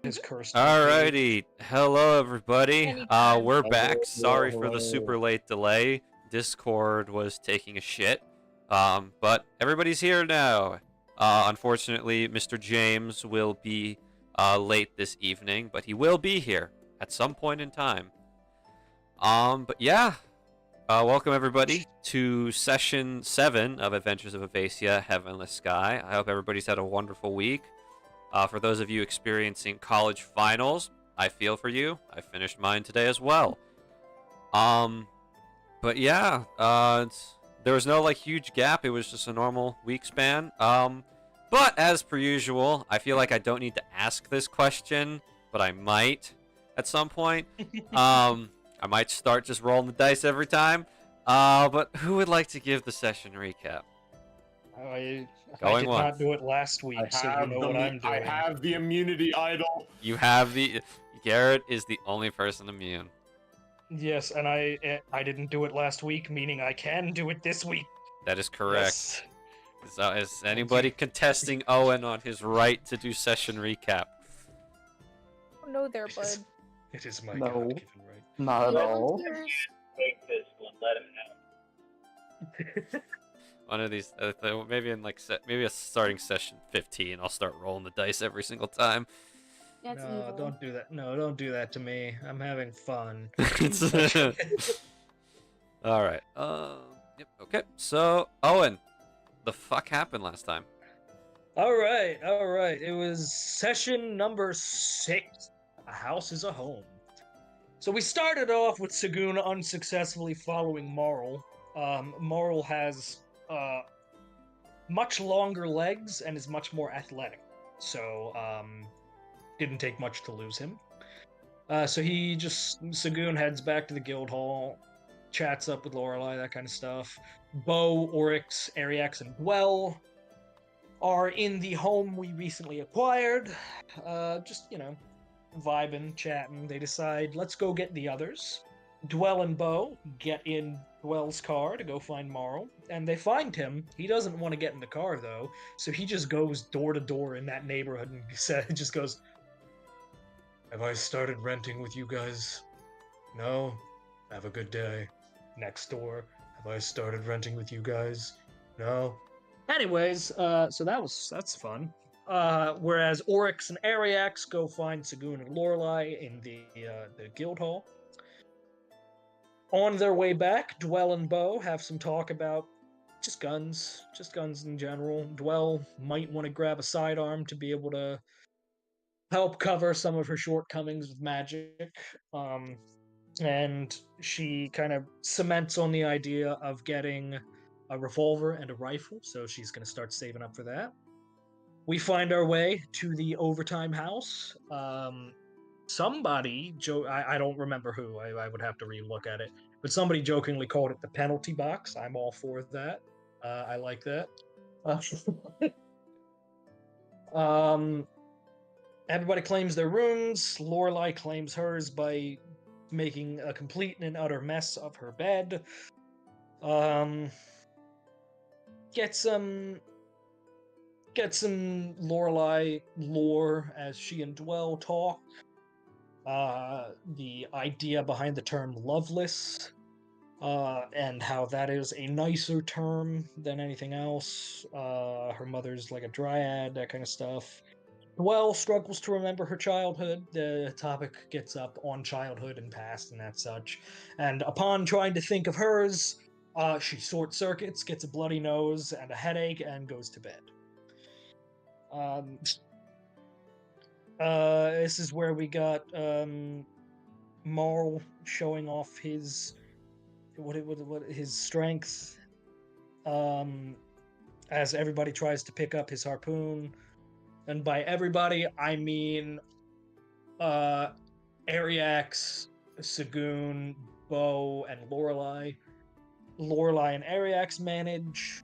his cursed. Alrighty, hello everybody. Anytime. We're back. Hello, Sorry for the hello. super late delay. Discord was taking a shit. But everybody's here now. Unfortunately, Mr. James will be late this evening, but he will be here at some point in time. But yeah, welcome everybody to session 7 of Adventures of Avacia, Heavenless Sky. I hope everybody's had a wonderful week. For those of you experiencing college finals, I feel for you. I finished mine today as well. But yeah, there was no huge gap. It was just a normal week span. But as per usual, I feel like I don't need to ask this question, but I might at some point. I might start just rolling the dice every time. But who would like to give the session recap? I did not do it last week, so you know what I'm doing. I have the immunity idol. You have the... Garrett is the only person immune. Yes, and I didn't do it last week, meaning I can do it this week. That is correct. Yes. So is anybody contesting Owen on his right to do session recap? Oh, no there, bud. It is my No. God-given right. Not at all. Take this one, let him know. One of these, maybe in maybe starting session 15, I'll start rolling the dice every single time. That's No, evil. don't do that. No, don't do that to me. I'm having fun. All right. Yep. Okay. So Owen, the fuck happened last time? All right. It was session number 6. A house is a home. So we started off with Sagoon unsuccessfully following Marl. Marl has much longer legs and is much more athletic. So didn't take much to lose him. So Sagoon heads back to the guild hall, chats up with Lorelei, that kind of stuff. Bo, Oryx, Ariax, and Dwell are in the home we recently acquired. Just, vibing, chatting. They decide, let's go get the others. Dwell and Bo get in Dwell's car to go find Marl, and they find him. He doesn't want to get in the car, though, so he just goes door to door in that neighborhood and just goes, "Have I started renting with you guys? No? Have a good day." Next door, "Have I started renting with you guys? No?" Anyways, so that's fun. Whereas Oryx and Ariax go find Sagoon and Lorelei in the guild hall. On their way back, Dwell and Bo have some talk about just guns in general. Dwell might want to grab a sidearm to be able to help cover some of her shortcomings with magic. And she kind of cements on the idea of getting a revolver and a rifle, so she's going to start saving up for that. We find our way to the overtime house. Somebody, I don't remember who, I would have to re-look at it, but somebody jokingly called it the penalty box. I'm all for that. I like that. Everybody claims their rooms. Lorelei claims hers by making a complete and utter mess of her bed. Get some Lorelei lore as she and Dwell talk. The idea behind the term loveless, and how that is a nicer term than anything else. Her mother's like a dryad, that kind of stuff. Dwell struggles to remember her childhood. The topic gets up on childhood and past and that such. And upon trying to think of hers, she short circuits, gets a bloody nose and a headache, and goes to bed. This is where we got Marl showing off his his strength. As everybody tries to pick up his harpoon, and by everybody I mean Ariax, Sagoon, Bo, and Lorelei. Lorelei and Ariax manage.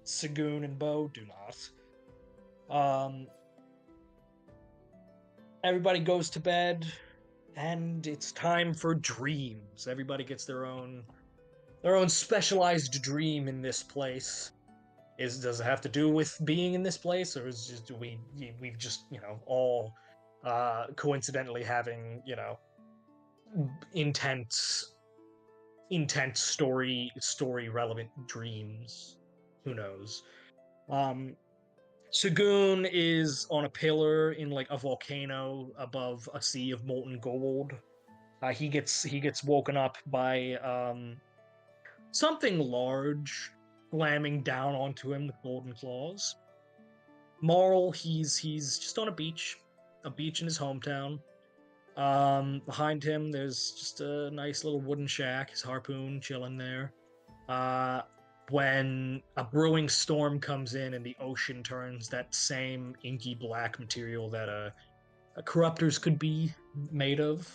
Sagoon and Bo do not. Everybody goes to bed, and it's time for dreams. Everybody gets their own specialized dream in this place. Does it have to do with being in this place, or is just we've just all coincidentally having, you know, intense story relevant dreams. Who knows? Sagoon is on a pillar in like a volcano above a sea of molten gold. He gets woken up by something large slamming down onto him with golden claws. Marl, he's just on a beach in his hometown. Behind him, there's just a nice little wooden shack, his harpoon chilling there. When a brewing storm comes in and the ocean turns that same inky black material that corruptors could be made of.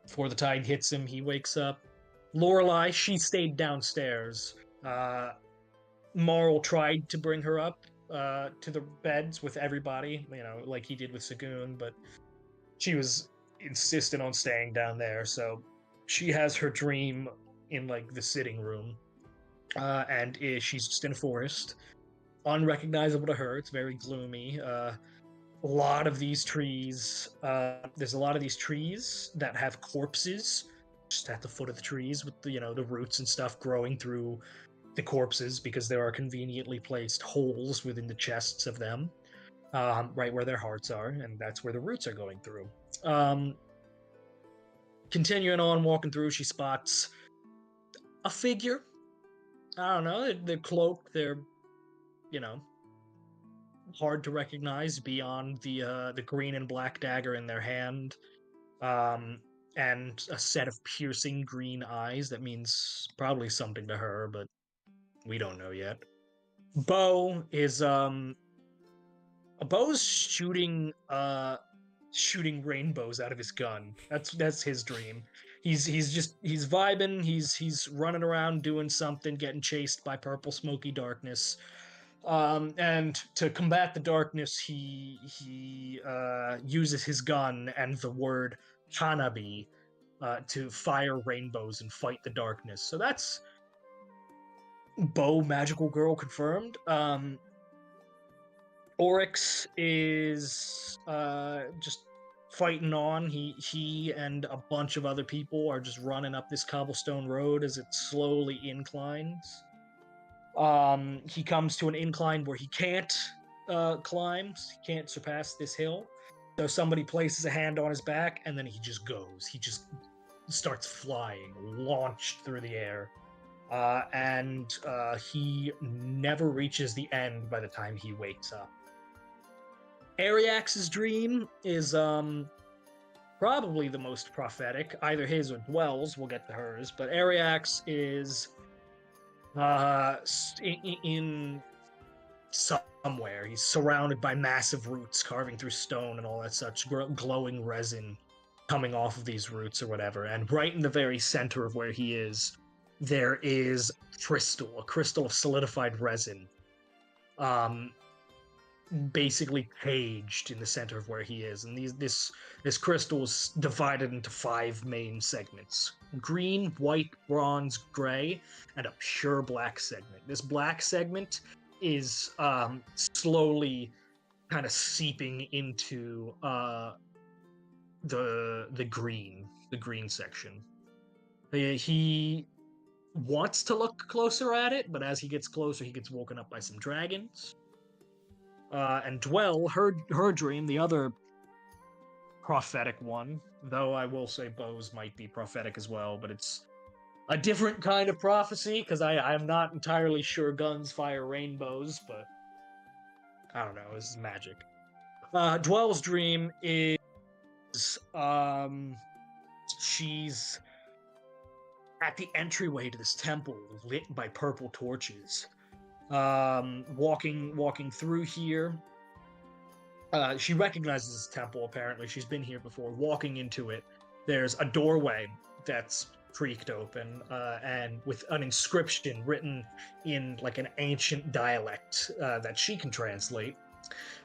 Before the tide hits him, he wakes up. Lorelei, she stayed downstairs. Marl tried to bring her up to the beds with everybody, you know, like he did with Sagoon, but she was insistent on staying down there, so she has her dream in like the sitting room, and she's just in a forest, unrecognizable to her. It's very gloomy. A lot of these trees, there's a lot of these trees that have corpses just at the foot of the trees with the, you know, the roots and stuff growing through the corpses because there are conveniently placed holes within the chests of them. Right where their hearts are, and that's where the roots are going through. Continuing on, walking through, she spots a figure. I don't know, they're cloaked, they're, you know, hard to recognize beyond the green and black dagger in their hand, and a set of piercing green eyes that means probably something to her, but we don't know yet. Bo's shooting rainbows out of his gun. That's his dream. He's vibing, he's running around doing something, getting chased by purple smoky darkness. And to combat the darkness, he uses his gun and the word Hanabi to fire rainbows and fight the darkness. So that's Bo, magical girl, confirmed. Oryx is just fighting on. He and a bunch of other people are just running up this cobblestone road as it slowly inclines. He comes to an incline where he can't climb. He can't surpass this hill. So somebody places a hand on his back, and then he just goes. He just starts flying, launched through the air. And he never reaches the end by the time he wakes up. Ariax's dream is probably the most prophetic, either his or Dwell's. We'll get to hers, but Ariax is in somewhere. He's surrounded by massive roots carving through stone and all that such, glowing resin coming off of these roots or whatever. And right in the very center of where he is, there is a crystal of solidified resin. Basically caged in the center of where he is, and this crystal is divided into 5 main segments: green, white, bronze, gray, and a pure black segment. This black segment is slowly kind of seeping into the green section. He wants to look closer at it, but as he gets closer, he gets woken up by some dragons. And Dwell, her dream, the other prophetic one, though I will say Bo's might be prophetic as well, but it's a different kind of prophecy, because I'm not entirely sure guns fire rainbows, but I don't know, this is magic. Dwell's dream is, she's at the entryway to this temple lit by purple torches. Walking through here, she recognizes this temple. Apparently she's been here before. Walking into it, there's a doorway that's creaked open, and with an inscription written in like an ancient dialect that she can translate.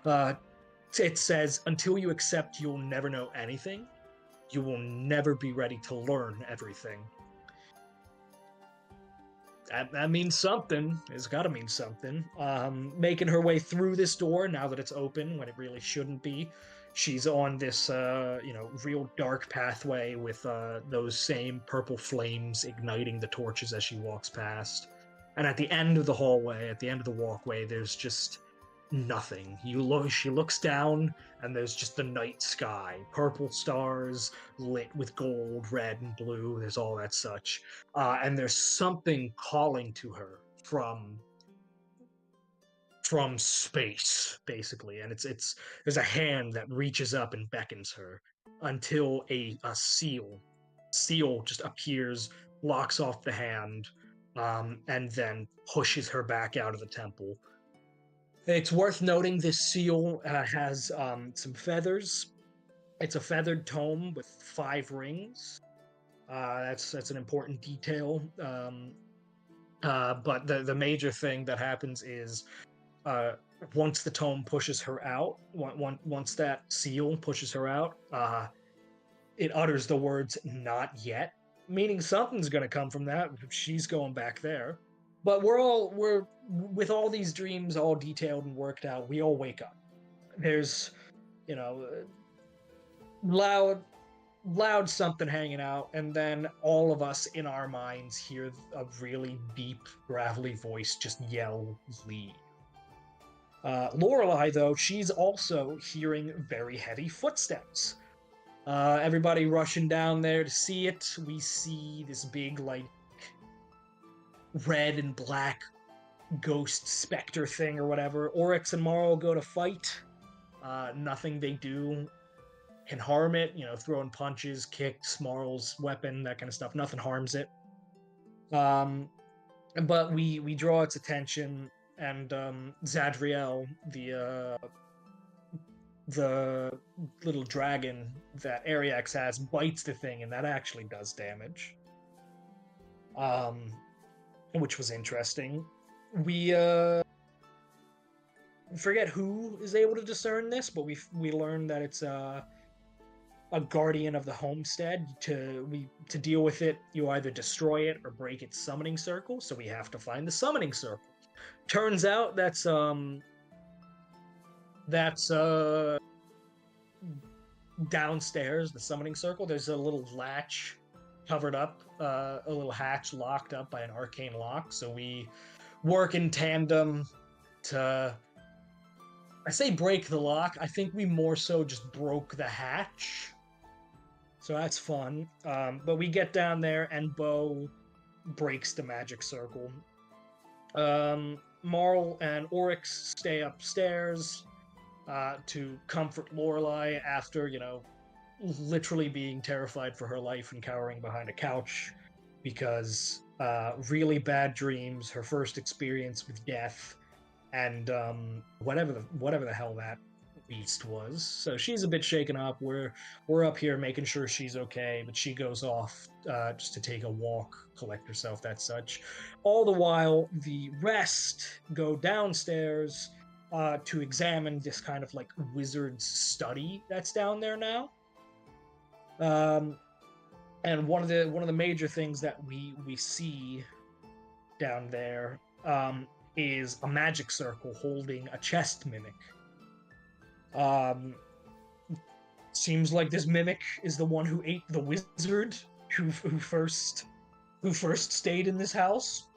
It says, "Until you accept you'll never know anything, you will never be ready to learn everything." That means something. It's got to mean something. Making her way through this door now that it's open when it really shouldn't be. She's on this, real dark pathway with those same purple flames igniting the torches as she walks past. And at the end of the hallway, at the end of the walkway, there's just nothing. She looks down, and there's just the night sky, purple stars lit with gold, red, and blue. There's all that such, and there's something calling to her from space, basically. And it's there's a hand that reaches up and beckons her until a seal just appears, blocks off the hand, and then pushes her back out of the temple. It's worth noting this seal has some feathers. It's a feathered tome with 5 rings. That's an important detail. But the major thing that happens is once the tome pushes her out, once that seal pushes her out, it utters the words "not yet," meaning something's going to come from that. She's going back there. But we're with all these dreams all detailed and worked out, we all wake up. There's, loud something hanging out, and then all of us in our minds hear a really deep, gravelly voice just yell, "Leave." Lorelei, though, she's also hearing very heavy footsteps. Everybody rushing down there to see it. We see this big, red and black ghost specter thing or whatever. Oryx and Marl go to fight. Nothing they do can harm it. Throwing punches, kicks, Marl's weapon, that kind of stuff. Nothing harms it. But we draw its attention, and Zadriel, the little dragon that Ariax has, bites the thing, and that actually does damage. Which was interesting. We forget who is able to discern this, but we learned that it's a guardian of the homestead. To deal with it, you either destroy it or break its summoning circle. So we have to find the summoning circle. Turns out that's downstairs, the summoning circle. There's a little latch covered up, a little hatch locked up by an arcane lock. So we work in tandem to, I say break the lock, I think we more so just broke the hatch. So that's fun. But we get down there, and Bo breaks the magic circle. Marl and Oryx stay upstairs to comfort Lorelei after, literally being terrified for her life and cowering behind a couch because really bad dreams, her first experience with death, and whatever the hell that beast was. So she's a bit shaken up. We're up here making sure she's okay, but she goes off just to take a walk, collect herself, that such. All the while, the rest go downstairs to examine this kind of wizard's study that's down there now. And one of the major things that we see down there is a magic circle holding a chest mimic. Seems like this mimic is the one who ate the wizard who first stayed in this house.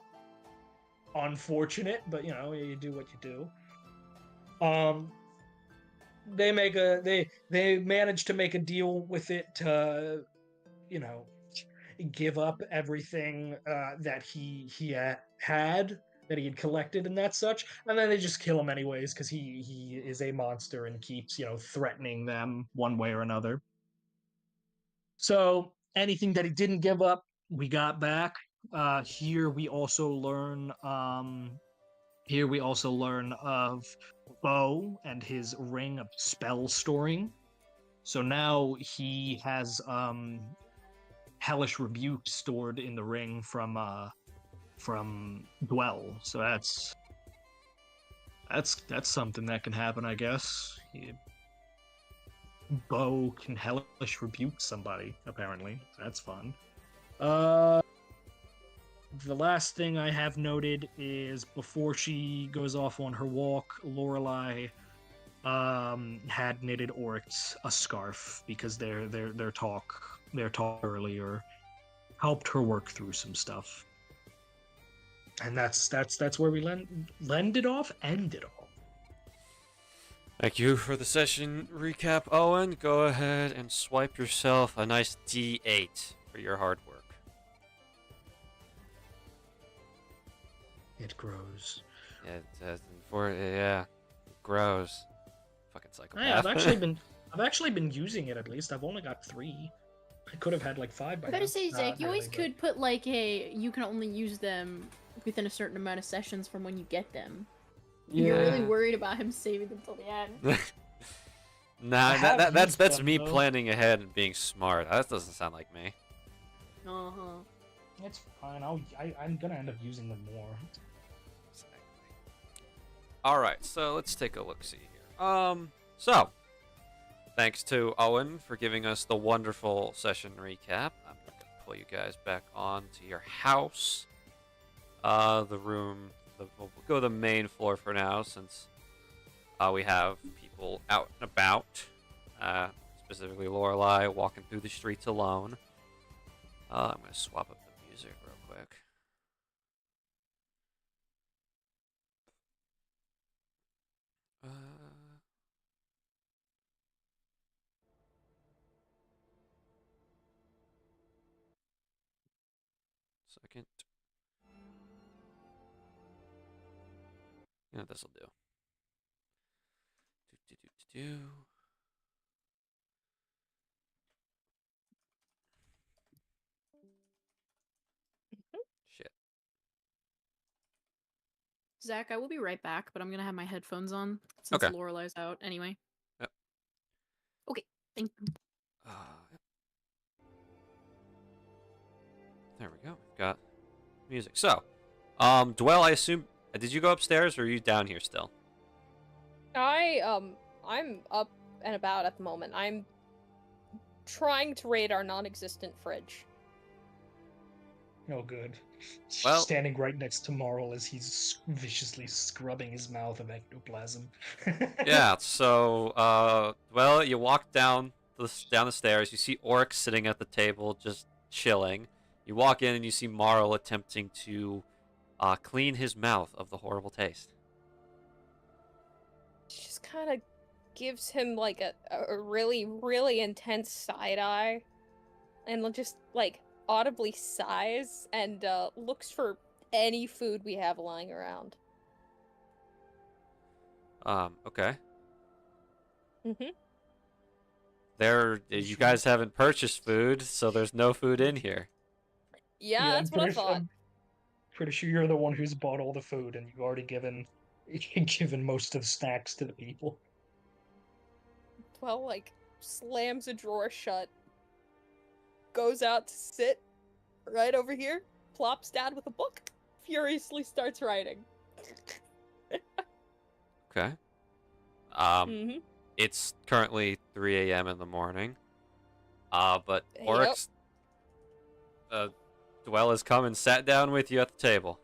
Unfortunate, but you do what you do. They manage to make a deal with it to, give up everything that he had that he had collected and that such, and then they just kill him anyways because he is a monster and keeps threatening them one way or another. So anything that he didn't give up, we got back. Here we also learn of Bo and his ring of spell storing. So now he has hellish rebuke stored in the ring from Dwell. So that's something that can happen, I guess. Bo can hellish rebuke somebody, apparently. That's fun. The last thing I have noted is before she goes off on her walk, Lorelei had knitted Oryx a scarf because their talk earlier helped her work through some stuff. And that's where we ended off. Thank you for the session recap, Owen. Go ahead and swipe yourself a nice D8 for your hard work. It grows. Yeah, it grows. Fucking psychopath. Hey, I've actually been using it at least. I've only got 3. I could have had like 5 by I now. gotta say, Zach, you always but- could put like you can only use them within a certain amount of sessions from when you get them. You're really worried about him saving them till the end. Nah, have that's used them, me though. planning ahead and being smart. That doesn't sound like me. Uh-huh. It's fine. I'm gonna end up using them more. All right, so let's take a look-see here. So thanks to Owen for giving us the wonderful session recap. I'm going to pull you guys back on to your house. The room. We'll go to the main floor for now, since we have people out and about. Specifically, Lorelei walking through the streets alone. I'm going to swap up the music real quick. Second. Yeah, this'll do. Do. Shit. Zach, I will be right back, but I'm gonna have my headphones on since Okay. Lorelei's out anyway. Yep. Okay, thank you. Yep. There we go. We've got music. So, Dwell, I assume, did you go upstairs or are you down here still? I'm up and about at the moment. I'm trying to raid our non-existent fridge. Oh, good. Well- Standing right next to Marl as he's viciously scrubbing his mouth of ectoplasm. Yeah, so, well, you walk down the stairs. You see Oryx sitting at the table, just chilling. You walk in and you see Marl attempting to clean his mouth of the horrible taste. Just kind of gives him like a really, really intense side eye, and just like audibly sighs and looks for any food we have lying around. Okay. Mm-hmm. You guys haven't purchased food, so there's no food in here. Yeah, that's what I thought. I'm pretty sure you're the one who's bought all the food, and you've already given most of the snacks to the people. Well, like, slams a drawer shut, goes out to sit right over here, plops down with a book, furiously starts writing. Okay. Mm-hmm. It's currently 3 a.m. in the morning. But Oryx, Dwell has come and sat down with you at the table.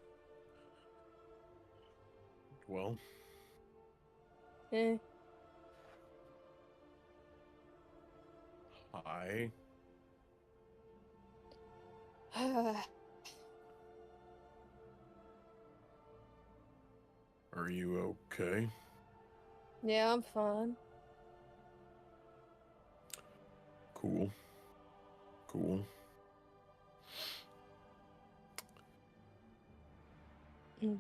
Well, Eh. hi. Are you okay? Yeah, I'm fine. Cool. Cool. You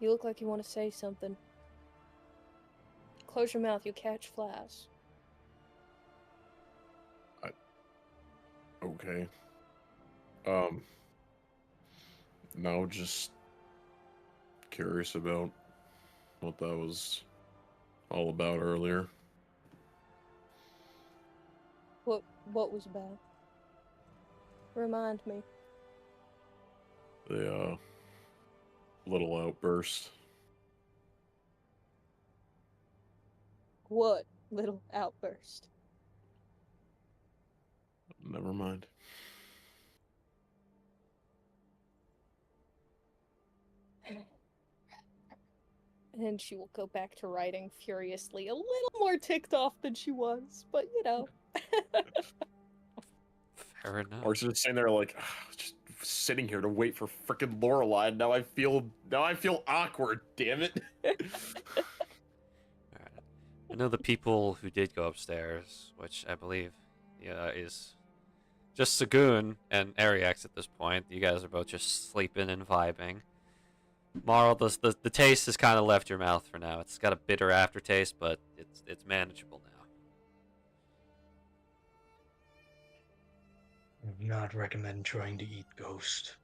look like you want to say something. Close your mouth, you'll catch flies. Okay. No, just curious about what that was all about earlier. What was bad? Remind me. The, little outburst. What little outburst? Never mind. And then she will go back to writing furiously, a little more ticked off than she was, but you know. Fair enough. Or she's just sitting there like, just sitting here to wait for frickin' Lorelei. And now I feel awkward. Damn it. Alright. I know the people who did go upstairs, which I believe is just Sagoon and Ariax at this point. You guys are both just sleeping and vibing. Marl, the taste has kind of left your mouth for now. It's got a bitter aftertaste, but it's manageable now. I would not recommend trying to eat ghost.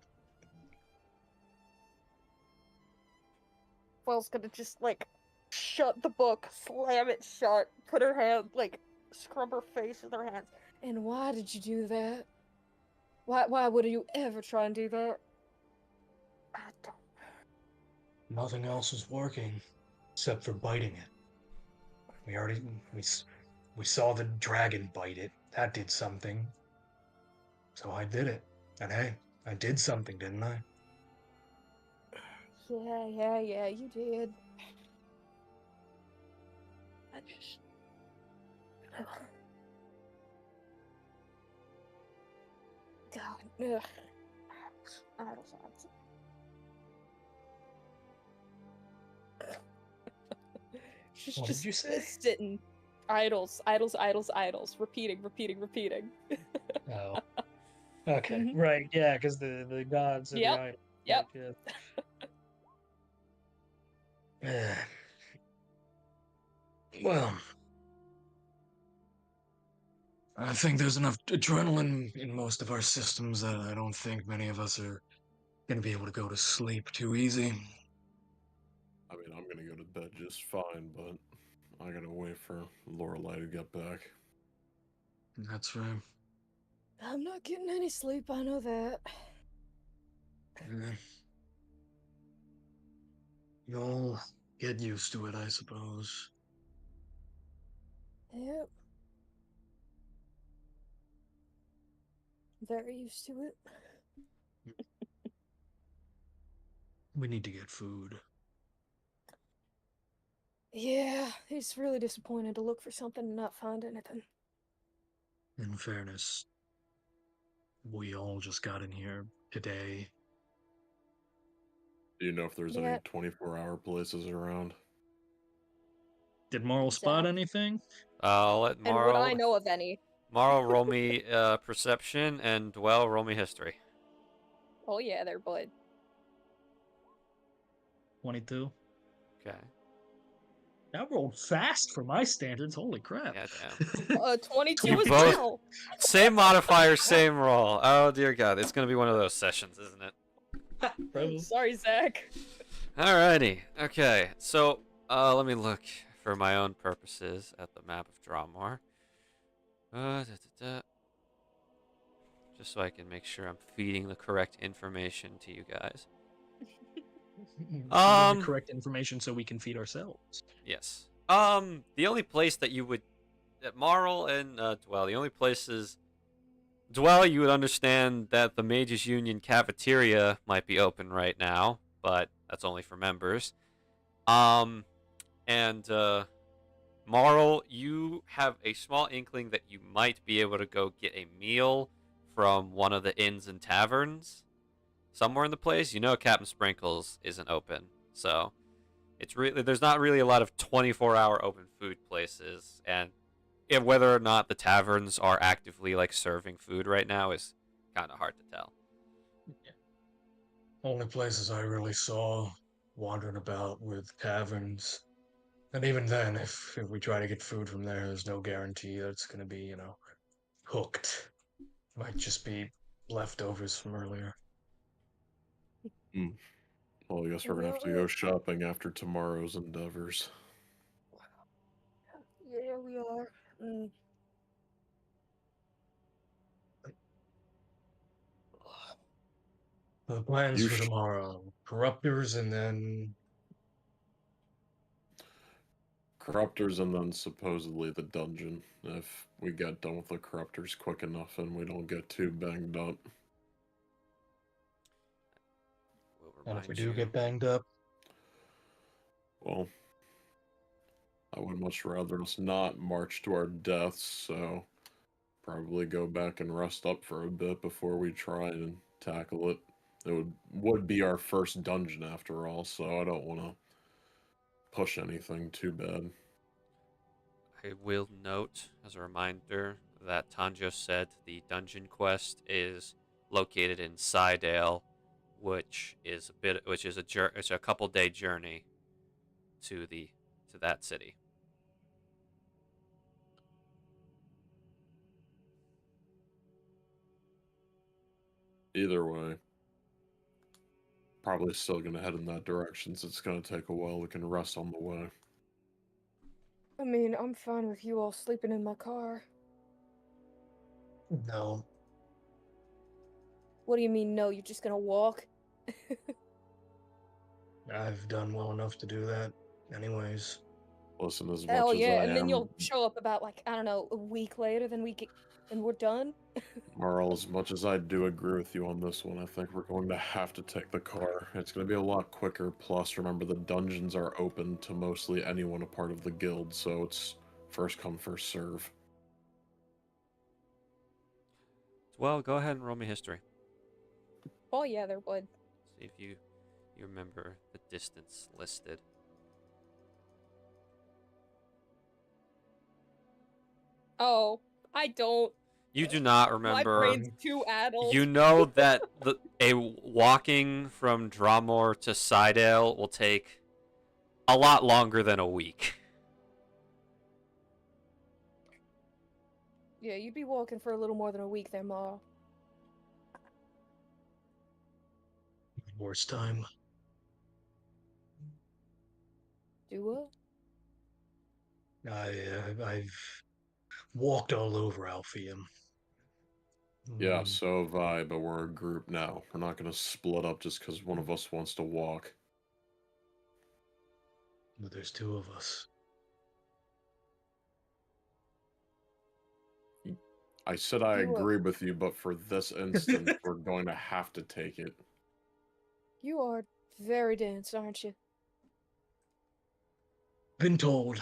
Welle's gonna just, like, shut the book, slam it shut, put her hand, like, scrub her face with her hands. And why did you do that? Why would you ever try and do that? I don't. Nothing else was working, except for biting it. We saw the dragon bite it. That did something. So I did it. And hey, I did something, didn't I? Yeah, you did. I just... God, ugh. She's What just did you say? sitting. Idols, repeating. Oh. Okay, Mhm. right, yeah, because the gods are Yep, the idol. yep. Yeah. Well, I think there's enough adrenaline in most of our systems that I don't think many of us are gonna be able to go to sleep too easy. I mean, I'm gonna go to bed just fine, but I gotta wait for Lorelei to get back. That's right. I'm not getting any sleep, I know that. Yeah. You'll get used to it, I suppose. Yep. Very used to it. We need to get food. Yeah, it's really disappointing to look for something and not find anything. In fairness, we all just got in here today. Do you know if there's Yeah. any 24-hour places around? Did Marl spot Zach? anything? I'll let And would I Marl. know of any? Marl, roll me perception, and Dwell, roll me history. Oh yeah, they're bud. 22. Okay. That rolled fast for my standards. Holy crap. Yeah, damn. 22 You as both- well. Same modifier, same roll. Oh dear God, it's gonna be one of those sessions, isn't it? Probably. Sorry, Zach. Alrighty. Okay. So, let me look for my own purposes at the map of Dramore. Just so I can make sure I'm feeding the correct information to you guys. The correct information so we can feed ourselves. Yes. The only place that you would, Marl and Dwell, the only places, Dwell, you would understand that the Mages Union cafeteria might be open right now, but that's only for members. And Marl, you have a small inkling that you might be able to go get a meal from one of the inns and taverns somewhere in the place. You know Captain Sprinkles isn't open, so it's really, there's not really a lot of 24-hour open food places, and whether or not the taverns are actively like serving food right now is kind of hard to tell. Only places I really saw wandering about with taverns. And even then, if we try to get food from there, there's no guarantee that it's going to be, hooked. Might just be leftovers from earlier. Well, I guess we're gonna have to go shopping after tomorrow's endeavors. Yeah, we are. The plans You for sh- tomorrow. Corruptors and then... Corruptors and then supposedly the dungeon, if we get done with the Corruptors quick enough and we don't get too banged up. Will And if we remind do you- get banged up, Well, I would much rather us not march to our deaths, so probably go back and rest up for a bit before we try and tackle it. It would be our first dungeon after all, so I don't want to push anything too bad. I will note, as a reminder, that Tanjo said the dungeon quest is located in Siydale, which is a couple day journey to that city. Either way, probably still gonna head in that direction, so it's gonna take a while. We can rest on the way. I mean, I'm fine with you all sleeping in my car. No. What do you mean, no? You're just gonna walk? I've done well enough to do that, anyways. Listen, as Hell much as yeah, I and then am, you'll show up about, like, I don't know, a week later, then and we're done? Marl, as much as I do agree with you on this one, I think we're going to have to take the car. It's going to be a lot quicker. Plus, remember, the dungeons are open to mostly anyone a part of the guild, so it's first come, first serve. Well, go ahead and roll me history. Oh yeah, there would. See if you remember the distance listed. Oh, I don't. You do not My remember. brain's too adult. You know that a walking from Dramore to Siydale will take a lot longer than a week. Yeah, you'd be walking for a little more than a week there, Ma. Worst time. Do what? I've walked all over Alpheum. Yeah, so have I, but we're a group now. We're not going to split up just because one of us wants to walk. But there's two of us. I said I You are- agree with you, but for this instance, we're going to have to take it. You are very dense, aren't you? Been told.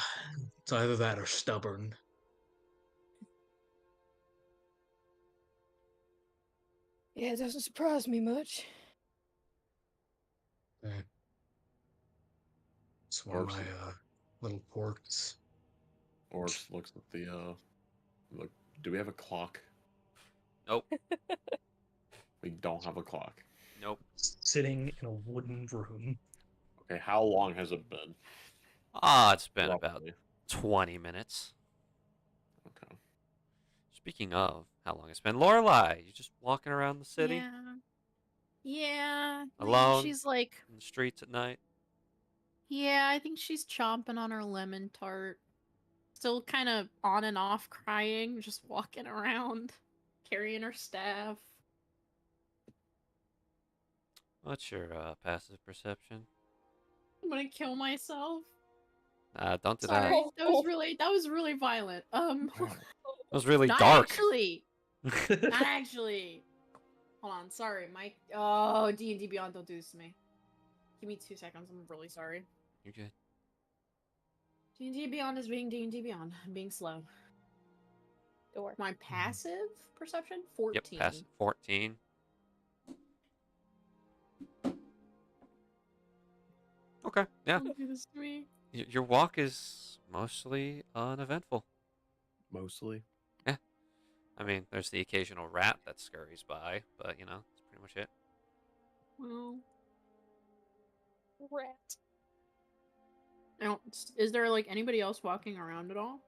It's either that or stubborn. Yeah, it doesn't surprise me much. It's one of my Orcs. little quirks. Orcs looks at the, look, do we have a clock? Nope. We don't have a clock. Nope. Sitting in a wooden room. Okay, how long has it been? It's been about Roughly. 20 minutes. Okay. Speaking of how long it's been, Lorelai, you just walking around the city Yeah. Alone? She's like, in the streets at night? yeah, I think she's chomping on her lemon tart. Still kind of on and off crying, just walking around, carrying her staff. What's your passive perception? I'm gonna kill myself. Don't do Sorry, that. that was really violent. It was really not dark. actually. Not actually. Hold on, sorry, Mike. Oh, D&D Beyond, don't do this to me. Give me 2 seconds. I'm really sorry. You're good. D&D Beyond is being D&D Beyond. I'm being slow. Door. My passive perception? 14. Yep, pass 14. Okay, yeah. Don't do this to me. Your walk is mostly uneventful. Mostly. I mean, there's the occasional rat that scurries by, but you know, that's pretty much it. Well, Rat. I don't. Is there like anybody else walking around at all?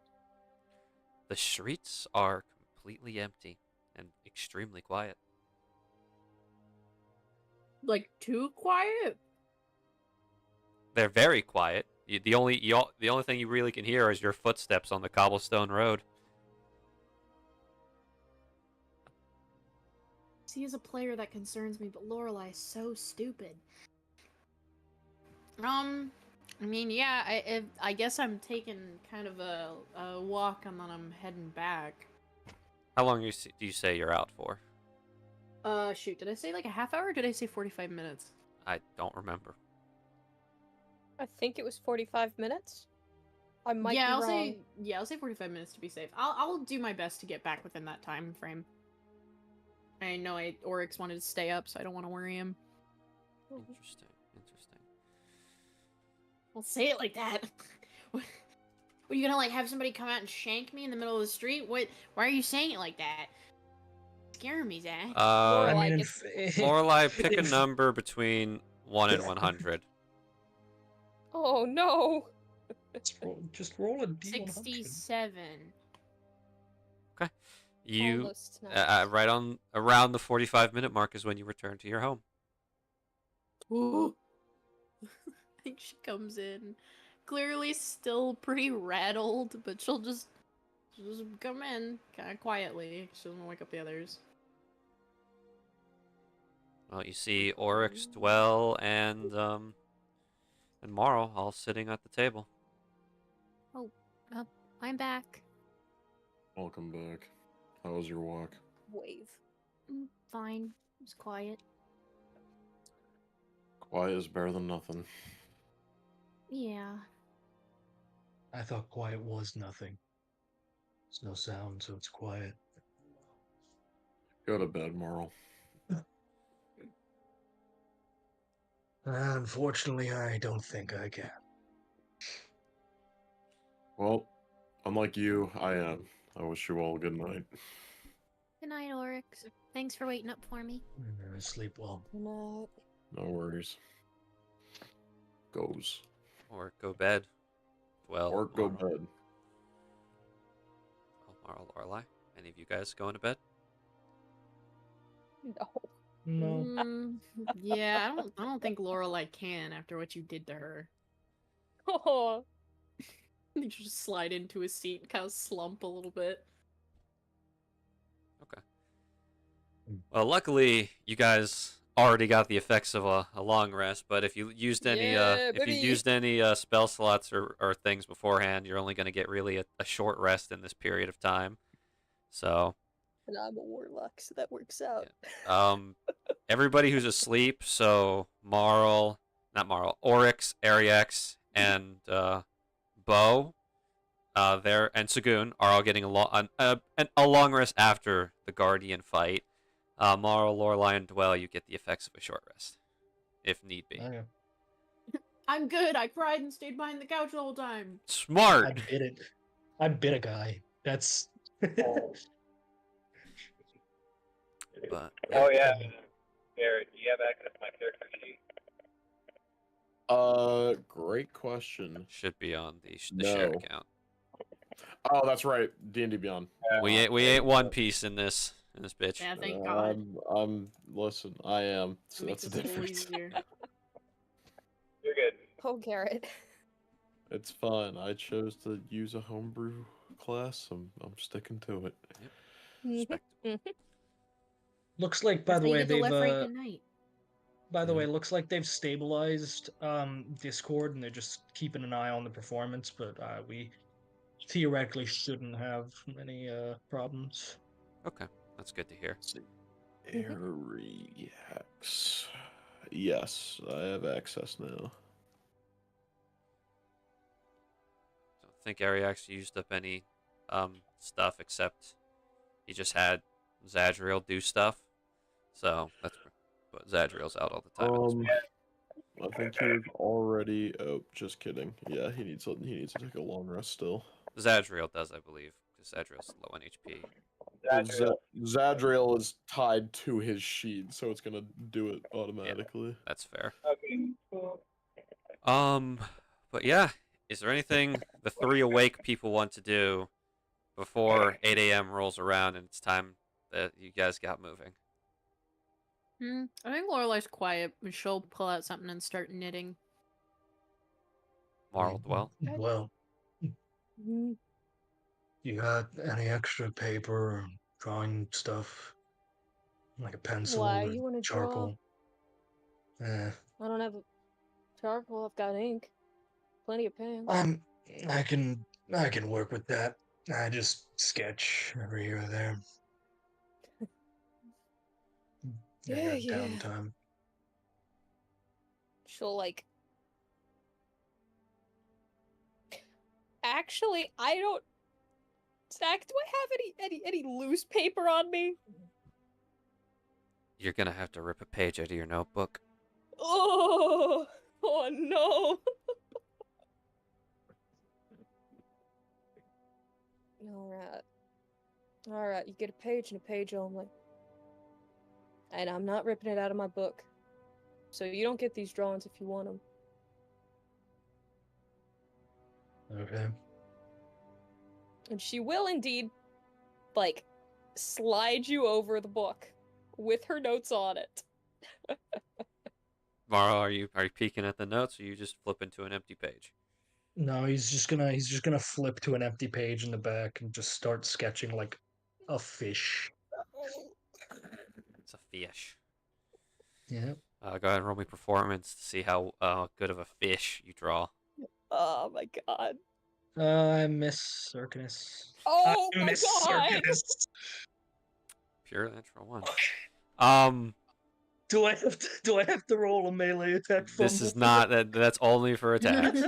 The streets are completely empty and extremely quiet. Like too quiet? They're very quiet. The only thing you really can hear is your footsteps on the cobblestone road. See, as a player, that concerns me, but Lorelai is so stupid. I mean, yeah, I guess I'm taking kind of a walk and then I'm heading back. How long do you say you're out for? Shoot, did I say like a half hour or did I say 45 minutes? I don't remember. I think it was 45 minutes. I might yeah, be I'll wrong. say 45 minutes to be safe. I'll do my best to get back within that time frame. I know Oryx wanted to stay up, so I don't want to worry him. Interesting. Well, say it like that. Were you gonna like have somebody come out and shank me in the middle of the street? What? Why are you saying it like that? Scaring me, Zach. I Lorelai mean, gets- Lorelai, pick a if- number between 1 and 100. Oh no! just roll a d100. 67. You Almost nice. right on around the 45-minute mark is when you return to your home. Ooh. I think she comes in, clearly still pretty rattled, but she'll just come in kind of quietly. She doesn't wake up the others. Well, you see Oryx, Dwell, and Marl all sitting at the table. I'm back. Welcome back. How was your walk? Wave. Fine. It was quiet. Quiet is better than nothing. Yeah. I thought quiet was nothing. There's no sound, so it's quiet. Go to bed, Marl. Unfortunately, I don't think I can. Well, unlike you, I am. I wish you all a good night. Good night, Oryx. Thanks for waiting up for me. Sleep well. No. No worries. Goes. Or go bed. Dwell. Or go Marl. bed. Marl, Lorelai. Any of you guys going to bed? No. No. Yeah, I don't think Lorelai can after what you did to her. Oh. I think she'll just slide into a seat and kind of slump a little bit. Okay. Well, luckily you guys already got the effects of a long rest. But if you used any Yeah, baby. spell slots or things beforehand, you're only going to get really a short rest in this period of time. So And I'm a warlock, so that works out. everybody who's asleep. So Oryx, Ariex, and Bo, there and Sagoon are all getting a long rest after the Guardian fight. Marl, Lorelai, and Dwell, you get the effects of a short rest, if need be. Okay. I'm good. I cried and stayed behind the couch the whole time. I Smart. bit it. I bit a guy. That's. But Oh yeah, Garrett, do you have access to my character sheet? Great question. should be on the No. shared account. Oh, that's right. D&D Beyond. We ate One Piece in this bitch. Yeah, thank God. Listen, I am. So Makes that's the it a little difference. easier. You're good. Oh, Garrett. It's fine. I chose to use a homebrew class. I'm sticking to it. Respectable. Looks like, by That's the how you way, get the they've. left, right, and night. By the way, looks like they've stabilized Discord and they're just keeping an eye on the performance. But we theoretically shouldn't have any problems. Okay, that's good to hear. Let's see. Ariex. Yes, I have access now. Don't think Ariax used up any stuff except he just had Zadriel do stuff. So that's but Zadriel's out all the time. at this point. I think he was already. Oh, just kidding. Yeah, he needs to take a long rest still. Zadriel does, I believe, because Zadriel's low on HP. Zadriel is tied to his sheet, so it's gonna do it automatically. That's fair. Okay. But yeah, is there anything the 3 awake people want to do before 8 a.m. rolls around and it's time that you guys got moving? I think Lorelai's quiet, but she'll pull out something and start knitting. Marl, Dwell? Well, you got any extra paper or drawing stuff? Like a pencil Why? or You wanna draw? charcoal? Eh. I don't have charcoal. I've got ink. Plenty of pens. I can work with that. I just sketch every here or there. Yeah. Downtime. She'll like actually, I don't. Zach, do I have any loose paper on me? You're gonna have to rip a page out of your notebook. Oh no. All right. You get a page and a page only. And I'm not ripping it out of my book. So you don't get these drawings if you want them. Okay. And she will indeed, like, slide you over the book with her notes on it. Morrow, are you peeking at the notes, or you just flip into an empty page? No, he's just gonna flip to an empty page in the back and just start sketching like a fish. It's a fish. Yeah. Go ahead and roll me performance to see how good of a fish you draw. Oh my god. I miss Circus. Oh I my miss god! Circus. Pure natural one. Do I have to roll a melee attack? This is not that's only for attacks.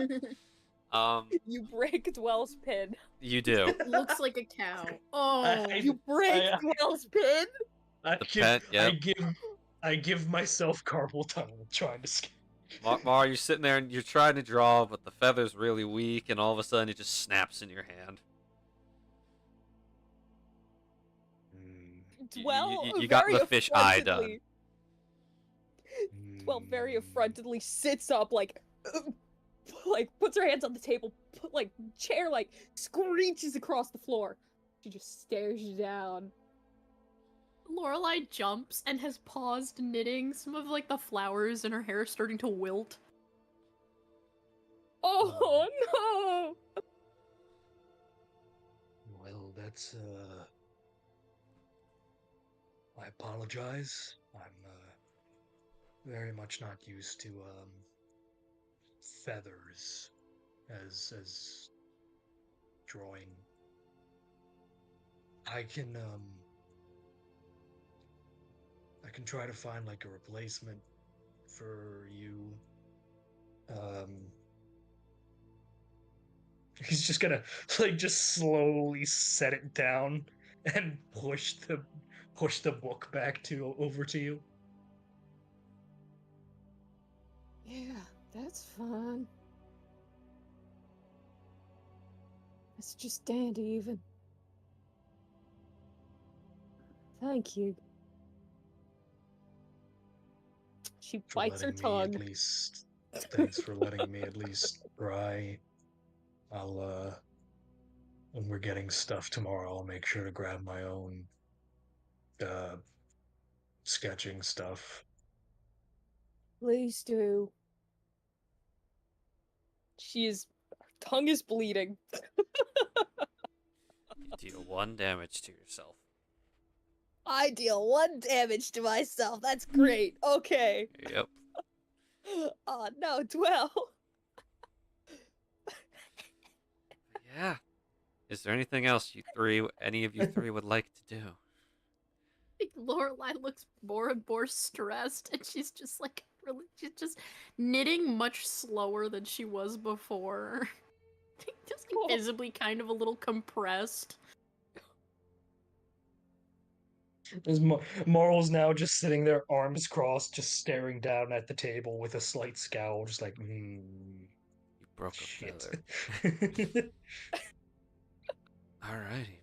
You break Dwell's pin. You do. Looks like a cow. Oh, You break Dwell's pin? I give myself carpal tunnel trying to skip. Mar, you're sitting there and you're trying to draw, but the feather's really weak, and all of a sudden it just snaps in your hand. Dwell, you got the fish eye done. Dwell very affrontedly sits up, like puts her hands on the table, chair, screeches across the floor. She just stares you down. Lorelai jumps and has paused knitting. Some of the flowers in her hair starting to wilt. Oh no! Well, that's I apologize. I'm very much not used to feathers as drawing. I can try to find a replacement for you. He's just gonna just slowly set it down and push the book back over to you. Yeah, that's fine. Let's just stand even. Thank you. She bites her tongue. At least, thanks for letting me at least try. I'll when we're getting stuff tomorrow, I'll make sure to grab my own sketching stuff. Please do. Her tongue is bleeding. You deal 1 damage to yourself. I deal 1 damage to myself. That's great. Okay. Yep. Oh no, Dwell. Yeah. Is there anything else any of you three would like to do? I think Lorelai looks more and more stressed, and she's just she's just knitting much slower than she was before. Just visibly kind of a little compressed. Moral's now just sitting there, arms crossed, just staring down at the table with a slight scowl, just You broke a shit. feather. Alrighty.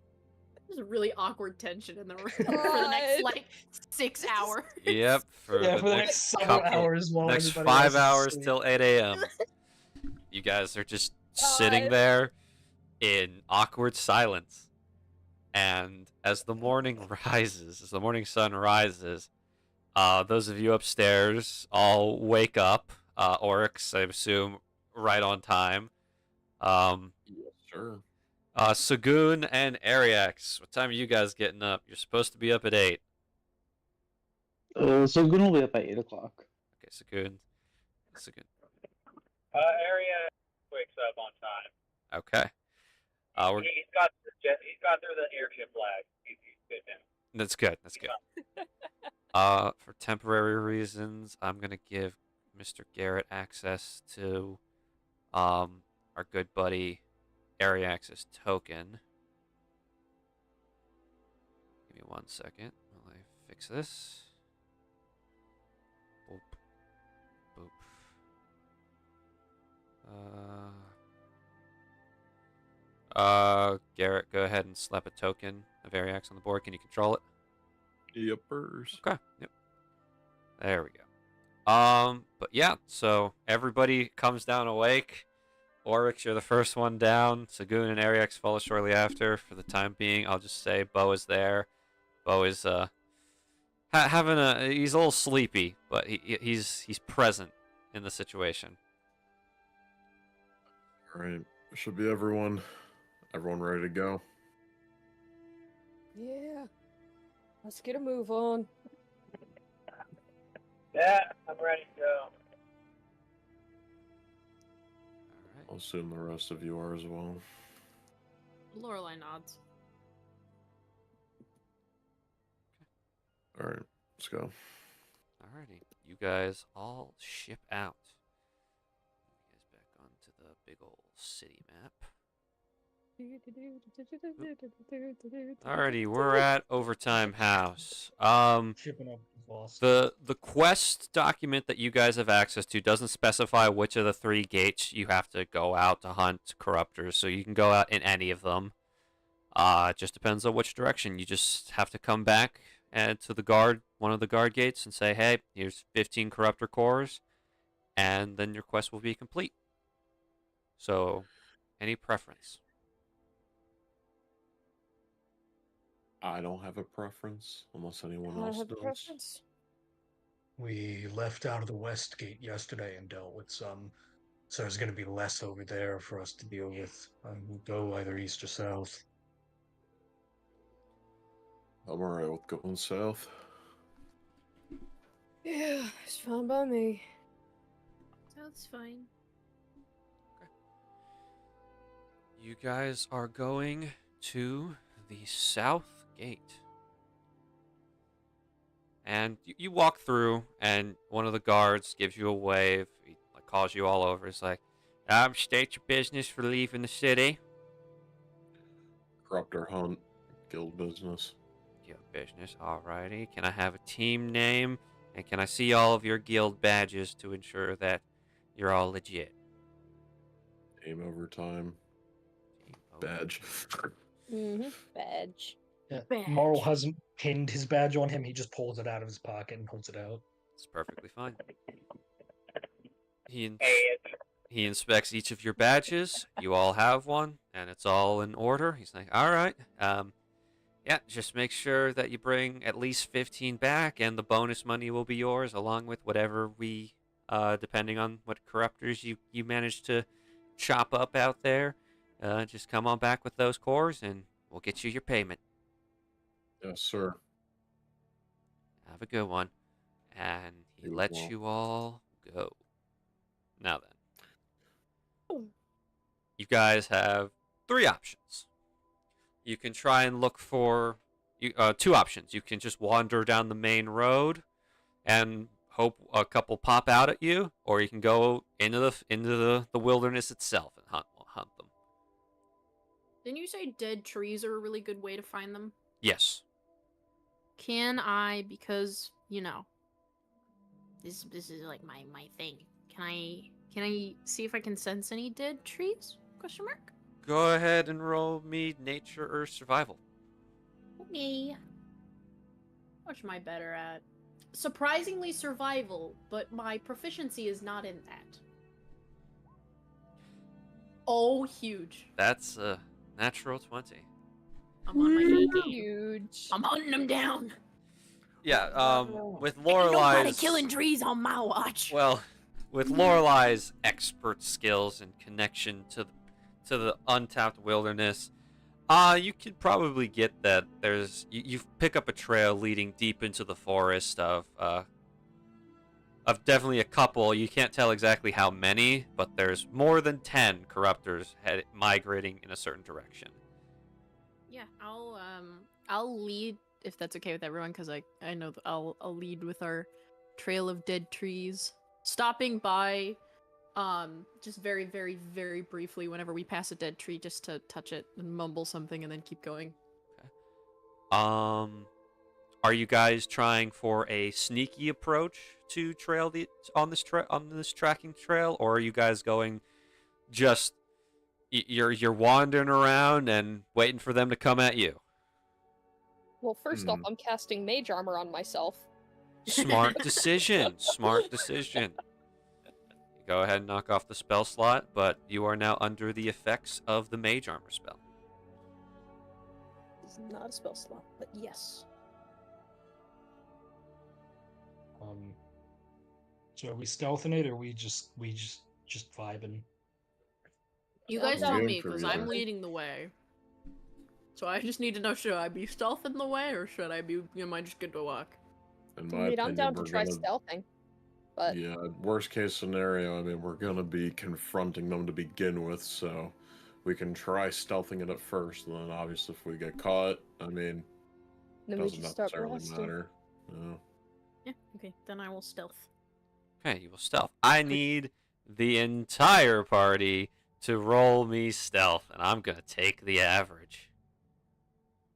There's a really awkward tension in the room for the next 6 hours. Yep. For the next several hours while next everybody 5 else is hours asleep. till 8 a.m. You guys are just sitting there in awkward silence. And as the morning sun rises, those of you upstairs all wake up. Oryx, I assume, right on time. Yes, sir. Sagoon and Ariax, what time are you guys getting up? You're supposed to be up at 8. So Gun will be up at 8 o'clock. Okay, Sagoon. Area wakes up on time. Okay. He's got through the airship flag. He's good now. That's good. For temporary reasons, I'm gonna give Mr. Garrett access to our good buddy area access token. Give me 1 second while I fix this. Boop. Boop. Garrett, go ahead and slap a token of Ariax on the board. Can you control it? Yepers. Okay. Yep. There we go. But yeah, so everybody comes down awake. Oryx, you're the first one down. Sagoon and Ariax follow shortly after. For the time being, I'll just say Bo is there. Bo is having he's a little sleepy, but he's present in the situation. All right. Should be everyone ready to go. Yeah. Let's get a move on. Yeah, I'm ready to go. All right. I'll assume the rest of you are as well. Lorelai nods. All right, let's go. Alrighty, you guys all ship out. You guys back onto the big old city map. Alrighty, we're at Overtime House. Shipping up the boss. The quest document that you guys have access to doesn't specify which of the 3 gates you have to go out to hunt corruptors, so you can go out in any of them. It just depends on which direction. You just have to come back and to one of the guard gates, and say, "Hey, here's 15 corruptor cores," and then your quest will be complete. So, any preference? I don't have a preference unless anyone I else have a does. preference. We left out of the west gate yesterday and dealt with some, so there's going to be less over there for us to deal with. We'll go either east or south. I'm alright with going south. Yeah, it's fine by me. Sounds fine. You guys are going to the south gate. And you walk through, and one of the guards gives you a wave. He calls you all over. He's like, state your business for leaving the city. Corruptor hunt, guild business. Guild business, alrighty. Can I have a team name? And can I see all of your guild badges to ensure that you're all legit? Aim over time. Team over. Badge. Badge. Yeah. Badge. Marl hasn't pinned his badge on him. He just pulls it out of his pocket and holds it out. It's perfectly fine. He Hey, inspects each of your badges. You all have one, and it's all in order. He's like, all right. Yeah, just make sure that you bring at least 15 back, and the bonus money will be yours, along with whatever we, depending on what corruptors you manage to chop up out there. Just come on back with those cores, and we'll get you your payment. Yes, sir. Have a good one. And he You as lets well. you all go. Now then. Oh. You guys have 3 options. You can try and look for 2 options. You can just wander down the main road and hope a couple pop out at you, or you can go into the wilderness itself and hunt them. Didn't you say dead trees are a really good way to find them? Yes. Can I, because, this is like my thing. Can I see if I can sense any dead trees? Question mark? Go ahead and roll me nature or survival. Okay. What am I better at? Surprisingly survival, but my proficiency is not in that. Oh, huge. That's a natural 20. I'm on my A game. Huge. I'm hunting them down. Yeah, with Ain't nobody Lorelai's killing trees on my watch. Well, with Lorelai's expert skills and connection to the untapped wilderness, you could probably get that you pick up a trail leading deep into the forest of definitely a couple. You can't tell exactly how many, but there's more than 10 corruptors migrating in a certain direction. Yeah, I'll lead if that's okay with everyone, because I know I'll lead with our trail of dead trees, stopping by Just very, very, very briefly, whenever we pass a dead tree, just to touch it and mumble something and then keep going. Are you guys trying for a sneaky approach to trail on this tracking trail, or are you guys going just you're wandering around and waiting for them to come at you? Well, first off, I'm casting mage armor on myself. Smart decision. Smart decision. Go ahead and knock off the spell slot, but you are now under the effects of the mage armor spell. It's not a spell slot, but yes. So are we stealthing it, or are we just vibing? You Yeah, guys I'm tell game me, for because either. I'm leading the way. So I just need to know, should I be stealthing the way, or should I be, am I just good to walk? In I my mean, opinion, I'm down to we're try gonna, stealthing. But yeah, worst case scenario, I mean, we're gonna be confronting them to begin with, so we can try stealthing it at first, and then obviously if we get caught, I mean, then we doesn't just start necessarily blasting. matter. No. Yeah, okay, then I will stealth. Okay, you will stealth. I need the entire party to roll me stealth, and I'm gonna take the average.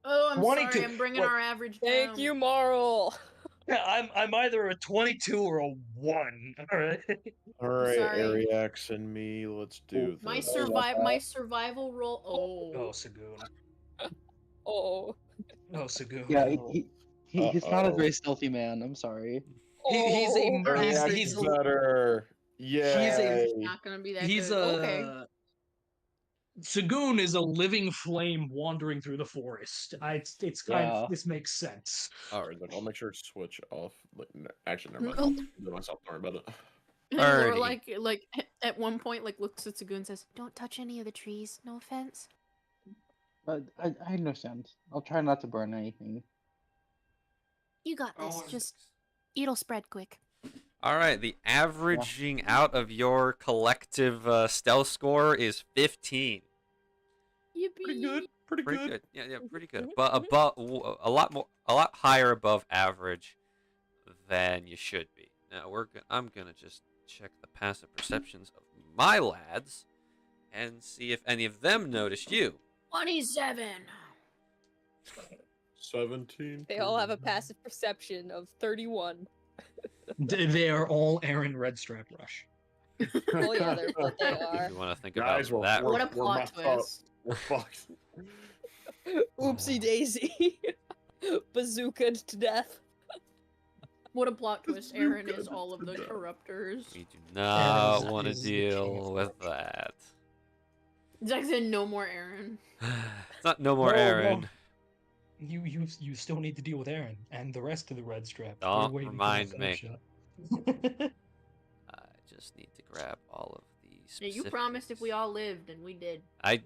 Oh, I'm 22 sorry, I'm bringing what- our average down. Thank you, Marl. Yeah, I'm either a 22 or a 1. All right. All right, Sorry. Ariax and me, let's do this. My survival roll. Oh, Oh, Sagoon. Oh. Oh, Sagoon. Yeah, he's not a Uh-oh. very stealthy man. I'm sorry. He's a Oh. Ariax he's is better. Yeah. it's not gonna be that he's good. a Okay. Sagoon is a living flame wandering through the forest. It's kind Yeah. of, this makes sense. All right, then I'll make sure to switch off. Like, actually, never mind. I'll do myself. Don't worry about it. And Alrighty. Laura, like at one point, like looks at Sagoon and says, "Don't touch any of the trees. No offense." But I understand. I'll try not to burn anything. You got this. Just it'll spread quick. All right, the averaging out of your collective stealth score is 15. Yippee! Pretty good. Pretty Pretty good. good. Yeah, pretty good. But above a lot higher above average than you should be. Now I'm gonna just check the passive perceptions of my lads and see if any of them noticed you. 27. 17. They all have a passive perception of 31. They are all Aaron Redstrap Rush. Oh yeah, they're what they If are. you want to think Guys, about that. What a we're plot messed up. twist. We're fucked. Oopsie daisy. Bazookaed to death. What a plot twist. Aaron Good is all of the to know. corruptors. We do not Aaron want to is the king deal of with that. Zach said no more Aaron. It's not no more No, no. Aaron. You still need to deal with Aaron and the rest of the Red Strap. Don't We're waiting for remind the me. shot. I just need to grab all of these. Yeah, you promised if we all lived, and we did. I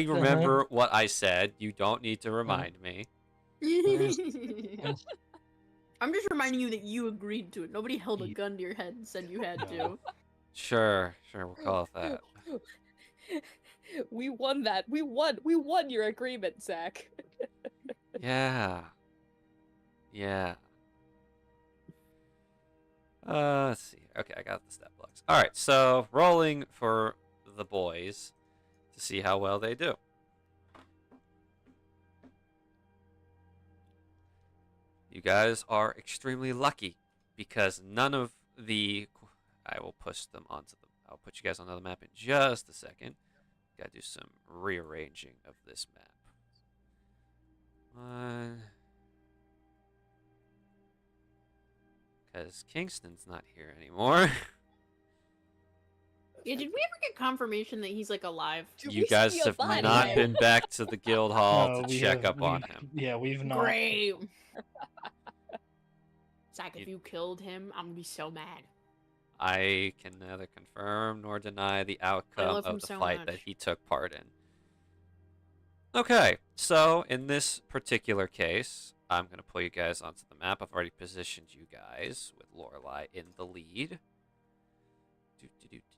remember what I said. You don't need to remind me. I'm just reminding you that you agreed to it. Nobody held a gun to your head and said you had to. Sure, we'll call it that. We won that. We won your agreement, Zach. Yeah. Let's see. Okay, I got the stat blocks. All right, so rolling for the boys to see how well they do. You guys are extremely lucky because none of the. I will push them onto the. I'll put you guys on the map in just a second. Gotta do some rearranging of this map. Because Kingston's not here anymore. Yeah, did we ever get confirmation that he's like alive? Dude, You we guys see a have body. not been back to the guild hall No, to we check have- up on him. Yeah, we've not. Great. Zach, if you killed him, I'm gonna be so mad. I can neither confirm nor deny the outcome love him of the so fight that much. he took part in. Okay, so in this particular case, I'm going to pull you guys onto the map. I've already positioned you guys with Lorelei in the lead.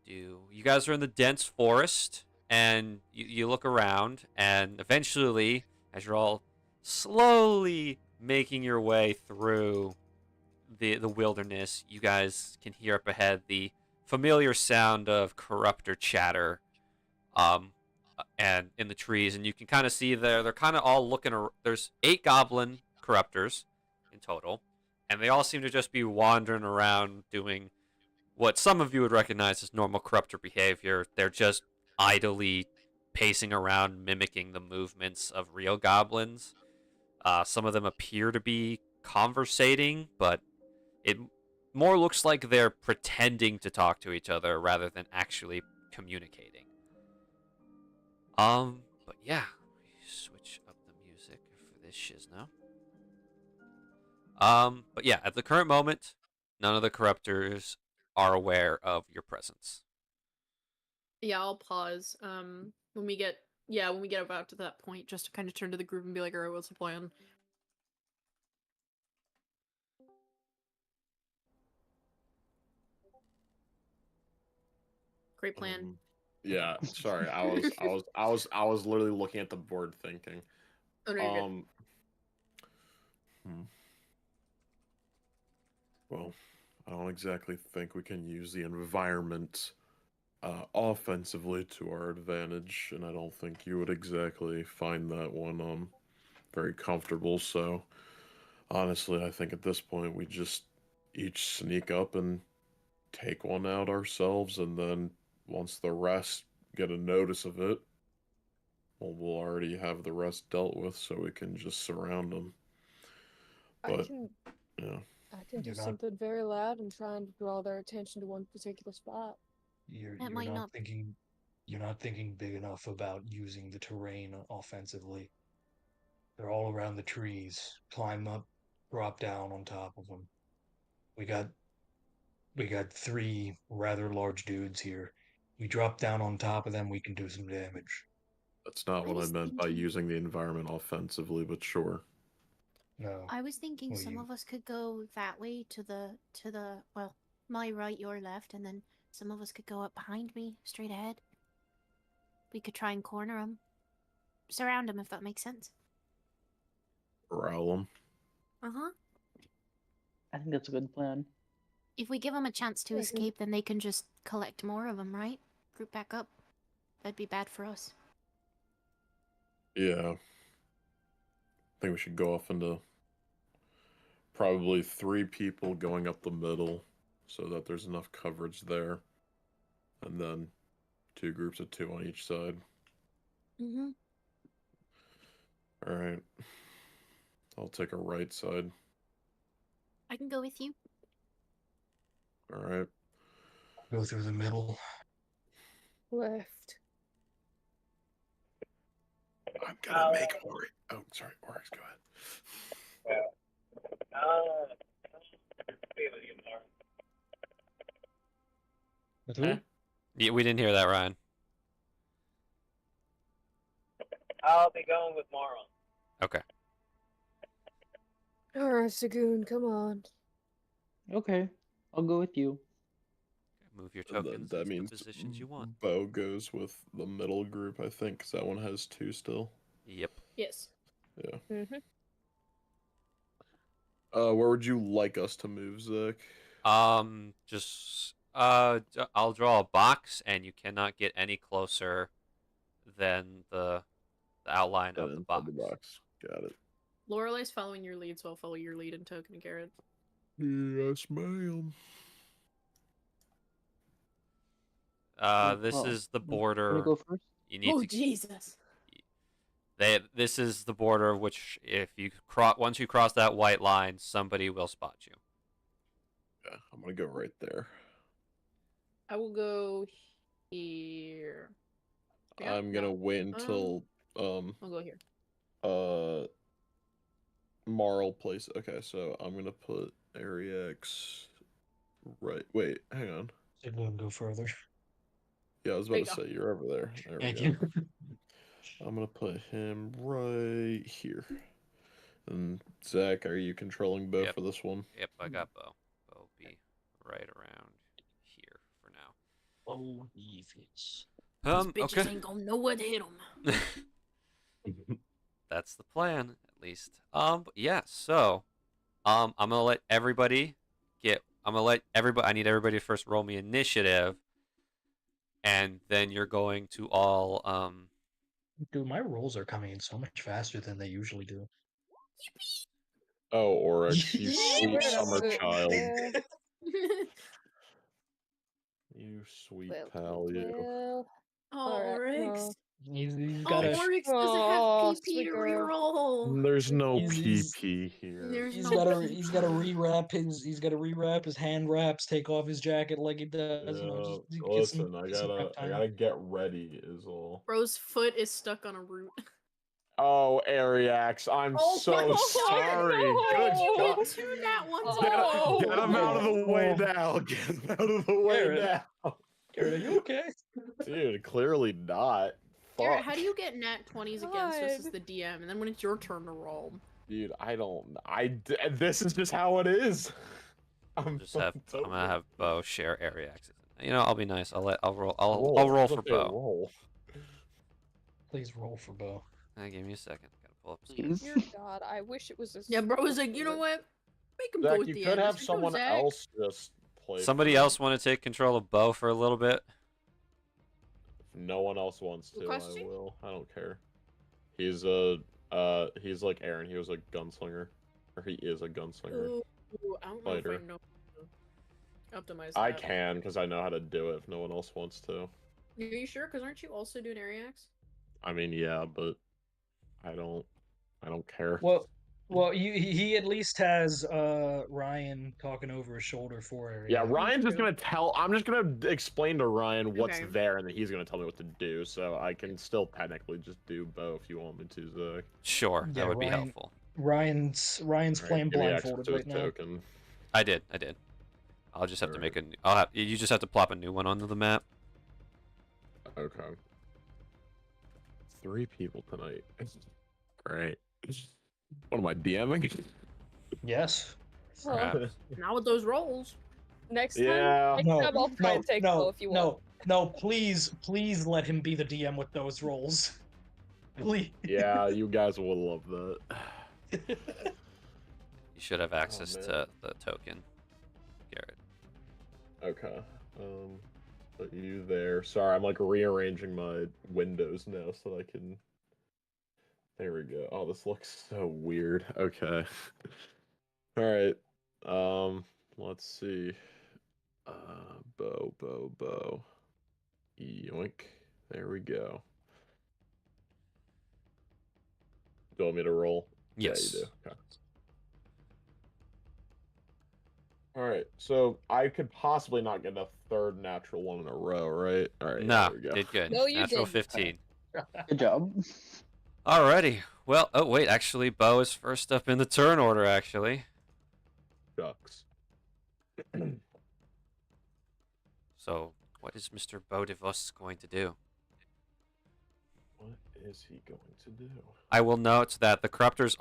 You guys are in the dense forest, and you look around, and eventually, as you're all slowly making your way through the wilderness, you guys can hear up ahead the familiar sound of corruptor chatter, and in the trees, and you can kind of see they're kind of all looking. There's 8 goblin corruptors in total, and they all seem to just be wandering around doing what some of you would recognize as normal corruptor behavior. They're just idly pacing around, mimicking the movements of real goblins. Some of them appear to be conversating, but it more looks like they're pretending to talk to each other rather than actually communicating. But yeah, we switch up the music for this shizno. But yeah, at the current moment, none of the corruptors are aware of your presence. Yeah, I'll pause. When we get about to that point, just to kind of turn to the group and be like, alright, what's the plan? Great plan. Yeah, sorry. I was literally looking at the board thinking. Oh, no, you're good. Well, I don't exactly think we can use the environment offensively to our advantage, and I don't think you would exactly find that one very comfortable. So, honestly, I think at this point we just each sneak up and take one out ourselves, and then once the rest get a notice of it, well, we'll already have the rest dealt with, so we can just surround them. But, yeah. I can do something very loud and try and draw their attention to one particular spot. You're not thinking big enough about using the terrain offensively. They're all around the trees. Climb up, drop down on top of them. We got 3 rather large dudes here. We drop down on top of them, we can do some damage. That's not what I meant by using the environment offensively, but sure. No. I was thinking some of us could go that way to the well, my right, your left, and then some of us could go up behind me, straight ahead. We could try and corner them. Surround them, if that makes sense. Corral them. Uh-huh. I think that's a good plan. If we give them a chance to escape, then they can just collect more of them, right? Group back up. That'd be bad for us. Yeah. I think we should go off into probably 3 people going up the middle so that there's enough coverage there. And then 2 groups of 2 on each side. Mm-hmm. Alright. I'll take a right side. I can go with you. Alright. Go through the middle. Left. I'm gonna make Oryx. Oh, sorry, Oryx, go ahead. With who? Yeah, we didn't hear that, Ryan. I'll be going with Marl. Okay. Alright, Sagoon, come on. Okay, I'll go with you. Move your tokens That into means the positions you want. Bo goes with the middle group, I think, because that one has 2 still. Yep. Yes. Yeah. Mm-hmm. Where would you like us to move, Zach? Just I'll draw a box, and you cannot get any closer than the outline of the box. Got it. Lorelei's following your lead, so I'll follow your lead and token and Garrett. Yes, ma'am. This is the border. Wanna go first? You need Oh, to. Jesus. This is the border which, if you once you cross that white line, somebody will spot you. Yeah, I'm gonna go right there. I will go here. Yeah, I'm gonna wait until I'll go here. Marl place. Okay, so I'm gonna put Area X right. Wait, hang on. Did one go further? Yeah, I was about to say you're over there. There Thank we go. you. I'm gonna put him right here. And Zach, are you controlling Bo for this one? Yep, I got Bo. Bo be right around here for now. Oh, defense. Bitches Okay. ain't gonna know where to hit them. That's the plan, at least. But yeah, so, I'm gonna let everybody get. I'm gonna let everybody. I need everybody to first roll me initiative, and then you're going to all Dude, my rolls are coming in so much faster than they usually do. Oh, Oryx, you sweet We're summer good. child. Yeah. You sweet Well, pal, you. Oh, Alright, Oryx. He's Oh, got a Oryx doesn't have Aw, PP sweet to girl. reroll. There's no He's- PP here. There's he's no got to PP. he's got to rewrap his hand wraps, take off his jacket like he does. Yeah, You know, just listen, I get some prep I time. gotta get ready is all. Bro's foot is stuck on a root. Oh, Ariax, I'm Oh so my God. sorry. No. Good You God. get two nat ones. Oh. Get him out of the way now. Get him out of the way Garrett. now. Garrett, are you okay? Dude, clearly not. Garrett, Fuck. how do you get nat 20s against us as God. the DM, and then when it's your turn to roll? Dude, this is just how it is. I'm I'm gonna have Bo share area access. You know, I'll be nice. I'll roll. I'll Roll. roll It's for okay to Bo. roll. Please roll for Bo. Give me a second. Gotta pull up. Please. Dear God, I wish it was a. Yeah, bro was like, you know what? Make him go Zach, with you the could end. have He's like, "Go, someone Zach." else just play. Somebody for else want to take control of Bo for a little bit? If no one else wants to, I Requesting? will. I don't care. He's he's like Aaron. He was a gunslinger, or he is a gunslinger. Ooh, I don't know Fighter. if I know how to optimize I that. can because I know how to do it. If no one else wants to, Are you sure? Because aren't you also doing Ariax? I mean, yeah, but I don't care. Well, he at least has Ryan talking over his shoulder for area. Yeah, Ryan's just true. gonna tell. I'm just gonna explain to Ryan what's Okay. there, and then he's gonna tell me what to do. So I can still technically just do both if you want me to, Zach. Sure, Yeah, that would be Ryan- helpful. Ryan's Alright, playing give me access blindfolded to his right now. token. I did. I'll just have to Alright. make a. You just have to plop a new one onto the map. Okay. 3 people tonight. Great. What am I DMing? Yes. Well, Crap. Not with those rolls. next time, Yeah. next time I'll try and take Bo if you want. No, please let him be the DM with those rolls. Please. Yeah, you guys will love that. You should have access man. to the token, Garrett. Okay. Put you there. Sorry, I'm like rearranging my windows now so I can. There we go. Oh, this looks so weird. Okay. All right. Let's see. Bo. Yoink. There we go. Do you want me to roll? Yes. Yeah, you do. Okay. All right. So I could possibly not get a third natural one in a row, right? All right. No, there we go. did good. No, you Natural didn't. 15. Good job. Alrighty. Well, oh wait, actually, Bo is first up in the turn order. Actually, Shucks. so what is Mr. Bo DeVos going to do? What is he going to do? I will note that the corruptors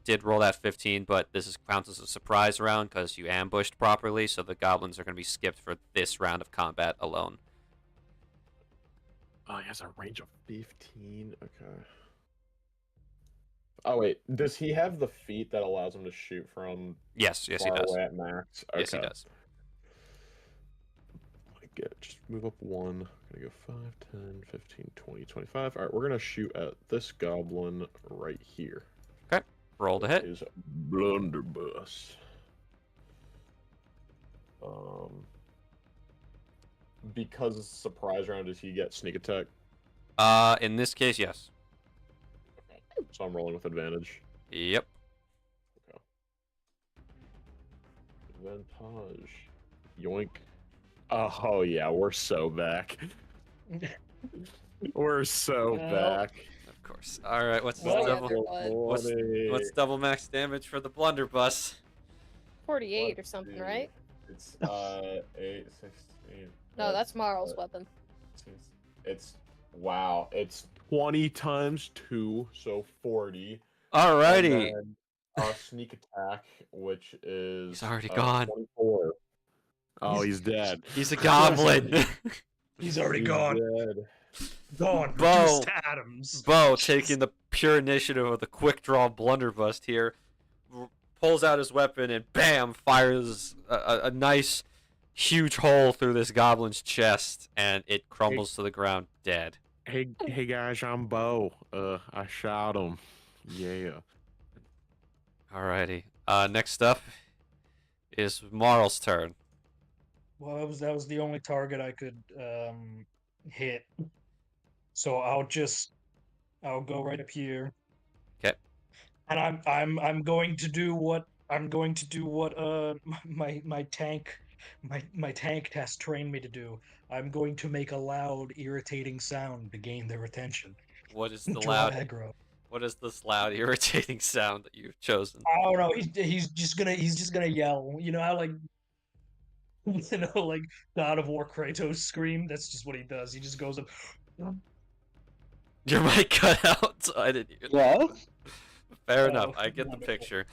did roll that 15, but this counts as a surprise round because you ambushed properly, so the goblins are going to be skipped for this round of combat alone. Oh, he has a range of 15. Okay. Oh wait, does he have the feat that allows him to shoot from Yes, he far does. away at max? Okay. Yes, he does. Just move up 1. I'm gonna go 5, 10, 15, 20, 25. All right, we're gonna shoot at this goblin right here. Roll to hit. Is blunderbuss. Because it's a surprise round, does he get sneak attack? In this case, yes. So I'm rolling with advantage. Yep. Advantage. Yoink. Oh yeah, we're so back. We're so Well, back. Of course. All right. What's Well, what's double max damage for the blunderbuss? 48 or something, right? It's 8, 16. No, that's Marl's weapon. It's wow. It's 20 times 2, so 40. Alrighty. And then, sneak attack, which is He's already gone. 24. Oh, he's dead. He's a goblin. He's already He's gone. dead. Gone. Bo. Reduced to atoms. Bo taking the pure initiative of the quick draw blunderbuss here, pulls out his weapon and bam, fires a nice, huge hole through this goblin's chest, and it crumbles to the ground dead. Hey guys, I'm Bo. I shot him. Yeah. Alrighty. Next up is Marl's turn. Well, that was the only target I could hit. So I'll go right up here. Okay. And I'm going to do what my tank has trained me to do. I'm going to make a loud, irritating sound to gain their attention. What is the Draw loud? aggro. What is this loud, irritating sound that you've chosen? I don't know. He's just gonna yell. You know how like like God of War Kratos scream? That's just what he does. He just goes up. Your mic cut out, so I didn't hear that. Yeah? Fair Oh, enough. I get the wonderful. picture.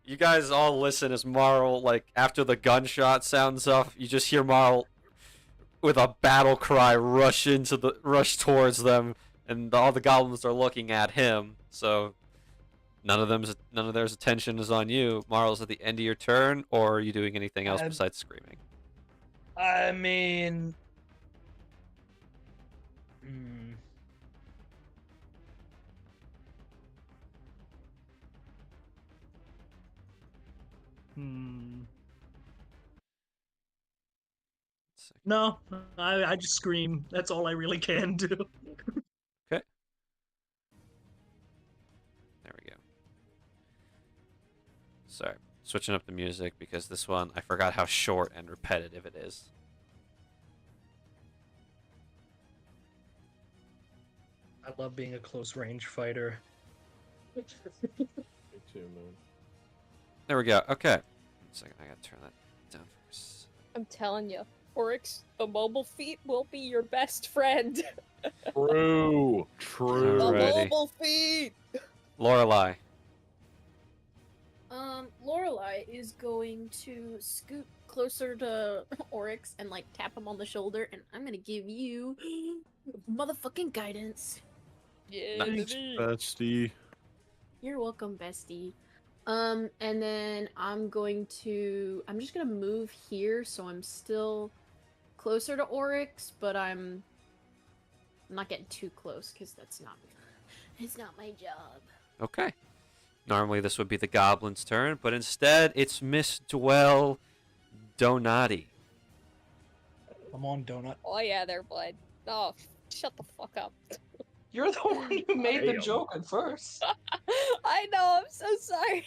You guys all listen as Marl, like, after the gunshot sounds off, you just hear Marl with a battle cry rush towards them, and all the goblins are looking at him. So none of their attention is on you. Marl's at the end of your turn, or are you doing anything else besides screaming? I mean, no, I just scream. That's all I really can do. Okay. There we go. Sorry, switching up the music because this one, I forgot how short and repetitive it is. I love being a close range fighter. Me too, man. There we go. Okay. 1 second, I gotta turn that down first. I'm telling you, Oryx, the mobile feet will be your best friend. True. True. The Alrighty. mobile feet. Lorelai. Lorelai is going to scoot closer to Oryx and like tap him on the shoulder, and I'm gonna give you motherfucking guidance. Yeah, Thanks, baby. bestie. You're welcome, bestie. And then I'm just gonna move here so I'm still closer to Oryx, but I'm not getting too close because it's not my job. Okay. Normally this would be the goblin's turn, but instead it's Miss Dwell Donati. Come on, Donut. Oh yeah, there, bud. Oh, shut the fuck up. You're the one who made the Damn. joke at first. I know, I'm so sorry.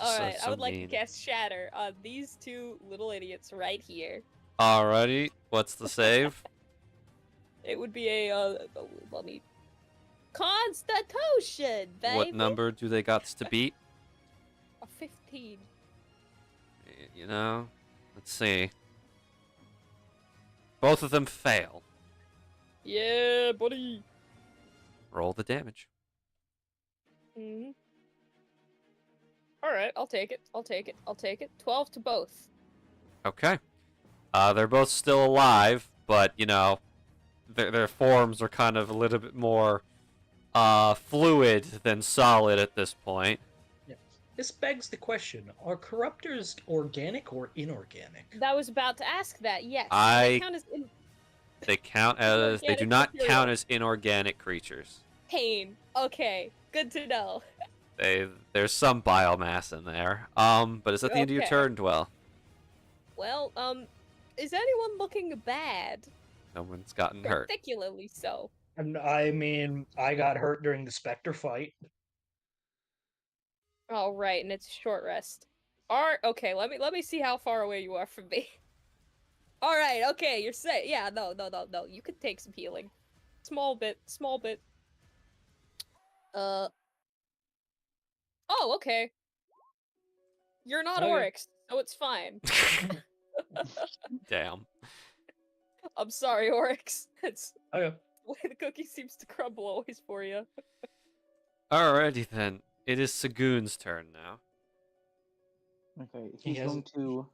Alright, so I would like mean. to cast Shatter on these two little idiots right here. Alrighty. What's the save? It would be a, let me... Constitution, baby! What number do they got to beat? A 15. You know, let's see. Both of them fail. Yeah, buddy! Roll the damage. Mm-hmm. Alright, I'll take it. I'll take it. I'll take it. 12 to both. Okay. They're both still alive, but, you know, their forms are kind of a little bit more fluid than solid at this point. Yeah. This begs the question, are corruptors organic or inorganic? That was about to ask that, yes. They They count as count as... They do not Inorganic count material. as inorganic creatures. pain. Okay, good to know. There's some biomass in there. But is that the end of your Okay. turn, Dwell? Well, is anyone looking bad? No one's gotten hurt. Particularly so. I mean, I got hurt during the Spectre fight. All right, and it's a short rest. Okay, let me see how far away you are from me. All right, okay, you're safe. Yeah, no. You can take some healing. Small bit. Oh, okay. You're not Okay. Oryx, so it's fine. Damn. I'm sorry, Oryx. It's Okay. the way the cookie seems to crumble always for you. Alrighty then. It is Sagoon's turn now. Okay, He he's has- going to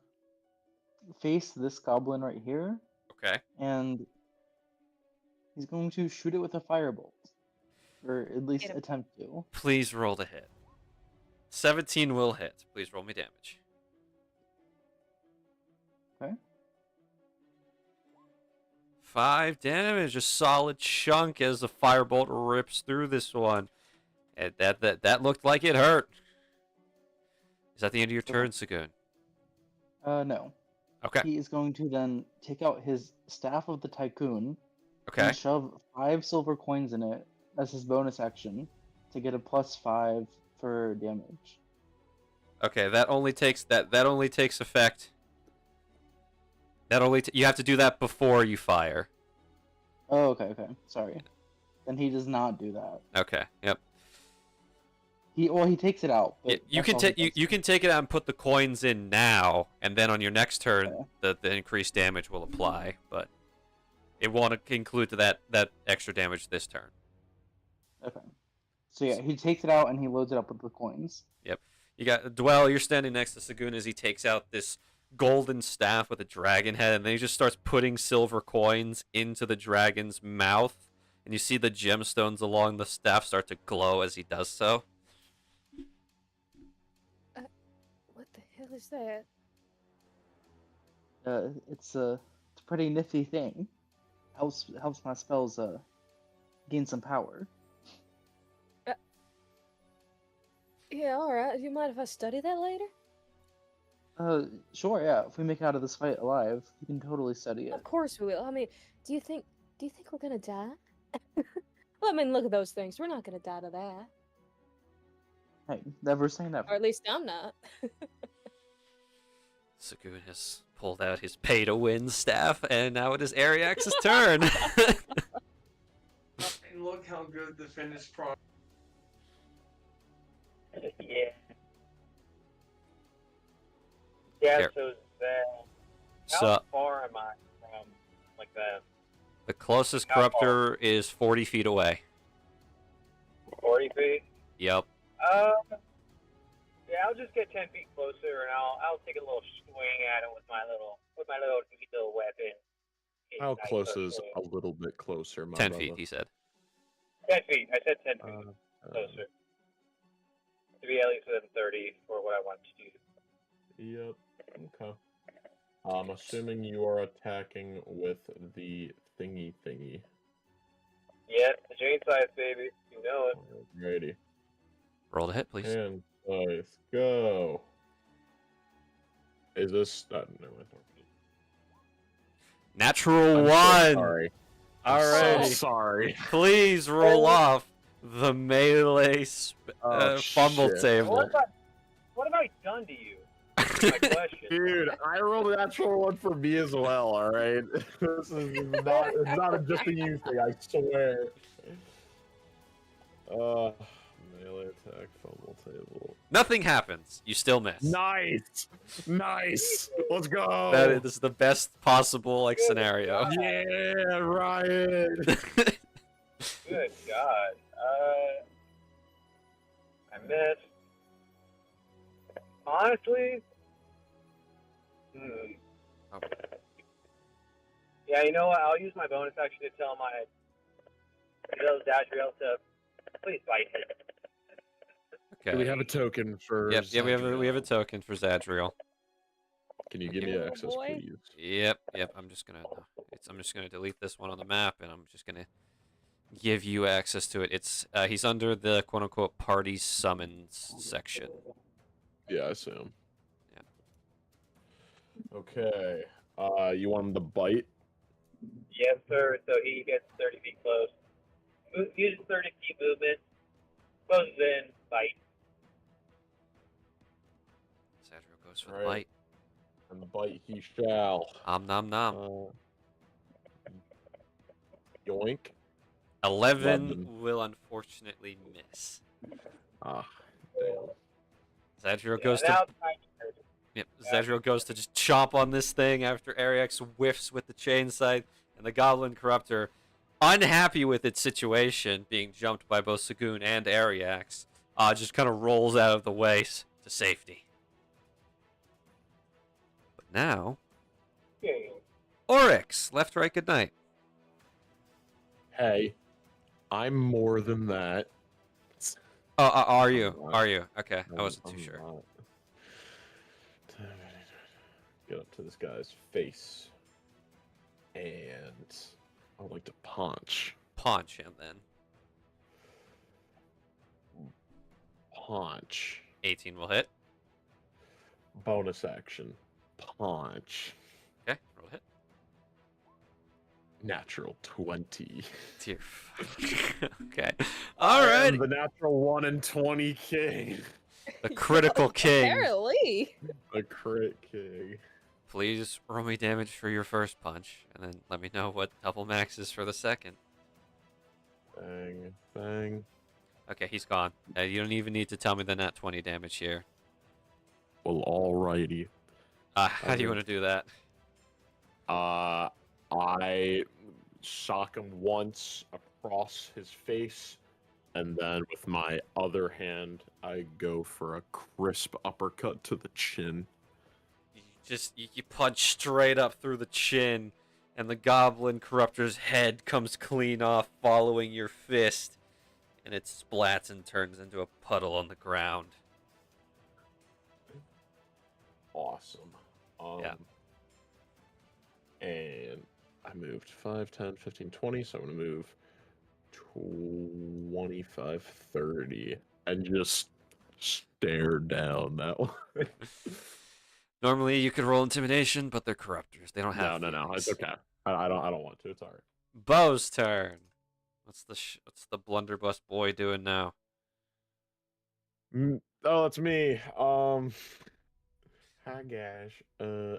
face this goblin right here, Okay. and he's going to shoot it with a firebolt. Or at least Get him. attempt to. Please roll to hit. 17 will hit. Please roll me damage. Okay. 5 damage, a solid chunk as the firebolt rips through this one. And that looked like it hurt. Is that the end of your turn, Sagoon? No. Okay. He is going to then take out his Staff of the Tycoon Okay. and shove 5 silver coins in it as his bonus action to get a +5 for damage. Okay, that only takes effect. You have to do that before you fire. Oh, okay. Sorry. Then he does not do that. Okay. Yep. He takes it out. But You can take you can take it out and put the coins in now, and then on your next turn, the increased damage will apply, but it won't include to that extra damage this turn. Okay. So yeah, he takes it out and he loads it up with the coins. Yep. You got Dwell. You're standing next to Sagoon as he takes out this golden staff with a dragon head, and then he just starts putting silver coins into the dragon's mouth, and you see the gemstones along the staff start to glow as he does so. What the hell is that? It's a pretty nifty thing. Helps my spells gain some power. Yeah, alright. Do you mind if I study that later? Sure, yeah. If we make it out of this fight alive, we can totally study it. Of course we will. I mean, do you think we're gonna die? Well, I mean, look at those things. We're not gonna die to that. Hey, never say never. Or at least I'm not. Sagoon has pulled out his pay-to-win staff, and now it is Ariax's turn. And look how good the finished product. Yeah. Yeah, Here. so how So far am I from, like, that? the closest How far? corruptor is 40 feet away. 40 feet? Yep. Yeah, I'll just get 10 feet closer, and I'll take a little swing at him with my little lethal weapon. How Nice close little is swing. a little bit closer, my 10 brother? feet, he said. 10 feet. I said 10 feet closer. To be at least within 30 for what I want to do. Yep. Okay. I'm assuming you are attacking with the thingy. Yeah, the chain size, baby. You know it. Alrighty. Roll the hit, please. And let's go. Is this? Never mind. Natural I'm one. so sorry. Alrighty. So sorry. Please roll off the melee fumble shit. table. What have I done to you? My question. Dude, I rolled a natural one for me as well, alright? This is not just a you thing, I swear. Melee attack, fumble table. Nothing happens. You still miss. Nice! Nice! Let's go! This is the best possible scenario. Yeah, Ryan! Good God. I missed. Honestly? Oh. Yeah, you know what? I'll use my bonus action to tell Zadriel to please fight him. Okay. Do we have a token for Yep, we have Zadriel? a token for Zadriel. Can you give me access, boy? please? Yep. I'm just gonna delete this one on the map, and I'm just gonna give you access to it. It's he's under the quote unquote party summons section. Yeah, I see him. Yeah. Okay. You want him to bite? Yes, sir. So he gets 30 feet close. Uses 30 feet movement. Closes in, bite. Zadriel goes for the Right. bite. And bite he shall. Nom nom. Yoink. 11 11. will unfortunately miss. Ah, damn. Zadriel Yeah, goes now to it's my turn. Yep, Zadriel goes to just chomp on this thing after Ariax whiffs with the chain sight, and the Goblin Corruptor, unhappy with its situation, being jumped by both Sagoon and Ariax, just kind of rolls out of the way to safety. But now, Okay. Oryx, left, right, good night. Hey, I'm more than that. Oh, are you? I'm not. Are you? Okay, I wasn't too I'm sure. not. Get up to this guy's face. And I'd like to punch. Punch him then. Punch. 18 will hit. Bonus action. Punch. Okay, roll hit. Natural 20. Dear. Okay. All right. The natural 1 in 20 king. The critical king. Apparently. The crit king. Please roll me damage for your first punch, and then let me know what double max is for the second. Bang. Bang. Okay, he's gone. You don't even need to tell me the nat 20 damage here. Well, alrighty. How do you want to do that? I sock him once across his face, and then with my other hand, I go for a crisp uppercut to the chin. You punch straight up through the chin, and the goblin corruptor's head comes clean off, following your fist, and it splats and turns into a puddle on the ground. Awesome. Yeah. And I moved 5, 10, 15, 20, so I'm going to move 25, 30, and just stare down that one. Normally you could roll intimidation, but they're corruptors. They don't have. No. It's okay. I don't want to. It's alright. Bo's turn. What's the blunderbuss boy doing now? Oh, it's me. Hi guys.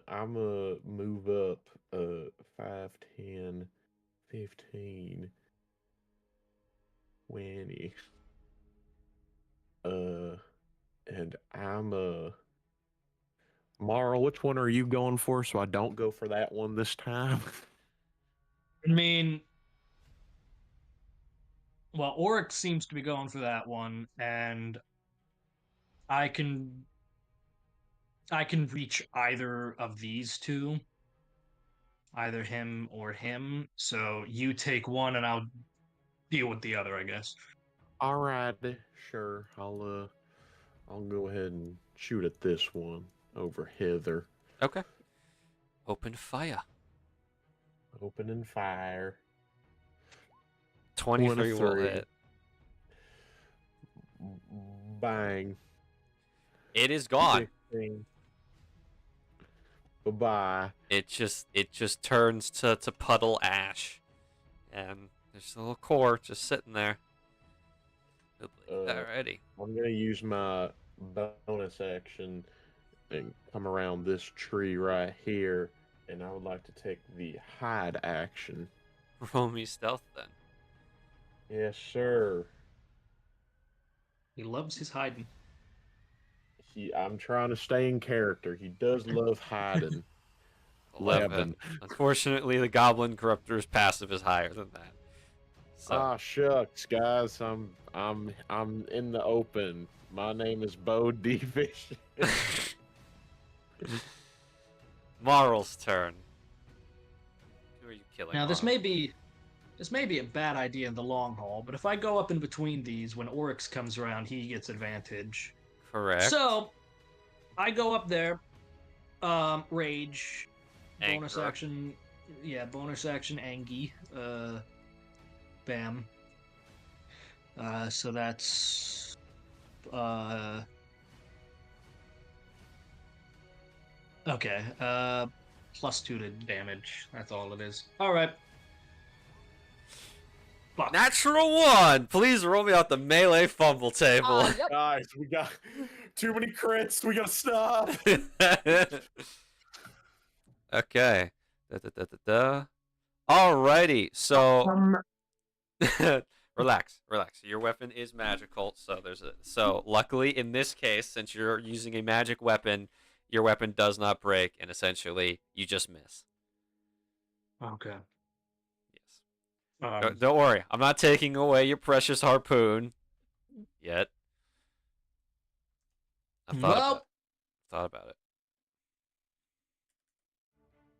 I'ma move up 5, 10, 15, 20. And I'm Marl, which one are you going for so I don't go for that one this time? I mean, well, Oryx seems to be going for that one, and I can reach either of these two, either him or him. So you take one, and I'll deal with the other, I guess. All right, sure. I'll go ahead and shoot at this one over hither. Okay. Open fire. Opening fire. 23 will hit. Bang. It is gone. 16. Bye-bye. It just turns to puddle ash, and there's a little core just sitting there. Alrighty. I'm gonna use my bonus action and come around this tree right here, and I would like to take the hide action. Roll me stealth then. Yes, sir. He loves his hiding. I'm trying to stay in character. He does love hiding. 11. Unfortunately, the goblin corruptor's passive is higher than that. So. Shucks, guys. I'm in the open. My name is Bo D. Fish. Marl's turn. Who are you killing? Now, this Marl? may be a bad idea in the long haul, but if I go up in between these, when Oryx comes around, he gets advantage. Correct. So, I go up there, rage, bonus Anger. action, bonus action, Angie, bam. So that's, okay, +2 to damage, that's all it is. Alright. Natural 1! Please roll me out the melee fumble table. Yep. Guys, we got too many crits. We gotta stop. Okay. Alrighty, so relax. Your weapon is magical, so luckily in this case, since you're using a magic weapon, your weapon does not break, and essentially you just miss. Okay. Yes. Don't worry, I'm not taking away your precious harpoon yet. I thought about it.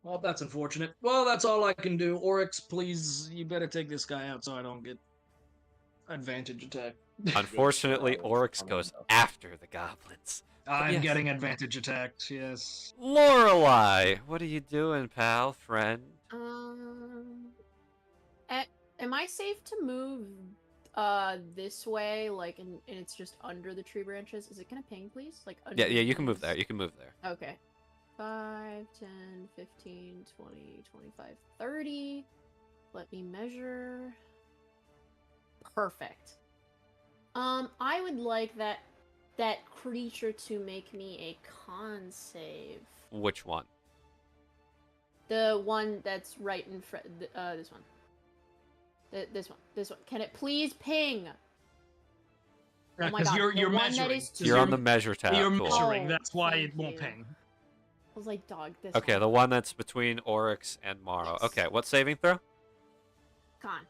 Well, that's unfortunate. Well, that's all I can do. Oryx, please, you better take this guy out so I don't get advantage attack. Unfortunately, Oryx goes after the goblins. I'm yes. getting advantage attacks, yes. Lorelei, what are you doing, pal, friend? Am I safe to move this way, like, and it's just under the tree branches? Is it gonna ping, please? Like, under Yeah, you can move these? there. You can move there. Okay. 5, 10, 15, 20, 25, 30. Let me measure. Perfect. I would like that creature to make me a con save. Which one? The one that's right in front. This one. This one. Can it please ping? Oh my Because god. you're the one measuring. that is You're on the measure tab. You're Cool. measuring. Oh, That's why thank it won't you. ping. I was like, dog, this Okay, one. the one that's between Oryx and Morrow. Yes. Okay, what saving throw? Con.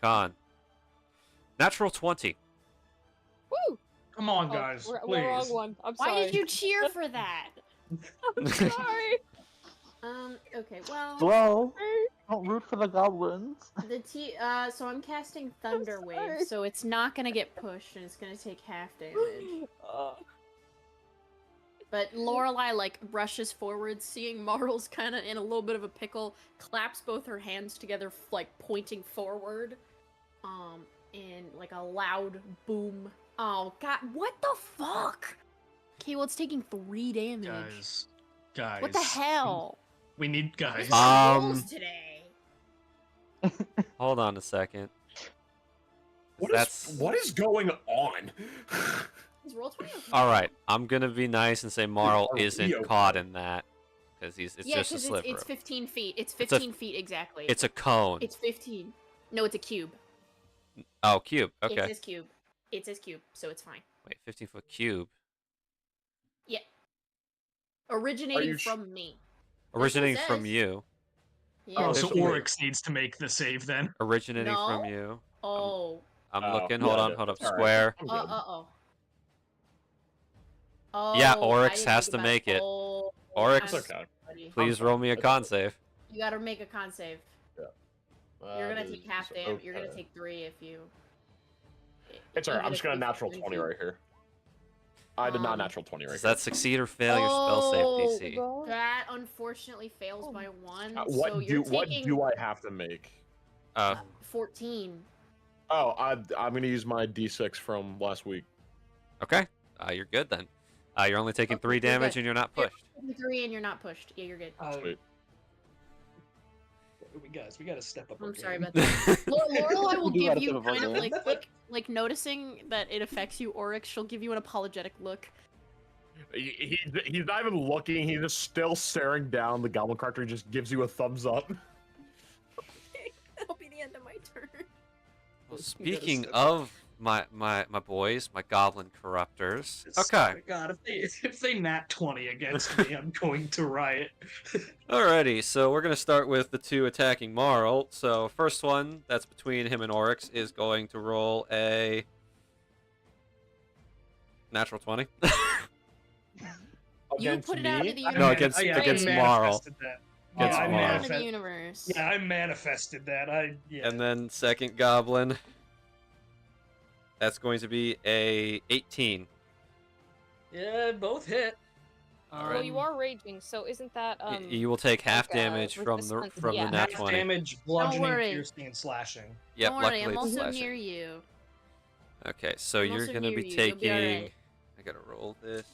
Con. Natural 20. Woo! Come on, Oh, guys, we're please. wrong one. I'm sorry. Why did you cheer for that? I'm sorry. Okay, well, Well, don't root for the goblins. so I'm casting Thunder Wave, so it's not gonna get pushed, and it's gonna take half damage. But Lorelei, like, rushes forward, seeing Marl's kind of in a little bit of a pickle, claps both her hands together, like, pointing forward, and, like, a loud boom. Oh, God, what the fuck? Okay, well, it's taking 3 damage. Guys. What the hell? We need guys. Rolls today. Hold on a second. What is going on? Is roll 20 okay? All right, I'm gonna be nice and say Marl Are isn't we okay? caught in that because it's Yeah, just a 'cause sliver. it's 15 feet. It's It's a- 15 feet exactly. It's a cone. It's 15. No, it's a cube. Oh, cube. It Okay. says cube. It says cube, so it's fine. Wait, 15-foot cube. Yeah. Originating you from me. Originating says. from you. Yeah. Oh, so Officially. Oryx needs to make the save then. Originating from No. you. Oh. I'm Oh, looking. yeah, Hold on. yeah, Hold up. that's all right. Square. I'm good. Oh. Yeah, I Oryx didn't has think to about make it. Oh, Oryx, I'm It's okay. sorry. Please roll me a con save. You gotta make a con save. You're gonna take half damage. Okay. You're gonna take 3 if you. It's alright. even I'm just if gonna you natural fucking 20 keep- right here. I did not Um, natural 20 right Does here. that succeed or fail your spell save DC? That unfortunately fails by 1. What so do you're what taking do I have to make? 14. Oh, I'm gonna use my D6 from last week. Okay. You're good then. You're only taking Okay, 3 you're damage good. and you're not You're pushed. taking 3 and you're not pushed. Yeah, you're good. Sweet. Guys, we gotta step up. our I'm sorry game. about that. Lorelei will We do give gotta you step up our kind of game. like noticing that it affects you, Oryx. She'll give you an apologetic look. He's not even looking. He's just still staring down. The goblin character just gives you a thumbs up. That'll be the end of my turn. Well, speaking of my boys, my goblin corruptors. Okay. God, if they nat 20 against me, I'm going to riot. Alrighty, so we're gonna start with the 2 attacking Marl. So first one, that's between him and Oryx, is going to roll a natural 20. You put it out of the universe. No, against I Marl. manifested that. Against I Marl. Out of manifest- the universe. Yeah, I manifested that. And then second goblin, that's going to be a 18. Yeah, both hit. Well, you are raging, so isn't that You will take half like, damage from the resistance? Yeah. nat Half 20. damage, bludgeoning, worry. piercing, and slashing. Yep, Don't worry, luckily I'm it's also slashing. near you. Okay, so I'm you're also gonna near be you, you'll be taking. alright. I gotta roll this.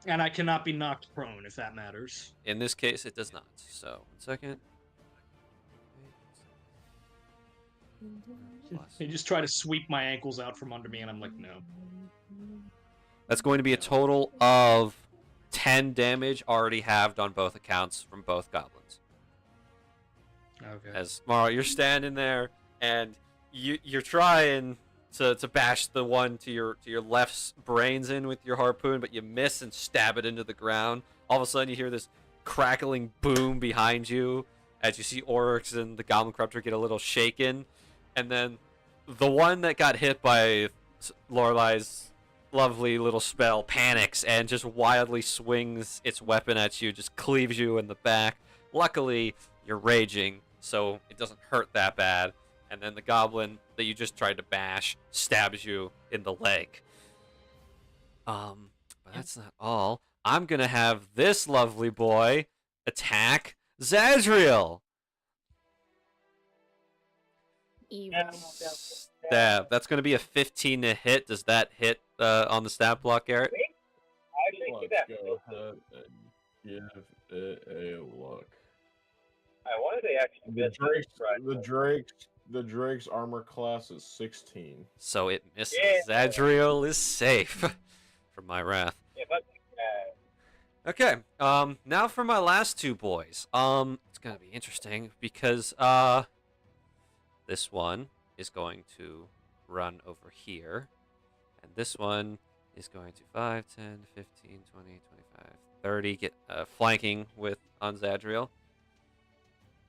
And I cannot be knocked prone if that matters. In this case, it does not. So 1 second. They just try to sweep my ankles out from under me, and I'm like, no. That's going to be a total of 10 damage already halved on both accounts from both goblins. Okay. As Mara, you're standing there and you're trying to bash the one to your left's brains in with your harpoon, but you miss and stab it into the ground. All of a sudden, you hear this crackling boom behind you as you see Oryx and the Goblin Corruptor get a little shaken, and then the one that got hit by Lorelei's lovely little spell panics and just wildly swings its weapon at you, just cleaves you in the back. Luckily, you're raging, so it doesn't hurt that bad. and then the goblin that you just tried to bash stabs you in the leg. But that's not all. I'm gonna have this lovely boy attack Zadriel. Evil. Stab. That's gonna be a 15 to hit. Does that hit on the stab block, Garrett? I actually keep that. Let's go ahead and give it a look. I wanted to actually The miss Drake's, right? the Drake's armor class is 16. So it misses. Yeah. Zadriel is safe from my wrath. Yeah, but, Okay. Now for my last two boys. It's gonna be interesting because this one is going to run over here, and this one is going to 5, 10, 15, 20, 25, 30 get flanking with on Zadriel.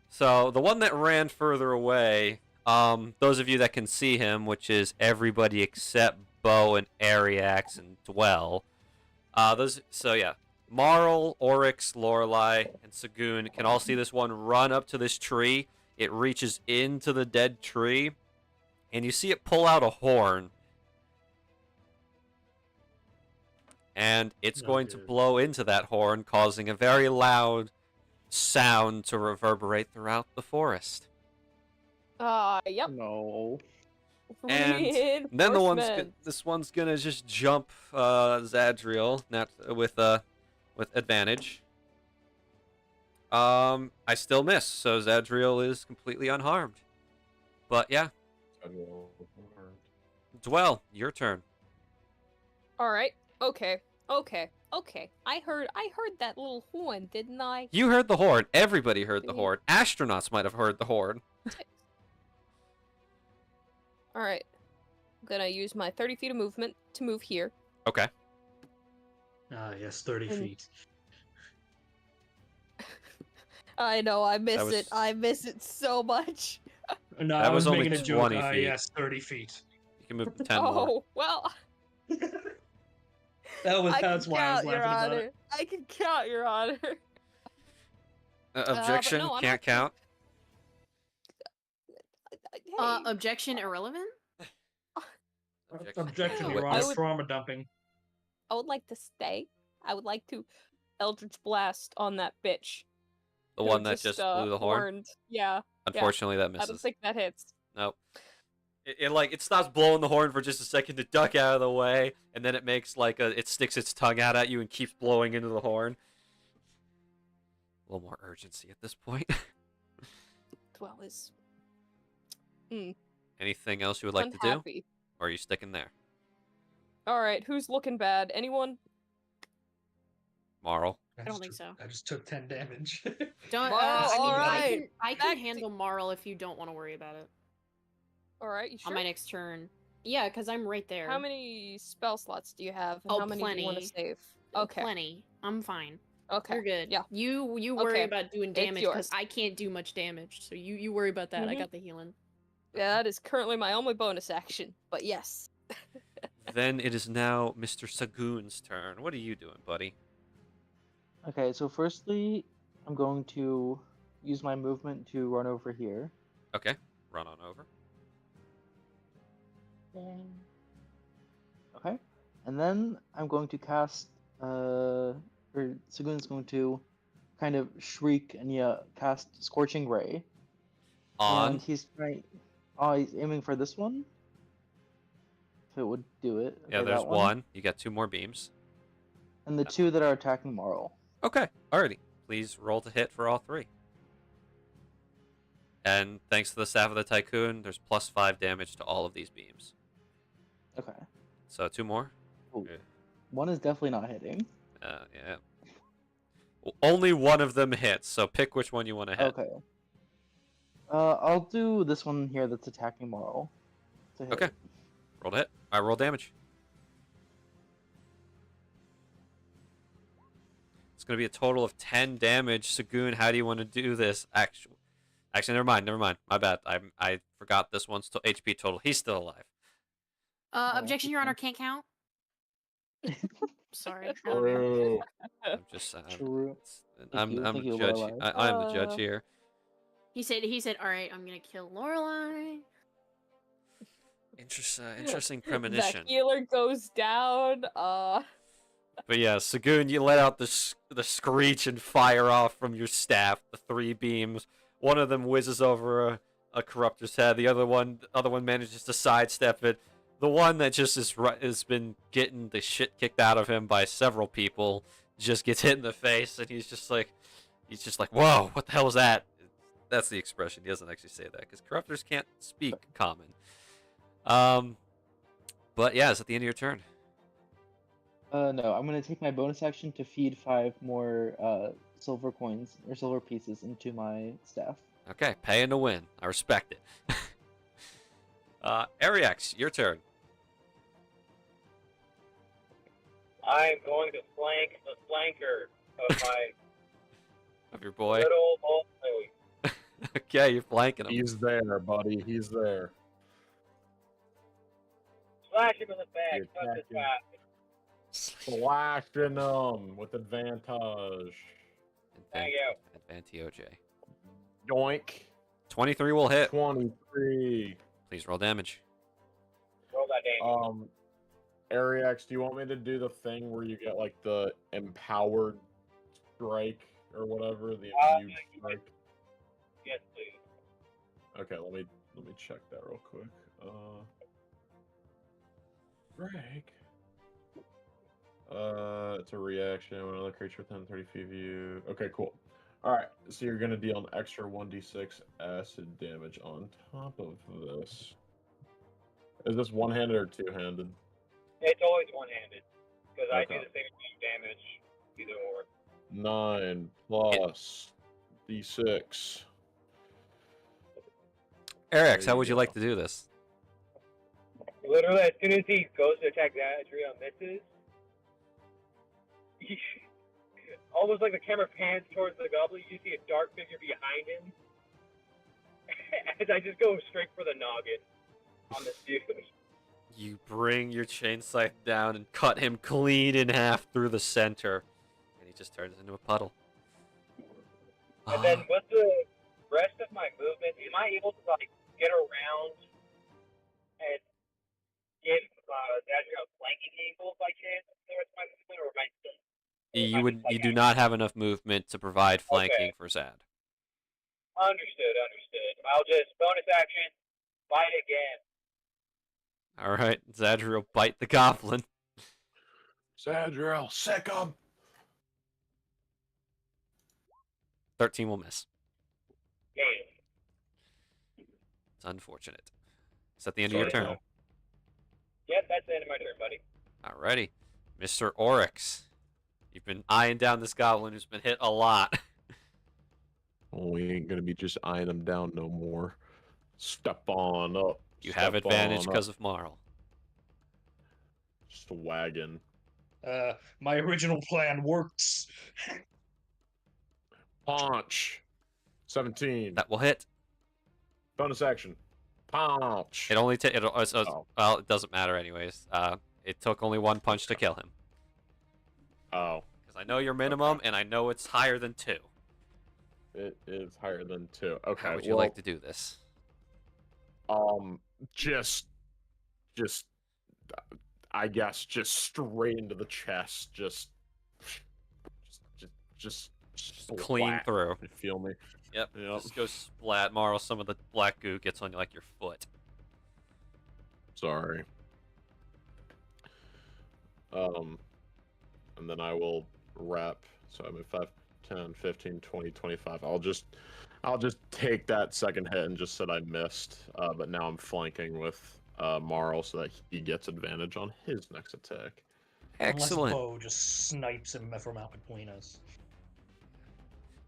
So the one that ran further away, those of you that can see him, which is everybody except Bo and Ariax and Dwell. Marl, Oryx, Lorelei, and Sagoon can all see this one run up to this tree. It reaches into the dead tree, and you see it pull out a horn. And it's going to blow into that horn, causing a very loud sound to reverberate throughout the forest. Yep. No. And then this one's gonna just jump Zadriel, not with advantage. I still miss, so Zadriel is completely unharmed. But yeah. Dwell, your turn. All right. Okay. I heard that little horn, didn't I? You heard the horn. Everybody heard the horn. Astronauts might have heard the horn. All right. I'm gonna use my 30 feet of movement to move here. Okay. Yes, 30 feet. I know, I miss it. I miss it so much. No, that I was only making a joke. 20 feet. Yes, 30 feet. You can move 10 more. Oh, well. That's why I was laughing about it. I can count, Your Honor. Objection, no, can't count. Hey, Objection irrelevant? Objection, No, Your Honor. Trauma dumping. I would like to stay. I would like to Eldritch Blast on that bitch. The one that just blew the horn? Horned. Yeah. Unfortunately, that misses. I don't think that hits. Nope. It stops blowing the horn for just a second to duck out of the way, and then it makes it sticks its tongue out at you and keeps blowing into the horn. A little more urgency at this point. Dwell is. Anything else you would like to do? Or are you sticking there? Alright, who's looking bad? Anyone? Marl. I don't think so. I just took 10 damage. Don't. Alright. I can handle Marl if you don't want to worry about it. Alright, you sure? On my next turn. Yeah, because I'm right there. How many spell slots do you have? And Oh, how many plenty. do you want to save? Okay. Plenty. I'm fine. Okay. You're good. Yeah. You worry Okay. about doing It's damage yours. because I can't do much damage. So you worry about that. I Mhm. got the healing. Yeah, that is currently my only bonus action. But yes. Then it is now Mr. Sagoon's turn. What are you doing, buddy? Okay, so firstly, I'm going to use my movement to run over here. Okay, run on over. Okay, and then I'm going to cast, or Sagoon's going to kind of shriek and cast Scorching Ray. On? And he's aiming for this one. If it would do it. Yeah, Okay, there's that one. You got 2 more beams. And the 2 that are attacking Marl. Okay, alrighty. Please roll to hit for all 3. And thanks to the Staff of the Tycoon, there's +5 damage to all of these beams. Okay. So 2 more? Ooh. One is definitely not hitting. Yeah. Only one of them hits, so pick which one you want to hit. Okay. I'll do this one here that's attacking Marl. Okay. Roll to hit. I roll damage. It's going to be a total of 10 damage. Sagoon, how do you want to do this? Actually, never mind. My bad. I forgot this one's HP total. He's still alive. Objection, Your Honor, can't count. Sorry. True. I'm just True. I'm Thank the you, judge. Lorelai. I'm the judge here. He said, all right, I'm gonna kill Lorelai. Interesting The premonition. healer goes down. But yeah, Sagoon, you let out the screech and fire off from your staff. The 3 beams. One of them whizzes over a corruptor's head. The other one manages to sidestep it. The one that just has been getting the shit kicked out of him by several people just gets hit in the face, and he's just like, whoa, what the hell was that? That's the expression. He doesn't actually say that because corruptors can't speak common. But yeah, it's at the end of your turn. No, I'm gonna take my bonus action to feed 5 more silver coins or silver pieces into my staff. Okay, paying to win. I respect it. Ariax, your turn. I'm going to flank the flanker of my Of your boy. good old Louie. Okay, you're flanking him. He's there, buddy. He's there. Slash him in the back. You're Cut his attacking. back. Slashing them with advantage. Thank you. Advantage. Yoink. 23 will hit. 23. Please roll damage. Roll that damage. Ariax, do you want me to do the thing where you get like the empowered strike or whatever? The imbued strike? Yes, please. Okay, let me check that real quick. Strike. It's a reaction when another creature within 30 feet of you. Okay, cool. Alright, so you're gonna deal an extra 1d6 acid damage on top of this. Is this one-handed or two-handed? It's always one-handed, because I do Okay. the same damage either or. 9 plus d6. Ariax, There how would you go. like to do this? Literally, as soon as he goes to attack that tree on misses, almost like the camera pans towards the goblin, you see a dark figure behind him. As I just go straight for the noggin on this dude. You bring your chain scythe down and cut him clean in half through the center. And he just turns into a puddle. And then with the rest of my movement, am I able to like get around and give Zadriel a flanking angle by chance the rest of my movement, or am I still? You do not have enough movement to provide flanking for Zad. Understood. I'll just bonus action, bite again. All right, Zadriel, bite the goblin. Zadriel, sick him! 13 will miss. Damn. It's unfortunate. It's at the end of your turn. Yep, that's the end of my turn, buddy. Alrighty. Mr. Oryx. You've been eyeing down this goblin who's been hit a lot. Oh, we ain't gonna be just eyeing him down no more. Step on up. You have Step advantage on up. because of Marl. Just a wagon. My original plan works. Punch. 17. That will hit. Bonus action. Punch. It only Oh. well, it doesn't matter anyways. It took only 1 punch to kill him. Oh. Because I know your minimum, and I know it's higher than 2. It is higher than 2. Okay. How would you like to do this? Just, I guess, just straight into the chest. Just Clean splat. through. You feel me? Yep. Yep. Just go splat. Marl, some of the black goo gets on like your foot. Sorry. And then I will wrap. So I'm at 5, 10, 15, 20, 25. I'll just take that second hit and just said I missed. But now I'm flanking with Marl so that he gets advantage on his next attack. Excellent. Unless Bo just snipes him from out between us.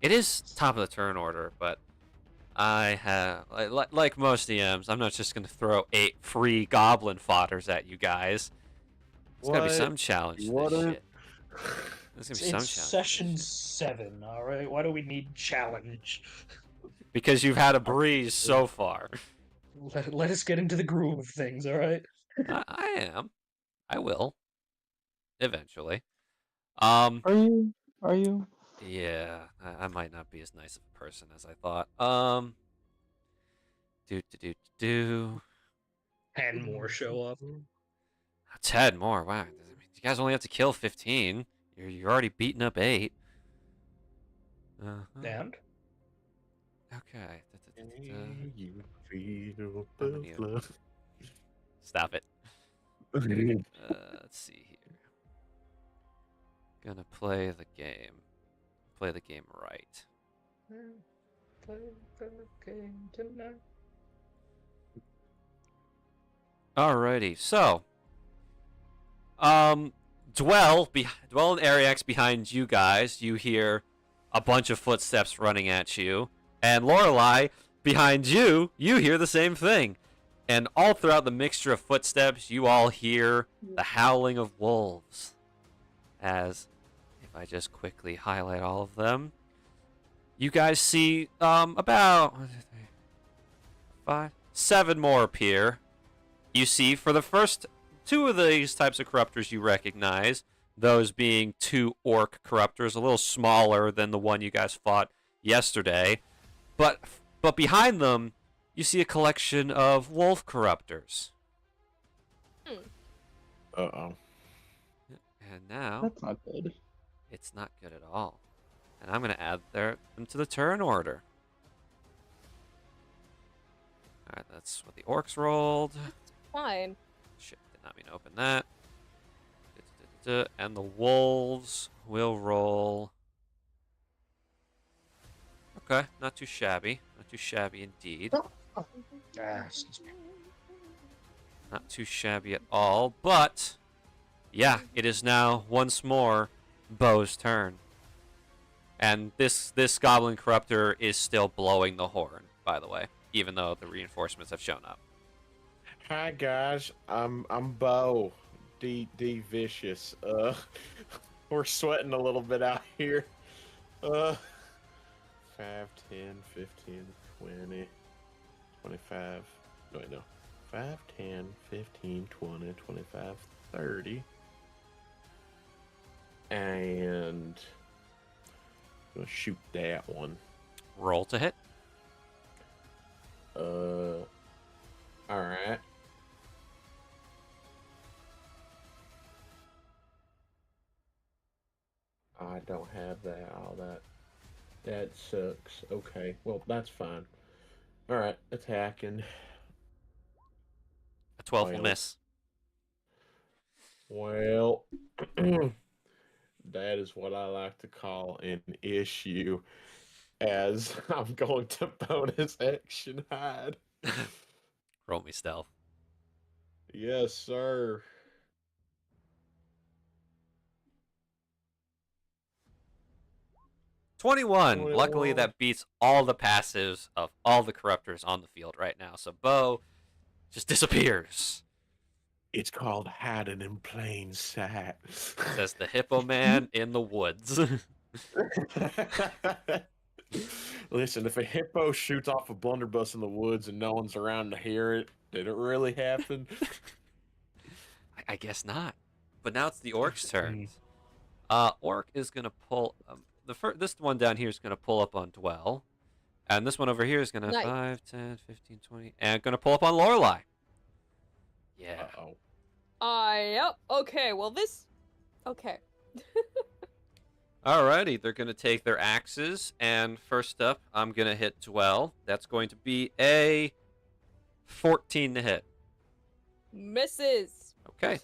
It is top of the turn order, but I have, like most DMs, I'm not just going to throw 8 free goblin fodders at you guys. There's got to be some challenge to this shit. There's going to be some challenge. It's session 7, alright? Why do we need challenge? Because you've had a breeze so far. Let us get into the groove of things, alright? I am. I will. Eventually. Are you? Yeah, I might not be as nice of a person as I thought. Do. 10 more show up. 10 more. Wow. I mean, you guys only have to kill 15. You're already beating up 8. And? Okay. You feel How many the love. Stop it. Let's see here. Gonna play the game. Play the game right. Play the game tonight. Alrighty, so Dwell in Ariax behind you guys. You hear a bunch of footsteps running at you, and Lorelei behind you. You hear the same thing, and all throughout the mixture of footsteps, you all hear the howling of wolves. As if I just quickly highlight all of them, you guys see about 5, 7 more appear. You see, for the first 2 of these types of corruptors you recognize, those being 2 orc corruptors, a little smaller than the one you guys fought yesterday. But behind them, you see a collection of wolf corruptors. Uh-oh. And now, That's not good. it's not good at all. And I'm going to add them to the turn order. Alright, that's what the orcs rolled. Fine. Shit, did not mean to open that. And the wolves will roll. Okay, not too shabby. Not too shabby indeed. Excuse me. Not too shabby at all. But, yeah, it is now once more Bo's turn. And this goblin corruptor is still blowing the horn, by the way, even though the reinforcements have shown up. Hi guys, I'm Bo. D Vicious. We're sweating a little bit out here. 5, 10, 15, 20, 25. No, wait, no. 5, 10, 15, 20, 25, 30. And I'm gonna shoot that one. Roll to hit. Alright. I don't have that. All that sucks. Okay, well that's fine. All right, attacking. A 12 will Well. miss. Well, that is what I like to call an issue, as I'm going to bonus action hide. Roll me stealth. Yes, sir. 21. Luckily, 21. that beats all the passives of all the corruptors on the field right now. So Bo just disappears. It's called hiding in plain sight. Says the hippo man in the woods. Listen, if a hippo shoots off a blunderbuss in the woods and no one's around to hear it, did it really happen? I guess not. But now it's the orc's turn. Orc is gonna pull. This one down here is gonna pull up on Dwell, and this one over here is gonna Nice. 5, 10, 15, 20, and gonna pull up on Lorelei. Yeah. Uh-oh. Yep. Okay, well this... Okay. Alrighty, they're gonna take their axes, and first up, I'm gonna hit Dwell. That's going to be a 14 to hit. Misses. Okay,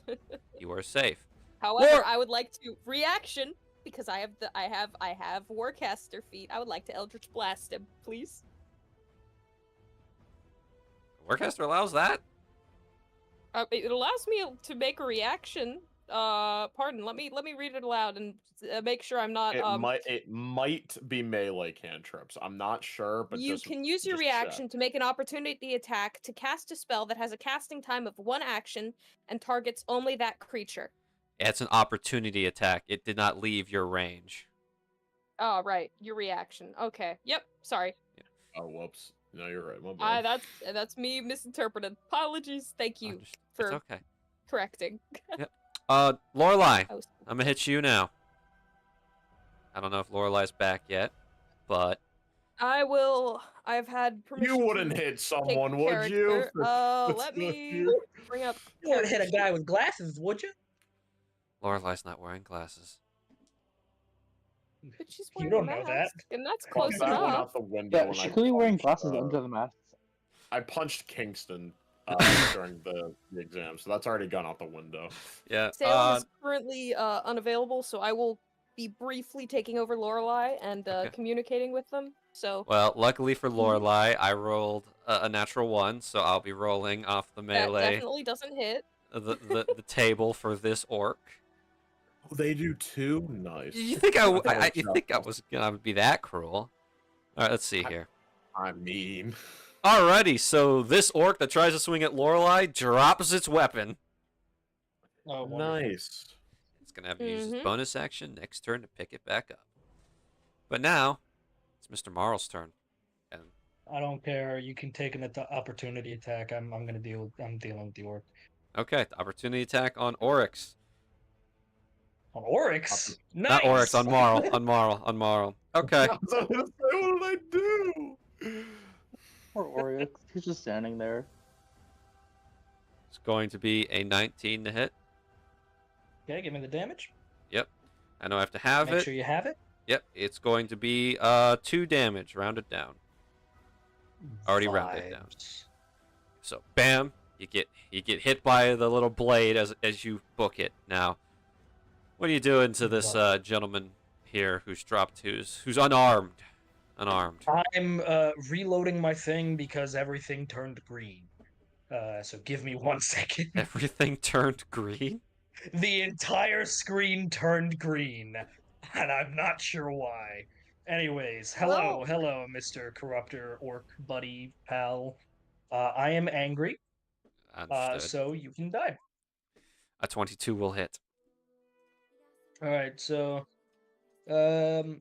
you are safe. However, War- I would like to reaction because I have Warcaster feat. I would like to Eldritch Blast him, please. Warcaster allows that? It allows me to make a reaction. Pardon. Let me read it aloud and make sure I'm not. It might be melee cantrips. I'm not sure, but You just, can use your just check. reaction to make an opportunity attack to cast a spell that has a casting time of 1 action and targets only that creature. It's an opportunity attack. It did not leave your range. Oh, right. Your reaction. Okay. Yep. Sorry. Oh, whoops. No, you're right. My bad. That's me misinterpreted. Apologies. Thank you It's for okay. correcting. Lorelei, I was- I'm gonna hit you now. I don't know if Lorelai's back yet, but I've had permission. You wouldn't to hit take someone, would you? character. Let me bring up. You wouldn't hit a character guy sheet. with glasses, would you? Lorelai's not wearing glasses. But she's You wearing don't a know that. mask, and that's Well, close that went enough. out the window Yeah, when she I could be wearing punched, glasses under the mask. I punched Kingston during the exam, so that's already gone out the window. Yeah. Salem is currently unavailable, so I will be briefly taking over Lorelai and communicating with them. So Well, luckily for Lorelai, I rolled a natural 1, so I'll be rolling off the that melee definitely doesn't hit. the table for this orc. Oh, they do too? Nice. You think I thought you think I was gonna be that cruel? All right, let's see here. I mean, Alrighty, so this orc that tries to swing at Lorelai drops its weapon. Oh, wonderful. nice. It's gonna have to use its bonus action next turn to pick it back up. But now it's Mr. Marl's turn, and I don't care. You can take an opportunity attack. I'm dealing with the orc. okay, the opportunity attack on Oryx. On Oryx? Nice! Not Oryx, on Marl, on Marl, on Marl. Okay. I was gonna say, what did I do? Poor Oryx. He's just standing there. It's going to be a 19 to hit. Okay, give me the damage. Yep. I know I have to have Make it. sure you have it. Yep, it's going to be 2 damage, rounded down. Already rounded down. Vibes. So, bam, you get hit by the little blade as you book it. Now, what are you doing to this gentleman here who's unarmed? Unarmed. I'm reloading my thing because everything turned green. So give me 1 second. Everything turned green? The entire screen turned green, and I'm not sure why. Anyways, hello, Mr. Corruptor, orc, buddy, pal. I am angry, Understood. so you can die. A 22 will hit. Alright, so... Oh,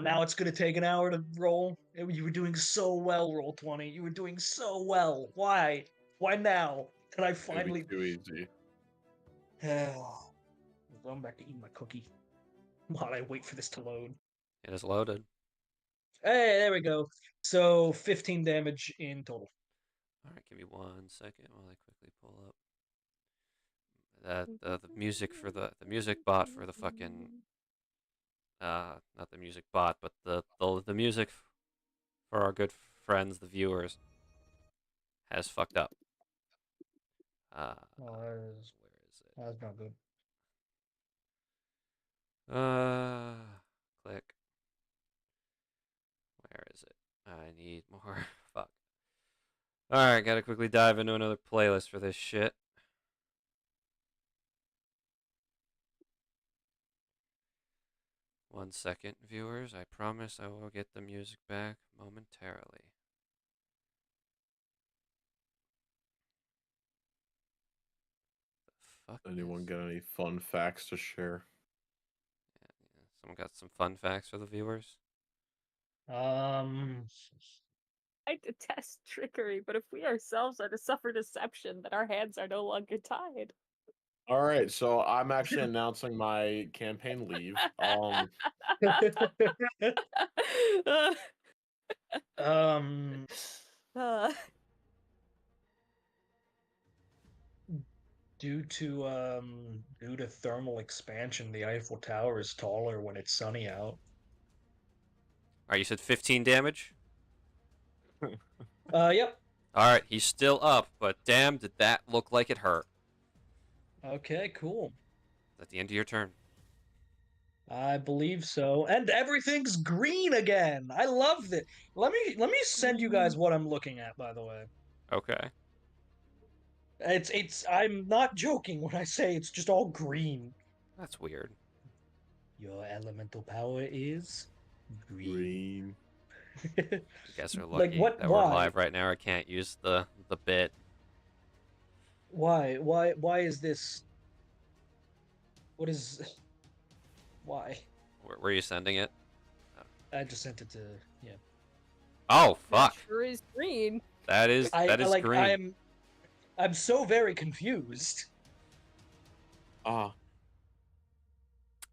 now it's gonna take an hour to roll? You were doing so well, roll 20. You were doing so well. Why? Why now? Did I finally... Too easy. I'm going back to eat my cookie while I wait for this to load. It is loaded. Hey, there we go. So 15 damage in total. All right, give me 1 second while I quickly pull up that the music for the music bot for the fucking not the music bot, but the music for our good friends, the viewers, has fucked up. Where is it? That's not good. Click. Where is it? I need more. Fuck. Alright, gotta quickly dive into another playlist for this shit. One second, viewers. I promise I will get the music back momentarily. The fuck Anyone is... got any fun facts to share? Yeah. Someone got some fun facts for the viewers? I detest trickery, but if we ourselves are to suffer deception, then our hands are no longer tied. All right, so I'm actually announcing my campaign leave. Due to thermal expansion, the Eiffel Tower is taller when it's sunny out. Alright, you said 15 damage? Yep. Alright, he's still up, but damn, did that look like it hurt. Okay, cool. At the end of your turn. I believe so. And everything's green again. I love it. Let me send you guys what I'm looking at, by the way. Okay. I'm not joking when I say it's just all green. That's weird. Your elemental power is green. You guys are Like, lucky what- that we're why? live right now. I can't use the bit. Why is this? What is? Why? Where are you sending it? I just sent it to Oh fuck! Sure is green. That is green. I'm so very confused. Ah.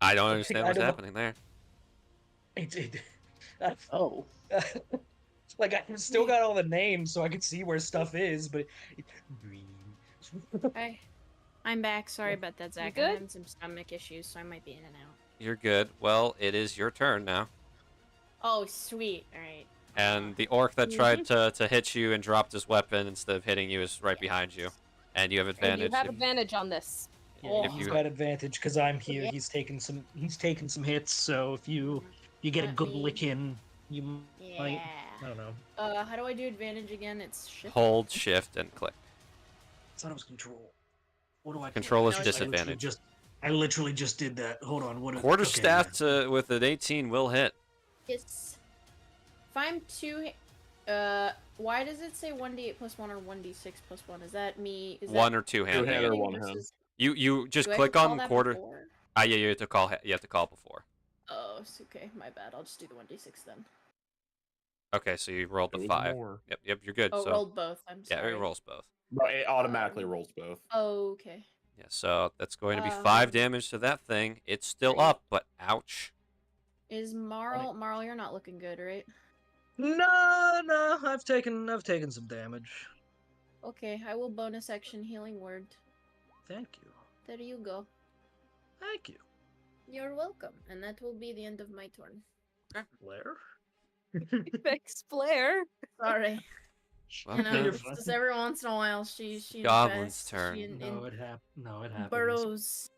I don't understand I what's don't know. happening there. Oh. Like I've still got all the names, so I can see where stuff is, but Hi. I'm back. Sorry about that, Zach. I'm good? having some stomach issues, so I might be in and out. You're good. Well, it is your turn now. Oh, sweet. All right. And the orc that tried to hit you and dropped his weapon instead of hitting you is right behind you. And you have And advantage. you have if- advantage on this. yeah, if he's you- got advantage because I'm here. Yeah. He's taking some hits, so if you get a Let good me- lick in, you might. Yeah. I don't know. How do I do advantage again? It's shift. Hold shift and click. I thought it was control. What do I? Control is No, I it's- disadvantage. I literally just did that. Hold on. What? Quarterstaff with an 18 will hit. It's. If I'm two. Why does it say 1d8 plus 1 or 1d6 plus 1? Is that me? Is One that or two hand. Two-handed or hitting one hand. versus- You just Do I click have to call on that quarter. before? Ah, yeah, you have to call. You have to call before. Oh, it's okay. My bad. I'll just do the 1d6 then. Okay, so you rolled It the was 5. more. Yep, you're good. Oh, so rolled both. I'm yeah, sorry. it rolls both. No, it automatically rolls both. Oh, okay. Yeah, so that's going to be 5 Um, damage to that thing. It's still right. up, but ouch. Is Marl? Marl, you're not looking good, right? No, I've taken some damage. Okay, I will bonus action healing word. Thank you. There you go. Thank you. You're welcome. And that will be the end of my turn. Blair. Thanks, Blair. Sorry. Well, You know, you're it's fine. just every once in a while she Goblin's infests, turn. She No, it happens. burrows.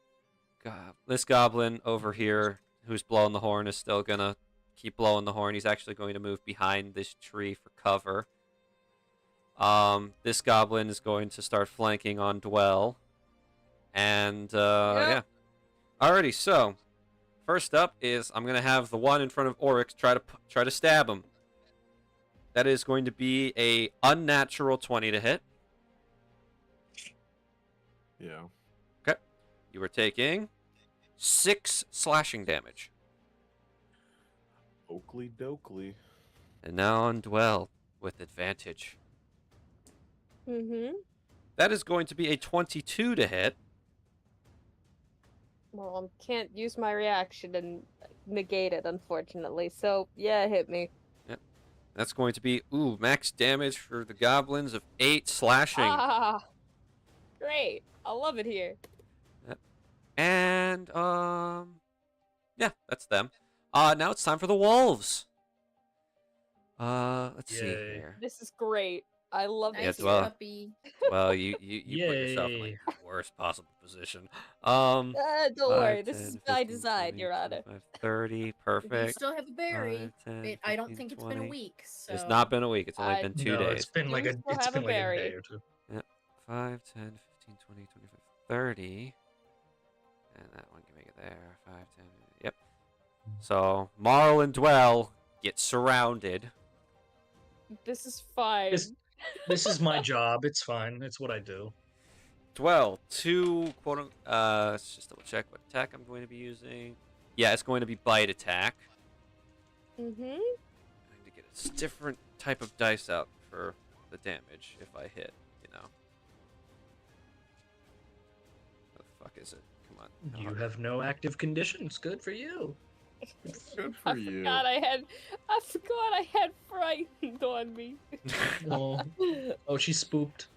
This goblin over here who's blowing the horn is still gonna keep blowing the horn. He's actually going to move behind this tree for cover. This goblin is going to start flanking on Dwell. And yeah. Alrighty, so first up is I'm gonna have the one in front of Oryx try to stab him. That is going to be a unnatural 20 to hit. Yeah. Okay. You are taking 6 slashing damage. Oakley dokley. And now on Dwell with advantage. Mm-hmm. That is going to be a 22 to hit. Well, I can't use my reaction and negate it, unfortunately. So, yeah, hit me. That's going to be, max damage for the goblins of 8 slashing. Ah! Great. I love it here. And, yeah, that's them. Now it's time for the wolves. Let's see Yay. here. This is great. I love Yeah, Nice it. Dwell. puppy. Well, you put yourself in like Yay. the worst possible position. Don't worry. 5, This 10, is by 15, design, 20, Your Honor. 25, 30, You perfect. still have a berry. 5, 10, I don't 15, think it's 20. been a week, so... It's not been a week. It's only I- been 2 No, days. it's been like You a still it's have been a like a berry. day or two. 5, 10, 15, 20, 25, 30. And that one can make it there. 5, 10. Yep. So, Marl and Dwell get surrounded. This is fine. This is my job. It's fine. It's what I do. Dwell, 2 quote. Let's just double check what attack I'm going to be using. Yeah, it's going to be bite attack. Mm-hmm. I need to get a different type of dice out for the damage if I hit. You know. What the fuck is it? Come on. You have no active conditions. Good for you. Good for you. I forgot I had frightened on me. Oh, she spooked.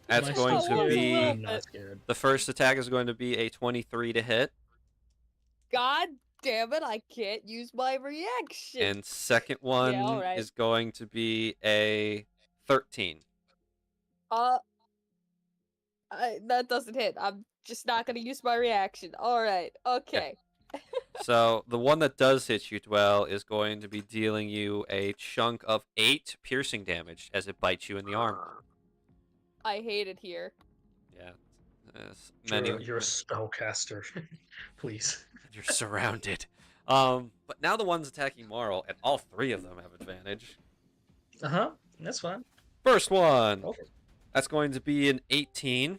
That's My going son's to scared. be I'm not scared. the first attack is going to be a 23 to hit, God damn it, I can't use my reaction. and second one alright. is going to be a 13. That doesn't hit. I'm just not gonna use my reaction. Alright, okay. So the one that does hit you, Dwell, is going to be dealing you a chunk of 8 piercing damage as it bites you in the arm. I hate it here. Yeah. You're a spellcaster. Please. You're surrounded. But now the ones attacking Marl, and all 3 of them have advantage. That's fine. First one. Okay. That's going to be an 18.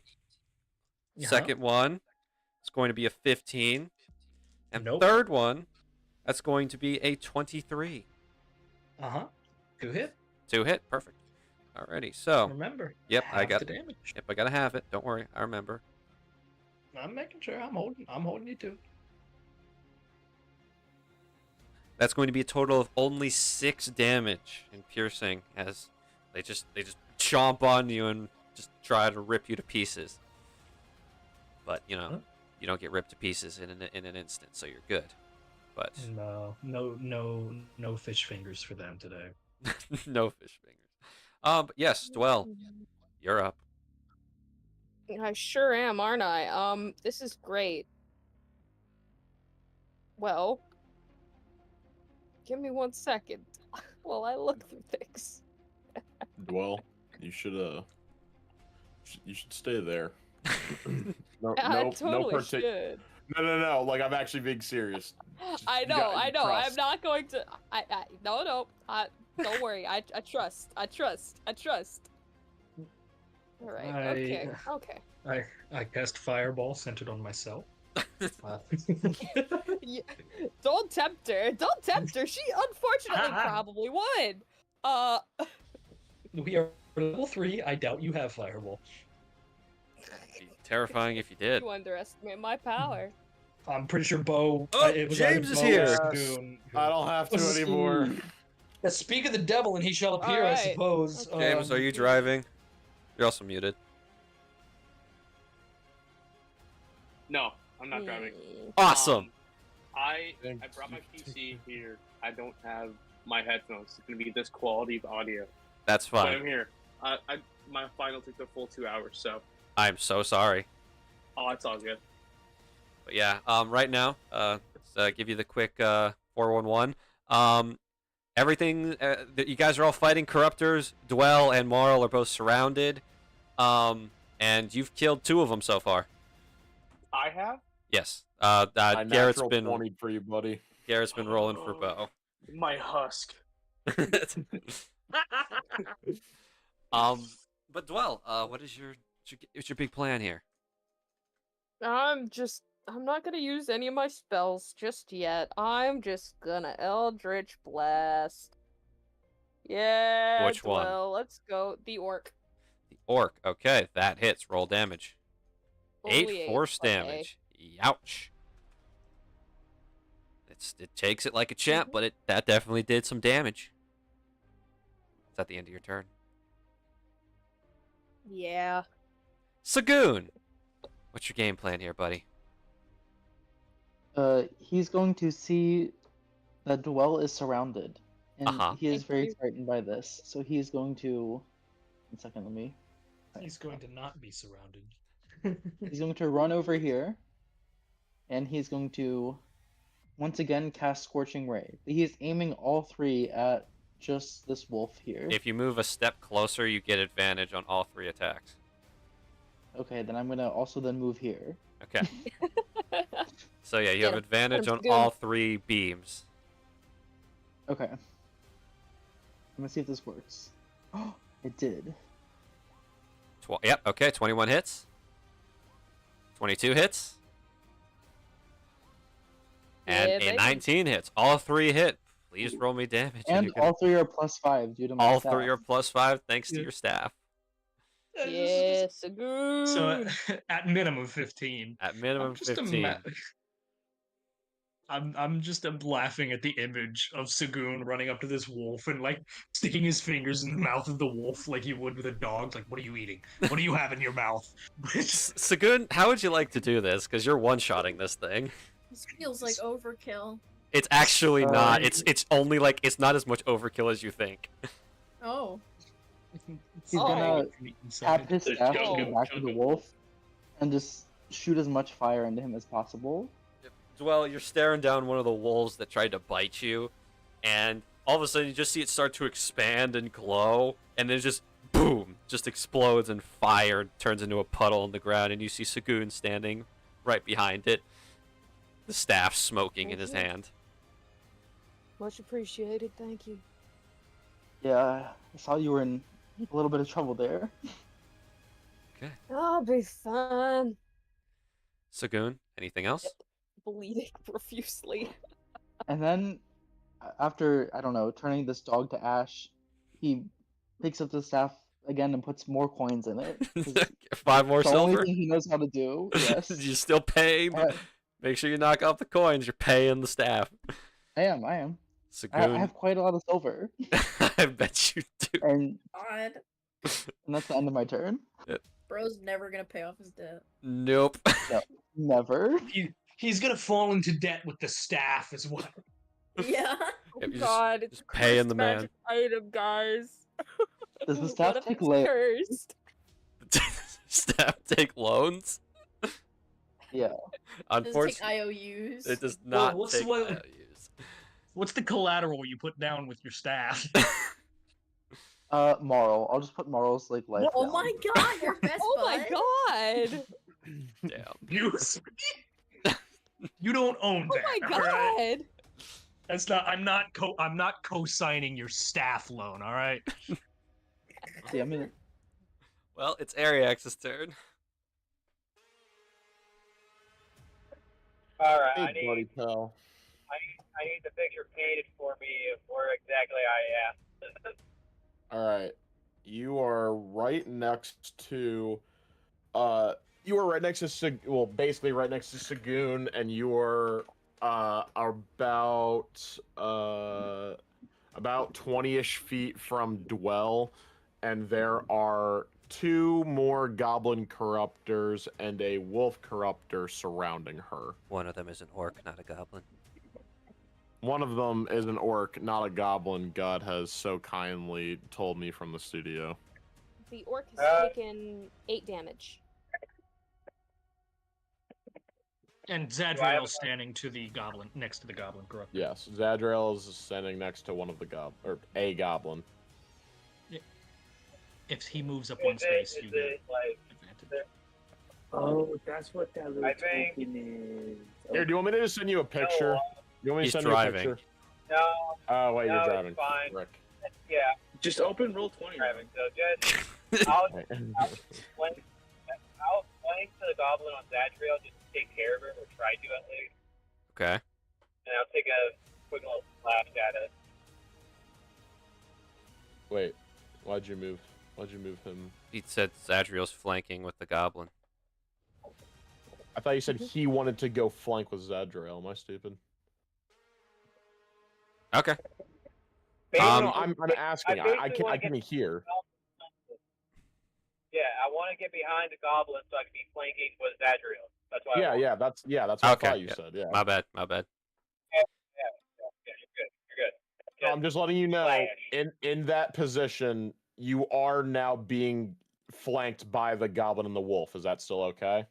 Uh-huh. Second one, it's going to be a 15. And Nope. third one, that's going to be a 23. 2 hit. 2 hit, perfect. Alrighty, so Remember. Yep, I half got- the damage. yep, I gotta have it. Don't worry, I remember. I'm making sure I'm holding you to. That's going to be a total of only 6 damage in piercing as they just chomp on you and just try to rip you to pieces. But you know, you don't get ripped to pieces in an instant, so you're good. But no fish fingers for them today. no fish fingers. But yes, Dwell, you're up. I sure am, aren't I? This is great. Well, give me 1 second while I look through things. Dwell, you should stay there. No, I no, totally no should. No. Like, I'm actually being serious. I know. I'm not going to. No. Don't worry. I trust. All right. Okay. I cast Fireball centered on myself. Yeah, don't tempt her. She unfortunately probably would. We are level 3. I doubt you have Fireball. It'd be terrifying if you did. You underestimate my power. I'm pretty sure Bo. Oh, it was James either is Bo or here. Sagoon who- I don't have to anymore. Yeah, speak of the devil and he shall appear, I Alright. suppose. James, are you driving? You're also muted. No, I'm not driving. Awesome. I brought my PC here. I don't have my headphones. It's gonna be this quality of audio. That's But fine. I'm here. My final took the full 2 hours, so I'm so sorry. it's all good. But yeah, right now, let's give you the quick 411. Everything, you guys are all fighting corruptors. Dwell and Moral are both surrounded. And you've killed 2 of them so far. I have. Yes. I Garrett's natural been 20 for you, buddy. Garrett's been rolling for Bo. My husk. But Dwell, what's your big plan here? I'm not gonna use any of my spells just yet. I'm just gonna Eldritch Blast. Yeah. Which one? Well, let's go. The orc. The orc. Okay, that hits. Roll damage. Only 8 force okay. damage. Youch. It takes it like a champ, but that definitely did some damage. It's at the end of your turn. Yeah. Sagoon, what's your game plan here, buddy? He's going to see that Dwell is surrounded, and he is Thank very you. frightened by this. So he's going to. 1 second, let me. He's going to not be surrounded. He's going to run over here, and he's going to once again cast Scorching Ray. He is aiming all 3 at just this wolf here. If you move a step closer, you get advantage on all 3 attacks. Okay, then I'm gonna also then move here. Okay. So yeah, you have Yeah, advantage on sounds good. all 3 beams. Okay. I'm gonna see if this works. Oh, it did. Yep. Okay. 21 hits. 22 hits. And Yeah, a baby. 19 hits. All 3 hit. Please roll me damage. And you can- all 3 are +5 due to my all staff. 3 are +5 thanks to Yeah. your staff. Yes, good. So at minimum 15. At minimum I'm just 15. I'm just laughing at the image of Sagoon running up to this wolf and like sticking his fingers in the mouth of the wolf like you would with a dog. Like, what are you eating? What do you have in your mouth? Sagoon, how would you like to do this? Because you're one-shotting this thing. This feels like overkill. It's actually not. It's only like it's not as much overkill as you think. Oh. He's gonna tap his staff Oh. to the back of the wolf and just shoot as much fire into him as possible. Well, you're staring down one of the wolves that tried to bite you, and all of a sudden you just see it start to expand and glow, and then just boom, just explodes and fire turns into a puddle on the ground, and you see Sagoon standing right behind it, the staff smoking in his hand. Much appreciated, thank you. Yeah, I saw you were in a little bit of trouble there. Okay. I'll be fine. Sagoon, anything else? Bleeding profusely. And then, after, I don't know, turning this dog to ash, he picks up the staff again and puts more coins in it. 'cause 5 more it's the only silver? thing he knows how to do. Yes. You're still paying. Alright. Make sure you knock off the coins. You're paying the staff. I am. I Sagoon, have quite a lot of silver, I bet you do. and God, that's the end of my turn. bro's never gonna pay off his debt. Nope. No, never. He's gonna fall into debt with the staff as well. Yeah. Yep, you God, it's just paying cursed the man. magic item, guys. Does the What staff if take it's loans? cursed? Staff take loans. Yeah. Does it take Unfortunately, IOUs? it does not what's take what- IOUs. What's the collateral you put down with your staff? Moral. I'll just put Moral's like life Oh down. my God, your best Oh bud. my god! Damn. You don't own Oh that. my all right? god! That's not. I'm not co-signing your staff loan. All right. See, I mean, Well, it's Ariax's turn. All right, Hey, I need buddy pal. the picture painted for me of where exactly I am. All right, you are right next to, you are right next to well, basically right next to Sagoon, and you are about 20-ish feet from Dwell, and there are 2 more goblin corruptors and a wolf corruptor surrounding her. One of them is an orc, not a goblin. One of them is an orc, not a goblin. God has so kindly told me from the studio. The orc has taken 8 damage. And Zadriel's standing to the goblin, next to the goblin, correct? Yes, Zadriel is standing next to one of the a goblin. If he moves up one space, you get advantage. Oh, that's what that little I think- token is. Here, do you want me to just send you a picture? You want me to He's send driving. you a picture? No, Oh, wait, No, you're it's driving. fine. Rick. yeah, Just open roll 20. driving. So just I'll explain to the goblin on Zadriel just to take care of it, or try to at least, Okay. and I'll take a quick little flash at it. Wait, why'd you move him? He said Zadriel's flanking with the goblin. I thought you said he wanted to go flank with Zadriel. Am I stupid? Okay. I'm asking. I basically wanna can hear. Yeah, I want to get behind the goblin so I can be flanking with Zadriel. That's why. Yeah, that's what Okay, I thought you yeah. said. Yeah. My bad. Yeah, you're good. I'm just letting you know. Flash. In that position, you are now being flanked by the goblin and the wolf. Is that still okay?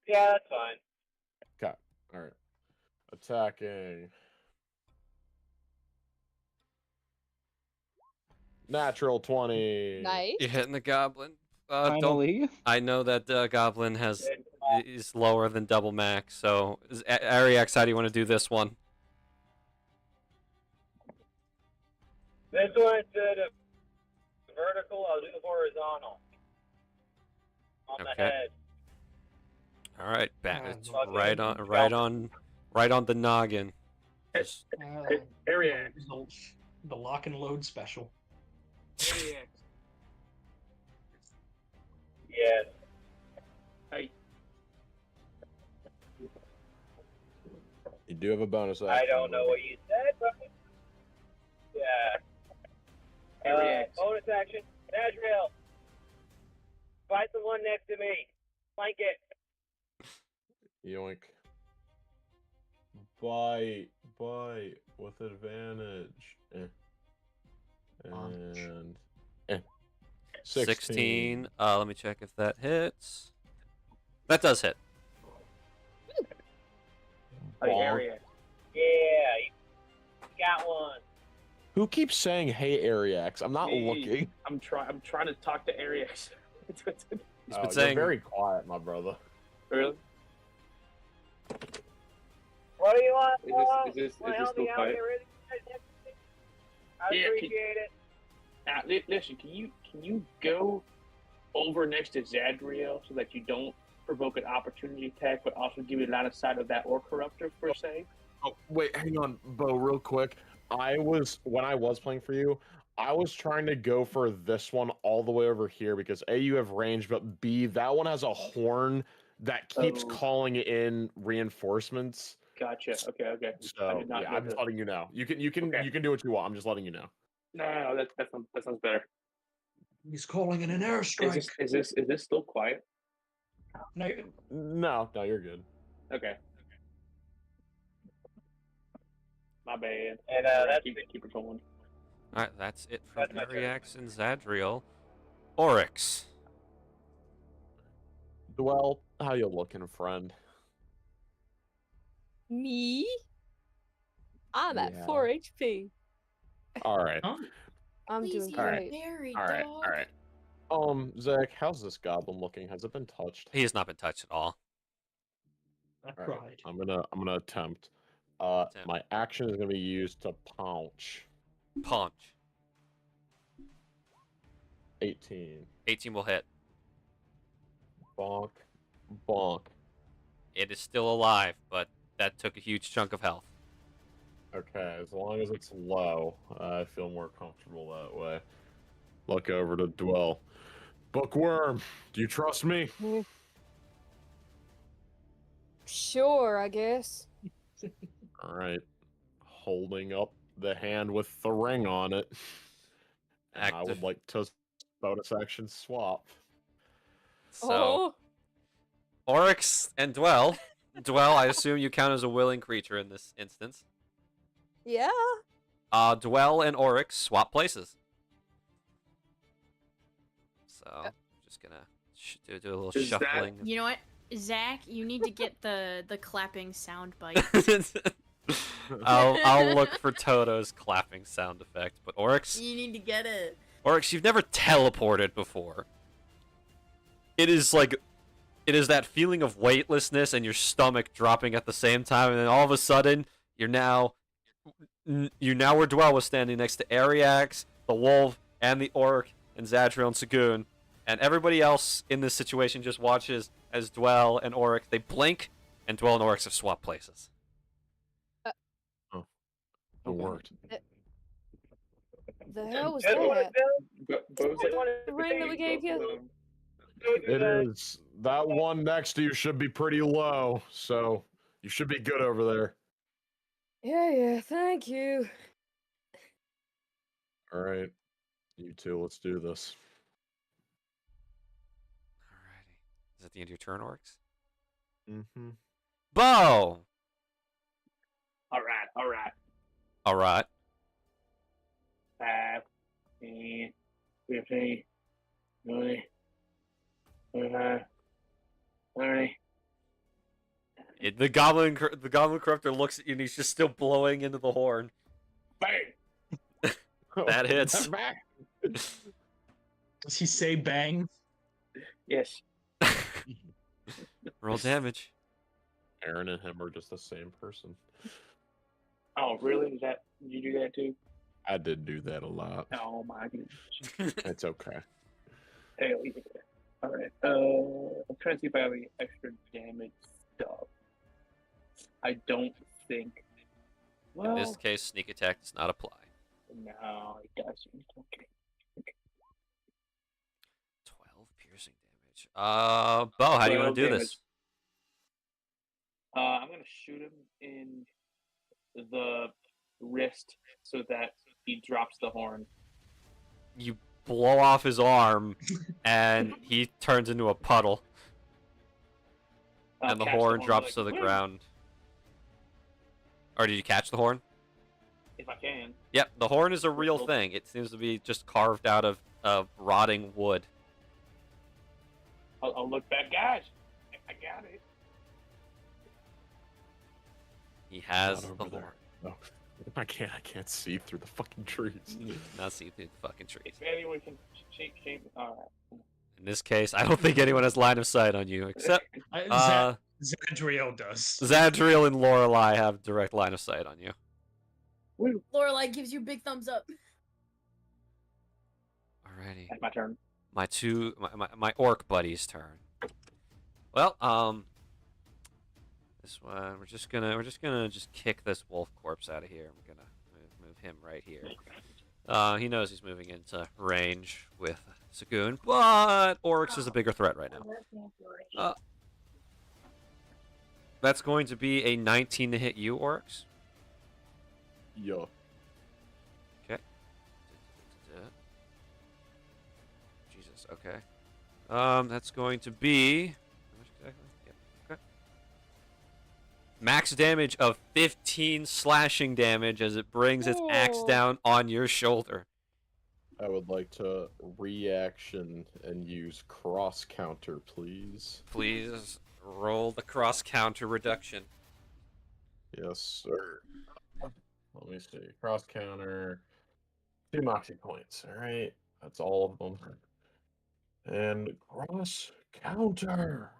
Yeah, that's fine. Okay. All right. Attacking. Natural 20. Nice. You're hitting the goblin. Don't. finally. I know that goblin is lower than double max. So, Ariax, how do you want to do this one? This one instead of vertical, I'll do horizontal. On the Okay. head. All right, back. It's fucking right on the noggin. Just- Ariax. The lock and load special. Ariax. Yes. Hey, You do have a bonus action. I don't know what you said, but yeah. Ariax. Bonus action. Nazriel. Fight the one next to me. Flank it. Yoink. Bite with advantage. And 16. Let me check if that hits. That does hit. Hey, Bonk. Ariax. Yeah, you got one. Who keeps saying "Hey, Ariax"? I'm not Me. looking. I'm trying to talk to Ariax. He's been You're saying very quiet, my brother. Really? What do you want? Is this Wanna still help me out quiet? here, really? I Yeah, appreciate it. Now, listen, can you go over next to Zadriel so that you don't provoke an opportunity attack, but also give you a line of sight of that orc corruptor per se? Oh, wait, hang on, Bo, real quick. When I was playing for you, I was trying to go for this one all the way over here because A, you have range, but B, that one has a horn that keeps Oh. calling in reinforcements. Gotcha. Okay. Okay. I So did not yeah, know I'm just that. letting you know. You can Okay. you can do what you want. I'm just letting you know. No, that sounds better. He's calling in an airstrike. Is this still quiet? No, No, you're good. Okay. My bad. And Alright, that's keep it going. All right, that's it from That's my turn. Ariax and Zadriel. Oryx. Well, how you looking, friend? Me? I'm at Yeah. 4 HP. All right. huh? I'm Please doing eat great. berry, All right. dog. All right. Zach, how's this goblin looking? Has it been touched? He has not been touched at all. I All right. cried. I'm gonna attempt. Attempt. My action is gonna be used to punch. Punch. 18. 18 will hit. Bonk. Bonk. It is still alive, but that took a huge chunk of health. Okay, as long as it's low, I feel more comfortable that way. Look over to Dwell. Bookworm, do you trust me? Sure, I guess. All right. Holding up the hand with the ring on it. And I would Active. like to bonus action swap. So, Oh, Oryx and Dwell. Dwell, I assume you count as a willing creature in this instance. yeah. Dwell and Oryx swap places. So, just gonna do a little Is that- shuffling. You know what, Zach? You need to get the clapping sound bite. I'll look for Toto's clapping sound effect. But Oryx, You need to get it. Oryx, you've never teleported before. It is that feeling of weightlessness and your stomach dropping at the same time, and then all of a sudden you're now where Dwell was standing next to Ariax, the wolf, and the orc, and Zadriel and Sagoon, and everybody else in this situation just watches as Dwell and Oryx, they blink, and Dwell and Oryx have swapped places. It worked. The hell was Good one, that? Bill. The ring that we gave you? It is. That one next to you should be pretty low, so you should be good over there. Yeah, thank you. All right. You two, let's do this. Alrighty. Is that the end of your turn, Oryx? Mm-hmm. Bo! All right. Alright. 5, 10, 15, 20, 25, 30. The goblin corruptor looks at you and he's just still blowing into the horn. Bang! That hits. Does he say bang? Yes. Roll damage. Aaron and him are just the same person. Oh, really? Did you do that too? I did do that a lot. Oh my goodness. It's okay. Hell yeah. All right. I'm trying to see if I have any extra damage stuff. I don't think. Well, In this case, sneak attack does not apply. no, it doesn't. Okay. 12 piercing damage. Bo, how do you want 12 to do damage. this? I'm gonna shoot him in the wrist so that he drops the horn. You blow off his arm, and he turns into a puddle, I'll and the catch horn drops like, to the "Woo!" ground. Or did you catch the horn? If I can. Yep, the horn is a real thing. It seems to be just carved out of rotting wood. I'll look back, guys. I got it. He has Not the over there. horn. No, I can't see through the fucking trees. Not see through the fucking trees. If anyone can shape. All right. In this case, I don't think anyone has line of sight on you, except Zadriel does. Zadriel and Lorelei have direct line of sight on you. Lorelai gives you big thumbs up. Alrighty. That's my turn. My orc buddy's turn. Well, this one we're just gonna kick this wolf corpse out of here. We're gonna move him right here. He knows he's moving into range with Sagoon, but Oryx is a bigger threat right now. That's going to be a 19 to hit you, Orcs. Yeah. Okay. Jesus, okay. That's going to be... How much exactly? Yep, okay. Max damage of 15 slashing damage as it brings its axe Oh. down on your shoulder. I would like to reaction and use cross counter, please. Please roll the cross counter reduction. Yes, sir. Let me see. Cross counter. 2 moxie points. All right. That's all of them. And cross counter.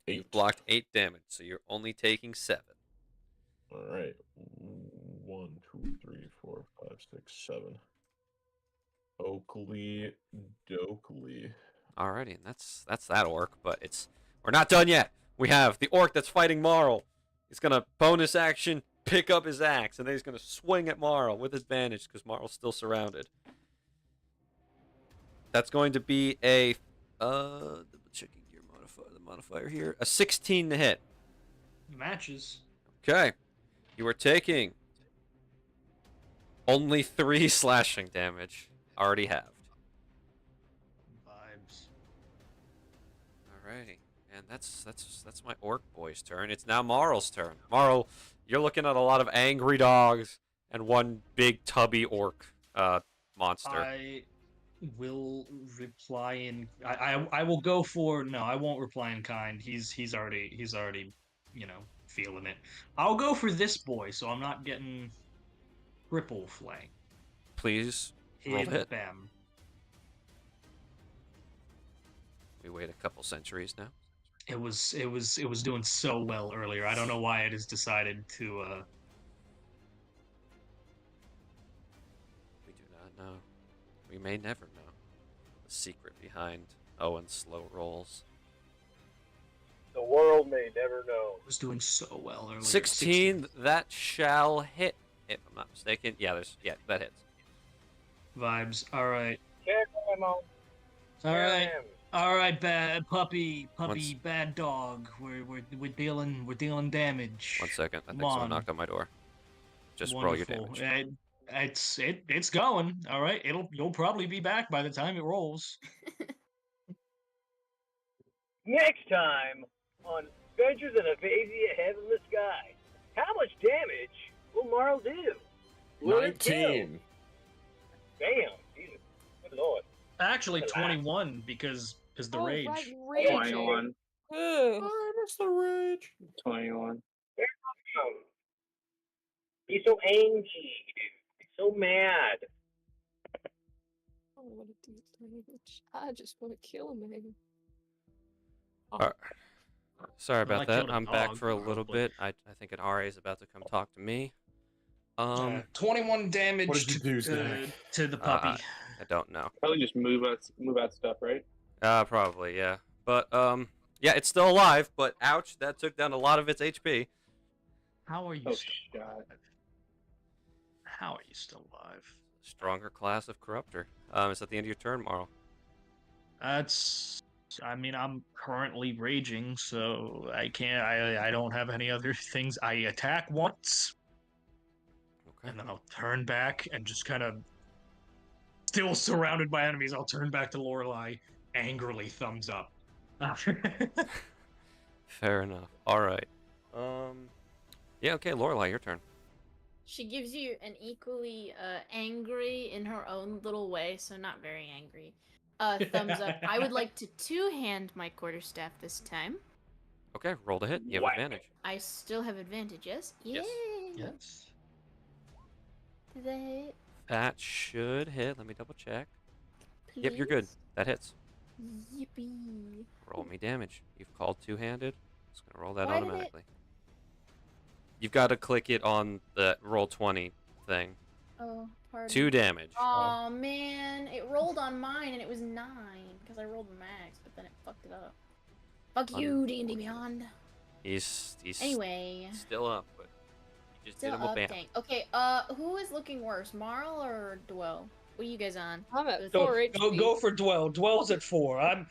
You've 8. blocked 8 damage, so you're only taking 7. All right. 1, 2, 3, 4, 5, 6, 7. Oakley Dokley. Alrighty, and that's that orc, but we're not done yet. We have the orc that's fighting Marl. He's gonna bonus action, pick up his axe, and then he's gonna swing at Marl with advantage because Marl's still surrounded. That's going to be a double checking your modifier here. A 16 to hit. Matches. Okay. You are taking only 3 slashing damage. Already halved. Vibes. Alrighty. And that's my orc boy's turn. It's now Marl's turn. Marl, you're looking at a lot of angry dogs and one big tubby orc monster. I will reply in. I will go for no. I won't reply in kind. He's already feeling it. I'll go for this boy, so I'm not getting triple flank. Please roll to hit. Bam. We wait a couple centuries now. It was doing so well earlier. I don't know why it has decided to. We do not know. We may never know the secret behind Owen's slow rolls. The world may never know. It was doing so well earlier. 16, that shall hit, if I'm not mistaken. Yeah, that hits. Vibes. All right. Check him out. All right. Him. All right, bad puppy, Once- bad dog. We're dealing damage. 1 second. I think Come someone on. knocked on my door. Just roll your Wonderful. damage. It's going. All right. You'll probably be back by the time it rolls. Next time on Adventures of Avacia, Heavenless Sky. How much damage will Marl do? Will it kill? 19. Damn. Jesus. Good lord. Actually, 21 because the Oh, rage. right, rage. 21. Ugh. I miss the rage. 21. He's so angry, dude. He's so mad. I don't want to do damage. I just want to kill him. Sorry about I that. killed a I'm back dog, for a little probably. bit. I think an RA is about to come talk to me. 21 damage What did you do, Zach? to the puppy. I don't know. Probably just move out stuff, right? Probably, yeah. But, yeah, it's still alive, but ouch, that took down a lot of its HP. How are you Oh, still shit. alive? How are you still alive? Stronger class of corruptor. Is that the end of your turn, Marl? I'm currently raging, so I can't. I don't have any other things. I attack once, Okay. and then I'll turn back and just kind of, still surrounded by enemies. I'll turn back to Lorelei, angrily thumbs up. Fair enough. All right. Yeah. Okay, Lorelei, your turn. She gives you an equally angry in her own little way, so not very angry. Thumbs up. I would like to two-hand my quarterstaff this time. Okay, roll to hit. You have Whack. advantage. I still have advantages. Yes. Yay! Yes. Did that hit? That should hit. Let me double check. Yep, you're good. Please? That hits. Yippee. Roll me damage. You've called two-handed. It's gonna roll that Why did it- automatically. You've got to click it on the roll 20 thing. Oh, pardon. 2 damage. Oh man, it rolled on mine and it was 9 because I rolled max, but then it fucked it up. Fuck you, D&D Beyond. He's Anyway, still up, but you just still did him a up. bam. Dang. Okay. Who is looking worse, Marl or Dwell? What are you guys on? I'm at Go, 4 HP. go for Dwell. Dwell's at 4. I'm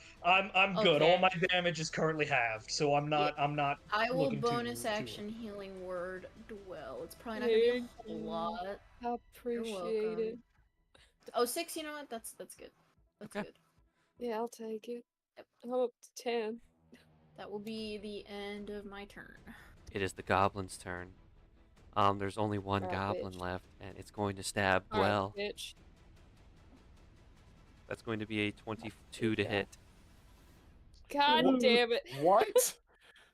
good. All Okay. my damage is currently halved, so I'm not I will looking bonus too action healing word dwell. It's probably not gonna be a whole lot. Appreciate it. Oh, 6. You know what? That's good. That's Okay. good. Yeah, I'll take it. Yep. I'm up to 10. That will be the end of my turn. It is the goblin's turn. There's only one Alright, goblin bitch. left, and it's going to stab Alright, Dwell. bitch. That's going to be a 22 to hit. God damn it. What?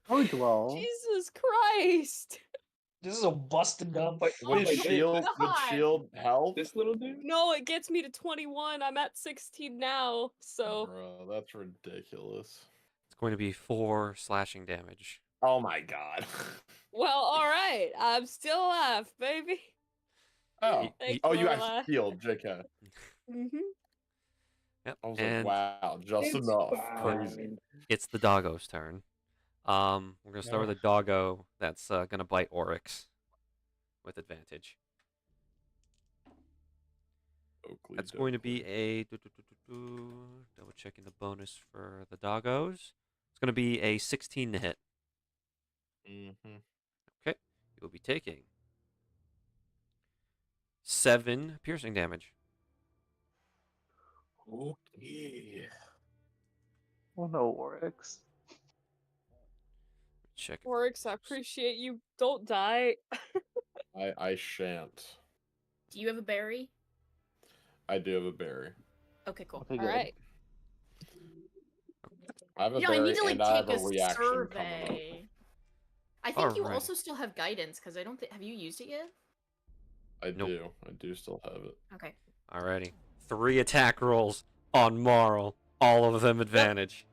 Oh, Dwell. Jesus Christ. This is a busted gun. But Oh my Would shield God. help? this little dude? No, it gets me to 21. I'm at 16 now, so. Bro, that's ridiculous. It's going to be 4 slashing damage. Oh my god. Well, alright. I'm still alive, baby. Oh, Thanks, oh, you Lorelai. got healed, JK. Mm-hmm. Yep. I was like, And wow, just It's enough. fine. Crazy. it's the doggo's turn. We're gonna start with a doggo that's gonna bite Oryx with advantage. Oakley That's going to dokley. be a double checking the bonus for the doggos. It's going to be a 16 to hit. Mhm. Okay, you'll be taking 7 piercing damage. Okay. Oh no, Oryx. Check. if- Oryx, I appreciate you. Don't die. I shan't. Do you have a berry? I do have a berry. Okay, cool. Okay, good. Alright. I have a Yeah, I berry need to like and I have take a a reaction coming up. survey. I think you Alright. also still have guidance because I don't think. Have you used it yet? I Nope. do. I do still have it. Okay. Alrighty. 3 attack rolls on Marl. All of them advantage.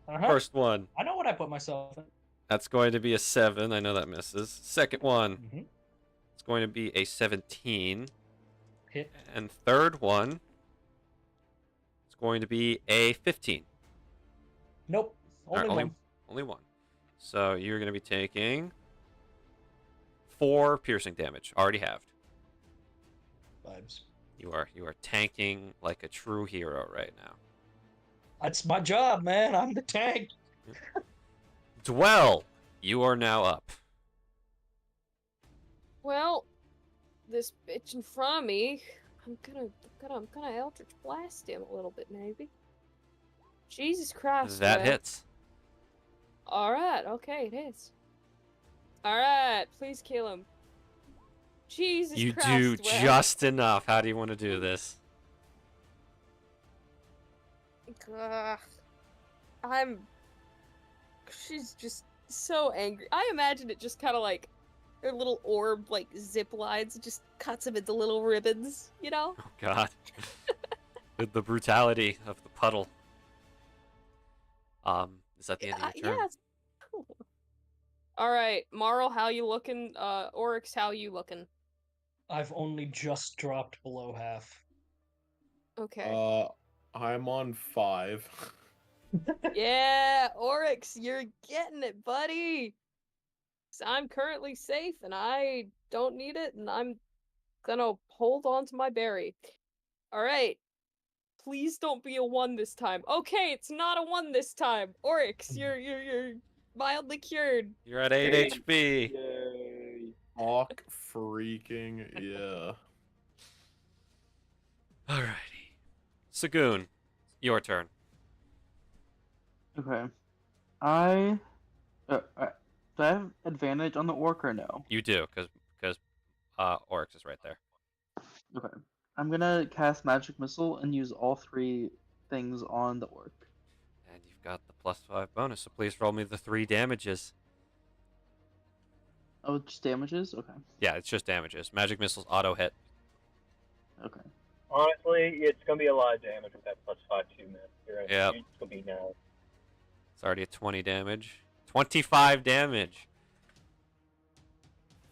Uh-huh. First one. I know what I put myself in. That's going to be a 7. I know that misses. Second one. Mhm. It's going to be a 17. Hit. And third one. It's going to be a 15. Nope. Alright, Only one. Only one. So you're going to be taking 4 piercing damage. Already halved. Vibes. You are tanking like a true hero right now. That's my job, man. I'm the tank. Dwell, you are now up. Well, this bitch in front of me, I'm gonna Eldritch Blast him a little bit, maybe. Jesus Christ. That Dwell. hits. Alright, okay, it is. Alright, please kill him. Jesus You Christ. do Dwell. just enough. How do you want to do this? Ugh. She's just so angry. I imagine it just kind of like her little orb like zip lines, it just cuts him into little ribbons, you know? Oh God. The brutality of the puddle. Is that the end of your turn? Yeah. It's cool. All right, Marl, how you looking? Oryx, how you looking? I've only just dropped below half. Okay. I'm on 5. Yeah, Oryx, you're getting it, buddy. 'Cause I'm currently safe and I don't need it, and I'm gonna hold on to my berry. All right. Please don't be a 1 this time. Okay, it's not a 1 this time. Oryx, you're mildly cured. You're at 8 Hey. HP. Yay. Fuck freaking yeah. Alrighty. Sagoon, your turn. Okay. Do I have advantage on the orc or no? You do, because Oryx is right there. Okay. I'm gonna cast Magic Missile and use all 3 things on the orc. And you've got the +5 bonus, so please roll me the 3 damages. Oh, just damages? Okay. Yeah, it's just damages. Magic missiles auto hit. Okay. Honestly, it's gonna be a lot of damage with that +5 2 man. You're right. Yep. It's gonna be now. It's already at 20 damage. 25 damage.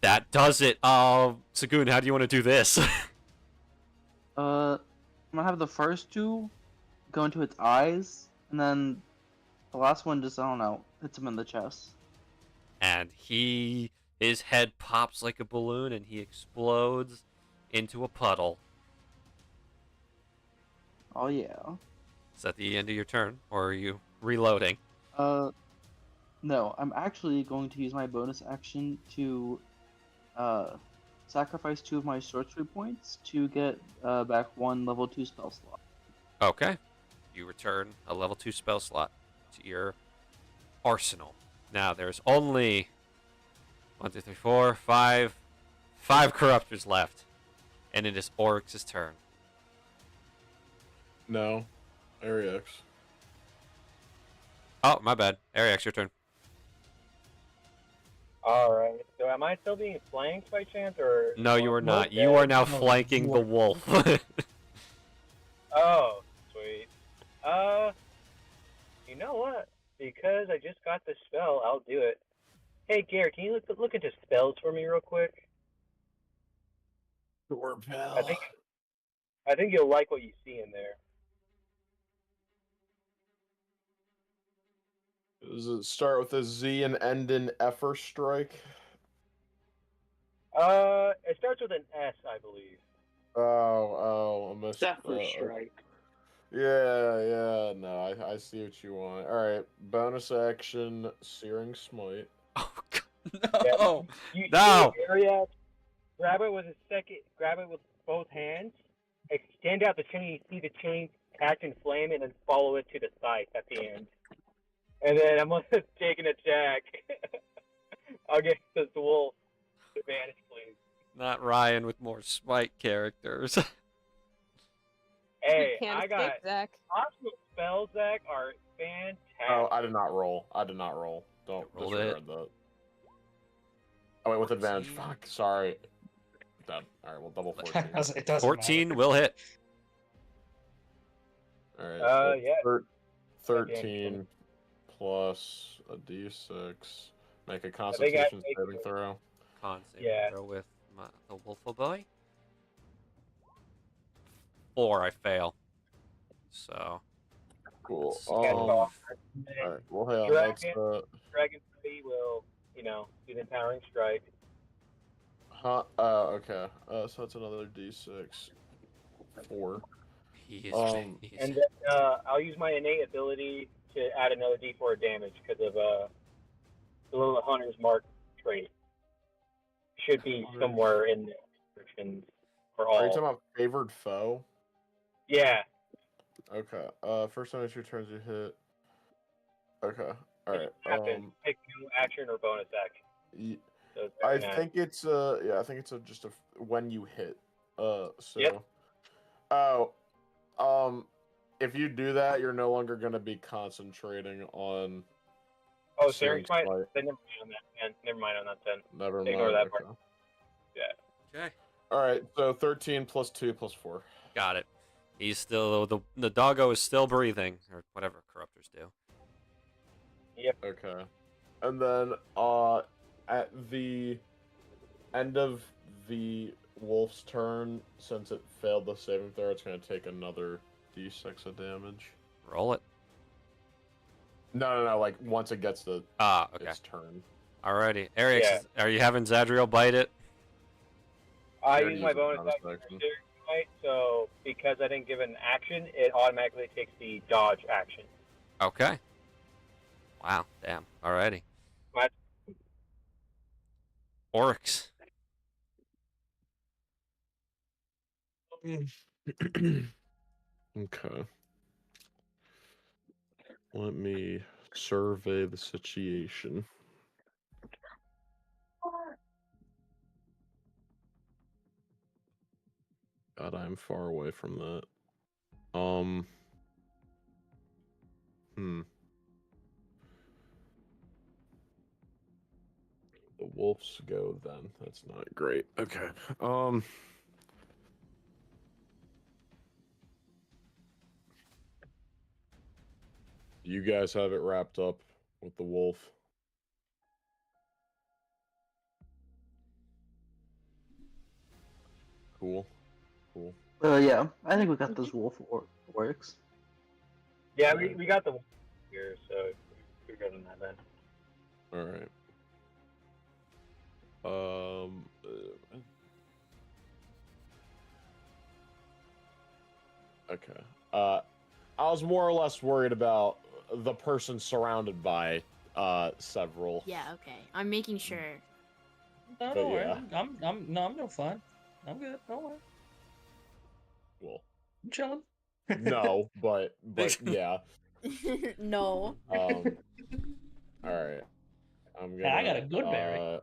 That does it. Sagoon, how do you want to do this? I'm gonna have the first 2 go into its eyes, and then the last one just, I don't know, hits him in the chest. And his head pops like a balloon and he explodes into a puddle. Oh yeah. Is that the end of your turn, or are you reloading? No, I'm actually going to use my bonus action to sacrifice 2 of my sorcery points to get back 1 level 2 spell slot. Okay. You return a level 2 spell slot to your arsenal. Now, there's only 1, 2, 3, 4, 5 corruptors left. And it is Oryx's turn. No. Ariex. Oh, my bad. Ariax, your turn. Alright, so am I still being flanked by chance, or... No, you are not. Okay. You are now No, flanking you the are- wolf. Oh, sweet. You know what? Because I just got the spell, I'll do it. Hey, Garrett, can you look into spells for me real quick? Sure, pal. I think you'll like what you see in there. Does it start with a Z and end in Effer Strike? It starts with an S, I believe. I missed. Zephyr Strike. Yeah, no, I see what you want. Alright, bonus action, Searing Smite. Oh, God. Yeah, No. You No. see area, grab it with both hands, extend out the chain, you see the chain catch and flame, and then follow it to the side at the end. And then I'm gonna take an attack. I'll get this wolf advantage, please. Not Ryan with more smite characters. Hey, Can't I escape, got Zach. optional spells, Zach, are fantastic. Oh, I did not roll. Don't Rolled disregard that. Oh, wait, with advantage. Fuck, sorry. Done. Alright, well, double 14. It doesn't 14 matter. will hit. Alright, yeah. 13 plus a d6. Make a I Constitution think saving throw. Con saving Yeah. throw with the wolfo boy. 4, I fail. So. Cool. Alright, Well, yeah, that's Dragon Tree will, do the empowering strike. okay. So that's another d6. 4. He is. And then I'll use my innate ability to add another d4 damage because of the little Hunter's Mark trait. Should be somewhere in the descriptions for all. Are you talking about favored foe? Yeah. Okay. First time it's your turns, you hit. Okay. Alright. Take new action or bonus action. So I think it's just a when you hit. So. Yep. Oh. If you do that, you're no longer gonna be concentrating on. Oh, Searing Smite. Then never mind on that. Man. Never mind on that then. Never mind. Ignore that part. Yeah. Okay. All right. So 13 plus 2 plus 4. Got it. He's still the doggo is still breathing, or whatever corruptors do. Yep. Okay. And then at the end of the wolf's turn, since it failed the saving throw, it's gonna take another d6 of damage. Roll it. No. Like once it gets to okay. its turn. Alrighty, Eric, are you having Zadriel bite it? I use my bonus action for Searing Smite, so because I didn't give an action, it automatically takes the dodge action. Okay. Wow. Damn. Alrighty. What? Oryx. Okay. Let me survey the situation. God, I'm far away from that. The wolves go then. That's not great. Okay. You guys have it wrapped up with the wolf. Cool. Yeah, I think we got this wolf Oryx. Yeah, we got the one here, so we're good on that then. All right. Okay. I was more or less worried about the person surrounded by several. Yeah, okay. I'm making sure. No, But don't worry. yeah. I'm no fine. I'm good. Don't worry. Well, I'm chilling. no, but yeah. No. All right. I'm Hey, I got gonna. a good berry.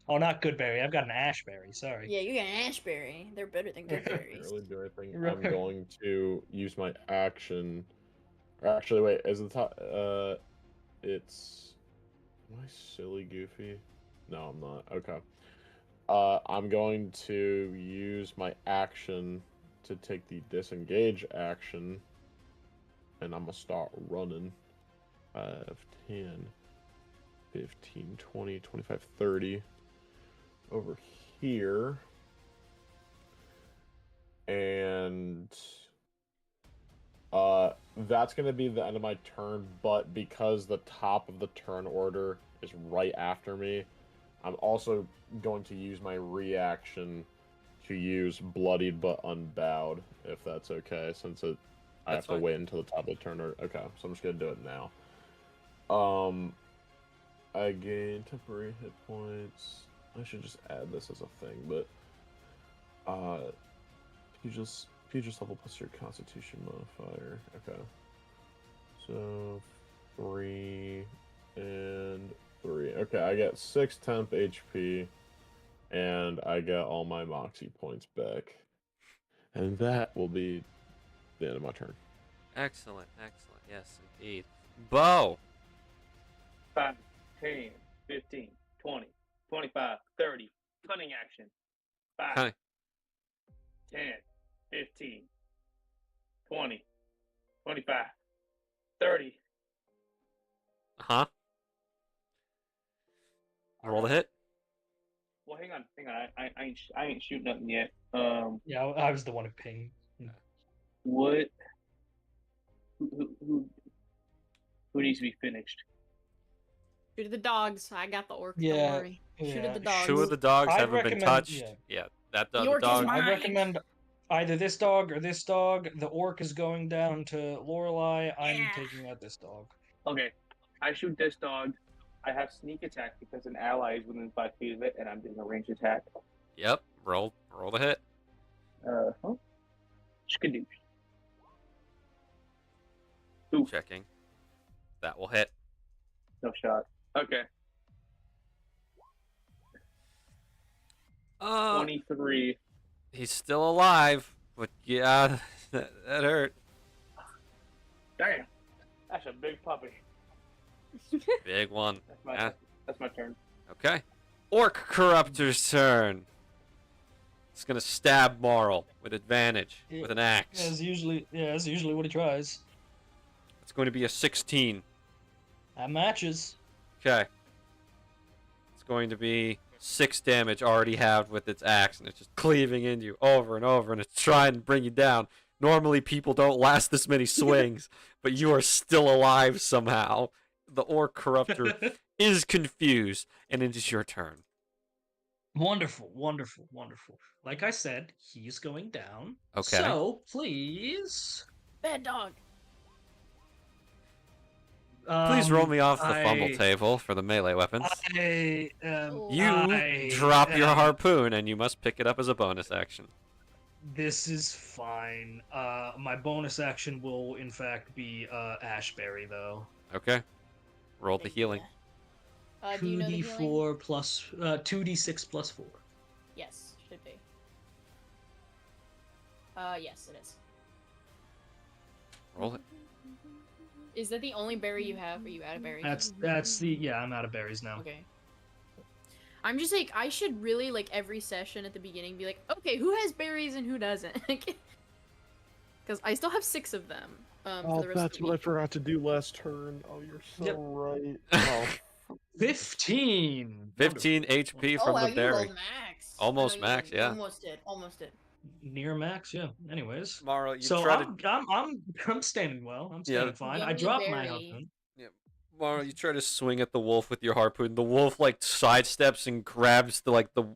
Oh, not good berry. I've got an ash berry. Sorry. Yeah, you get an ashberry. They're better than good Can't berries. really do anything. Right. I'm going to use my action. Or actually, wait. Is the top? It's. Am I silly goofy? No, I'm not. Okay. I'm going to use my action to take the disengage action, and I'm gonna start running. 5, 10, 15, 20, 25, 30 over here. And that's going to be the end of my turn, but because the top of the turn order is right after me, I'm also going to use my reaction to use Bloodied but Unbowed, if that's okay, since I have to wait until the top of the turn order. Okay, so I'm just going to do it now. I gain temporary hit points. I should just add this as a thing, but Features level plus your Constitution modifier. Okay. So 3 and 3. Okay, I get 6 temp HP, and I get all my Moxie points back, and that will be the end of my turn. Excellent, excellent. Yes, indeed. Bo. 5, 10, 15, 20, 25, 30. Cunning action. 5, Cunning. 10, 15, 20, 25, 30. Uh-huh. Roll the hit. Well, hang on. I ain't shooting nothing yet. Yeah, I was the one who pinged. What? Who needs to be finished? Shoot at the dogs. I got the orc. Yeah, Don't worry. Shoot yeah. at the dogs. 2 of the dogs I'd haven't been recommend- touched. yeah. That The the orc is dog. mine. I'd recommend either this dog or this dog. The orc is going down to Lorelei. I'm Yeah. taking out this dog. Okay, I shoot this dog. I have sneak attack because an ally is within 5 feet of it, and I'm doing a range attack. Yep. Roll the hit. Skadoosh. Ooh, Checking. That will hit. no shot. Okay, 23. He's still alive, but yeah, that hurt. Damn, that's a big puppy. Big one. That's my turn. Okay. Orc Corruptor's turn. It's gonna stab Marl with advantage with an axe. As usually what he tries. It's going to be a 16. That matches. Okay. It's going to be 6 damage already halved with its axe, and it's just cleaving into you over and over, and it's trying to bring you down. Normally, people don't last this many swings, but you are still alive somehow. The Orc Corruptor is confused, and it is your turn. Wonderful, wonderful, wonderful. Like I said, he's going down. Okay. So, please... Bad dog. Please roll me off the fumble table for the melee weapons. You drop your harpoon, and you must pick it up as a bonus action. This is fine. My bonus action will, in fact, be Ashberry, though. Okay. Roll the healing. Do you know the healing? 2d4 plus 2d6 plus 4. Yes, should be. Yes, it is. Roll it. Is that the only berry you have? Are you out of berries? That's the yeah. I'm out of berries now. Okay. I'm just like, I should really, like, every session at the beginning be like, okay, who has berries and who doesn't? Because I still have 6 of them. For the rest That's of the what I week. forgot to do last turn. Oh, you're so Yep. right. Oh. 15. 15 HP Oh, from wow, the you berry. rolled max. Almost Oh, max, yeah. Almost did. Near max, yeah. Anyways, Marl, you so try I'm standing well. I'm standing fine. I Give me dropped my berry. harpoon. Marl, you try to swing at the wolf with your harpoon. The wolf like sidesteps and grabs the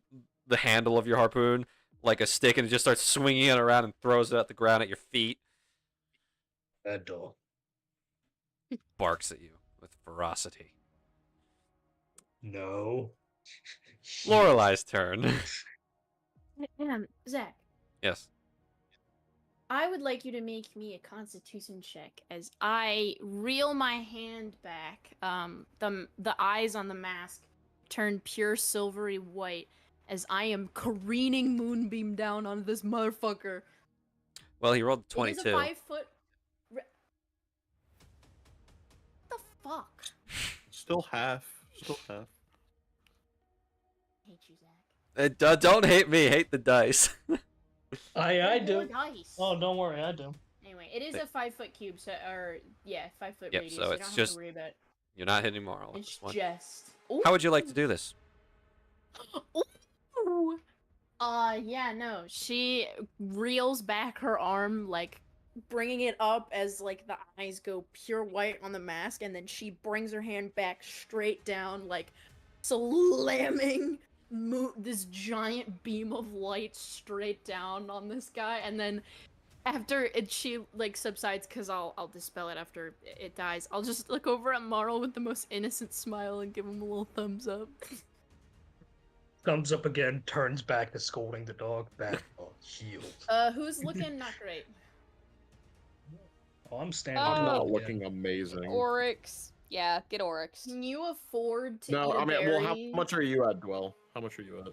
handle of your harpoon like a stick, and it just starts swinging it around and throws it at the ground at your feet. Bad dog. Barks at you with ferocity. No. Lorelei's turn. Zach, Yes. I would like you to make me a Constitution check as I reel my hand back. The eyes on the mask turn pure silvery white as I am careening moonbeam down on this motherfucker. Well, he rolled It 22. is a 5-foot. What the fuck? Still half. Still half. I hate you, Zach. Don't hate me. Hate the dice. I They're do. more dice. Oh, don't worry, I do. Anyway, it is a 5-foot cube, so 5-foot Yep, radius. so So you it's don't just- have to worry about. You're not hitting Marl with It's this one. just. How would you like to do this? Ooh. Yeah, no. She reels back her arm, like bringing it up as like the eyes go pure white on the mask, and then she brings her hand back straight down, like slamming this giant beam of light straight down on this guy, and then after she like subsides, because I'll dispel it after it dies. I'll just look over at Marl with the most innocent smile and give him a little thumbs up. Thumbs up again, turns back to scolding the dog. Bad dog, healed. Who's looking not great? Oh, I'm standing. Oh. I'm up not again. looking amazing. Oryx. Yeah, get Oryx. Can you afford to No, eat a I mean, well, how berry? much are you at, Dwell? How much are you at?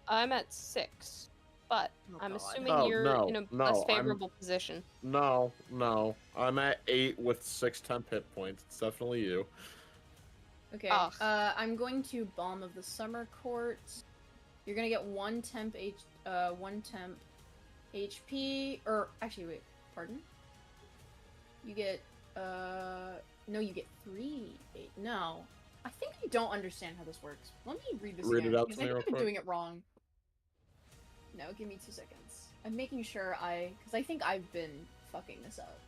I'm at 6, but Oh, I'm God. assuming No, you're no, in a no, less I'm- favorable position. No, no. I'm at 8 with 6 temp hit points. It's definitely you. Okay. Ugh. I'm going to Balm of the Summer Court. You're gonna get one temp HP, or actually, wait, pardon? You get, no, you get 3. No. I think I don't understand how this works. Let me read this Read again, it out because to I me think real I've been quick. doing it wrong. No, give me 2 seconds. I'm making sure because I think I've been fucking this up.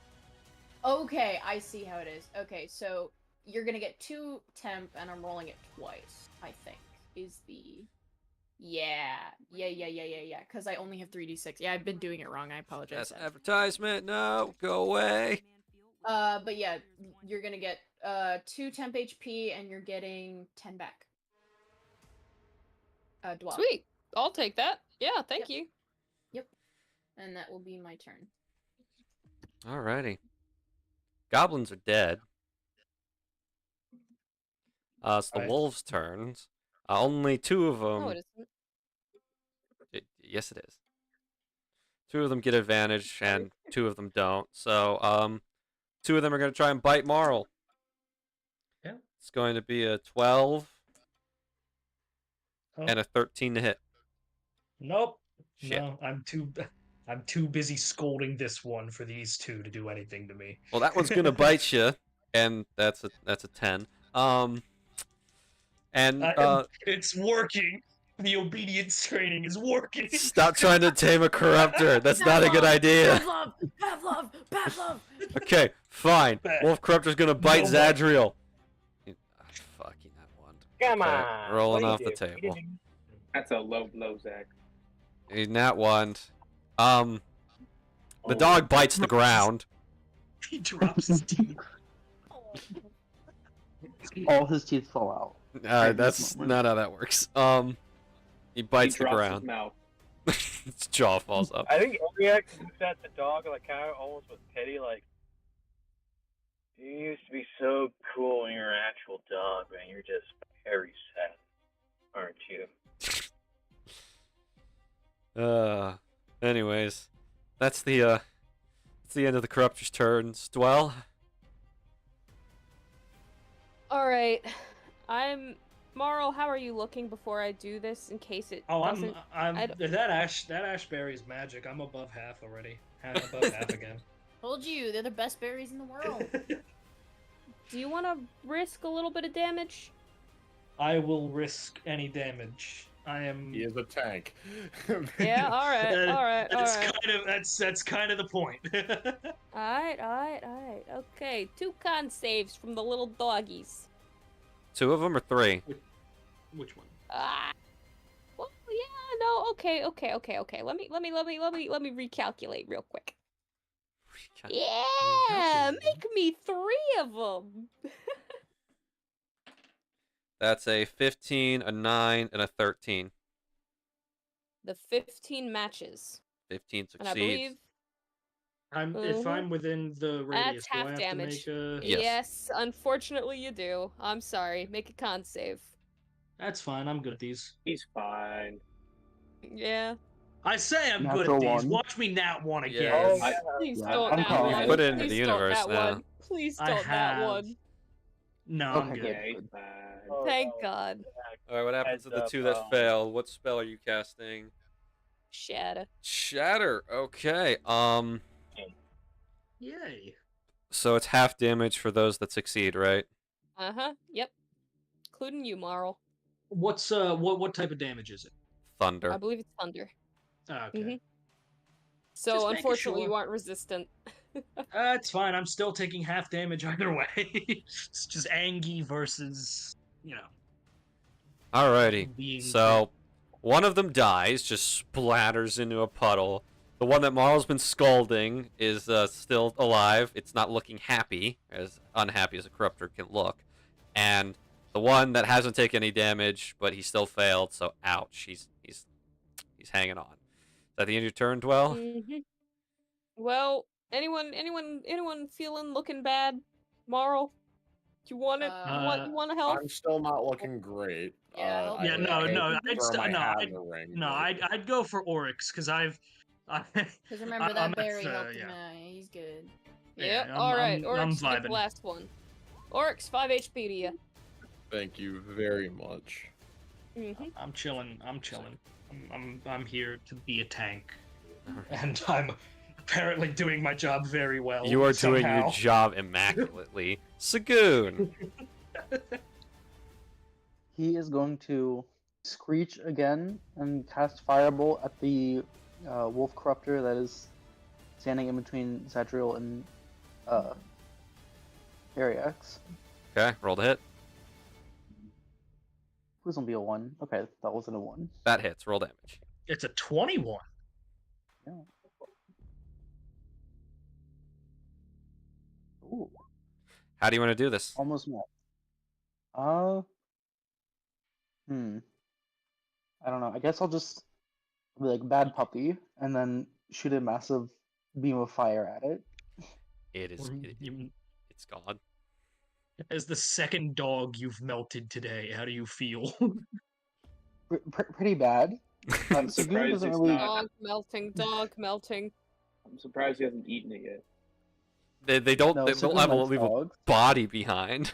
Okay, I see how it is. Okay, so you're gonna get 2 temp, and I'm rolling it twice, I think, is the... Yeah, because I only have 3d6. Yeah, I've been doing it wrong, I apologize. That's Seth. advertisement. No, go away. But yeah, you're gonna get 2 temp HP, and you're getting 10 back. Dwell. Sweet. I'll take that. Yeah, thank you. Yep. And that will be my turn. Alrighty. Goblins are dead. It's the Right. wolves' turns. Only 2 of them. No, it isn't. Yes, it is. 2 of them get advantage, and 2 of them don't. So, 2 of them are going to try and bite Marl. Yeah. It's going to be a 12 Oh. and a 13 to hit. Nope. Shit. No, I'm too busy scolding this one for these 2 to do anything to me. Well, that one's going to bite you, and that's a 10. It's working. The obedience training is working. Stop trying to tame a corruptor. That's not a good idea. Pavlov! Okay, fine. Bad. Wolf Corruptor's gonna bite No, Zadriel. Fucking that one. Come Okay, on. rolling what off do the you do? table. That's a low blow, Zach. He's nat one. The Oh. dog bites the ground. He drops his teeth. All his teeth fall out. At this That's moment. not how that works. He bites He the drops ground. His mouth. Its jaw falls up. I think Oriax looks at the dog like kind of almost with pity, like, you used to be so cool when you were an actual dog, man. You're just very sad, aren't you? Anyways, that's the end of the Corruptor's turns. Dwell. Alright. Marl, how are you looking before I do this in case it Oh, doesn't... I don't- that ashberry is magic. I'm above half already. Above half again. Told you, they're the best berries in the world. Do you want to risk a little bit of damage? I will risk any damage. I am. He is a tank. Yeah, alright. That's kind of the point. Alright. Okay, 2 con saves from the little doggies. 2 of them or 3? Which one? Well, yeah, no, okay. Let me recalculate real quick. Yeah, make me 3 of them. That's a 15, a 9, and a 13. The 15 matches. 15 And I succeeds. believe If I'm within the radius, that's do I half have damage. to make a... Yes. Yes, unfortunately you do. I'm sorry. Make a con save. That's fine. I'm good at these. He's fine. Yeah. I say I'm good Natural at these. one. Watch me nat one again. Yes. Oh, yeah. Please Yeah, don't I'm that calling one. it. Put it into Please the don't universe that now. one. Please I don't that have- one. No, I'm Okay, good. Yeah, he's good. fine. Oh, Thank no. God. Alright, what happens to Heads the up, 2 that failed? What spell are you casting? Shatter. Shatter. Okay. Yay. So it's half damage for those that succeed, right? Yep. Including you, Marl. What's what type of damage is it? Thunder. I believe it's thunder. Oh, okay. Mhm. So Just making unfortunately sure. you aren't resistant. It's fine. I'm still taking half damage either way. It's just Angie versus, Alrighty. being. So one of them dies, just splatters into a puddle. The one that Marl's been scalding is still alive. It's not looking happy, as unhappy as a corruptor can look. And the one that hasn't taken any damage, but he still failed, so ouch. He's hanging on. Is that the end of your turn, Dwell? Mhm. Well, anyone feeling looking bad? Marl? You want it? You want to help? I'm still not looking great. Yeah, I Yeah, hate no, to I'd throw my hat I'd, in the ring, no, but- I'd go for Oryx because Because remember I'm that at berry the- helped yeah. him out. He's good. Yep. I'm- All right. I'm Oryx, get the vibing. last one. Oryx, 5 HP to you. Thank you very much. Mhm. I'm chilling. I'm here to be a tank, and I'm apparently doing my job very well. You are doing somehow. your job immaculately. Sagoon! He is going to screech again and cast Firebolt at the wolf corruptor that is standing in between Zadriel and Ariax. Okay, roll to hit. Who's gonna be a 1? Okay, that wasn't a 1. That hits. Roll damage. It's a 21. Yeah. Ooh, How do you want to do this? almost met. I don't know. I guess I'll just be like bad puppy and then shoot a massive beam of fire at it. It is. Or you- It's gone. As the second dog you've melted today, how do you feel? Pretty bad. Sagoon Surprised doesn't it's really. not. Dog melting. I'm surprised he hasn't eaten it yet. They don't No, they Sagoon don't have a likes leave a dogs. body behind.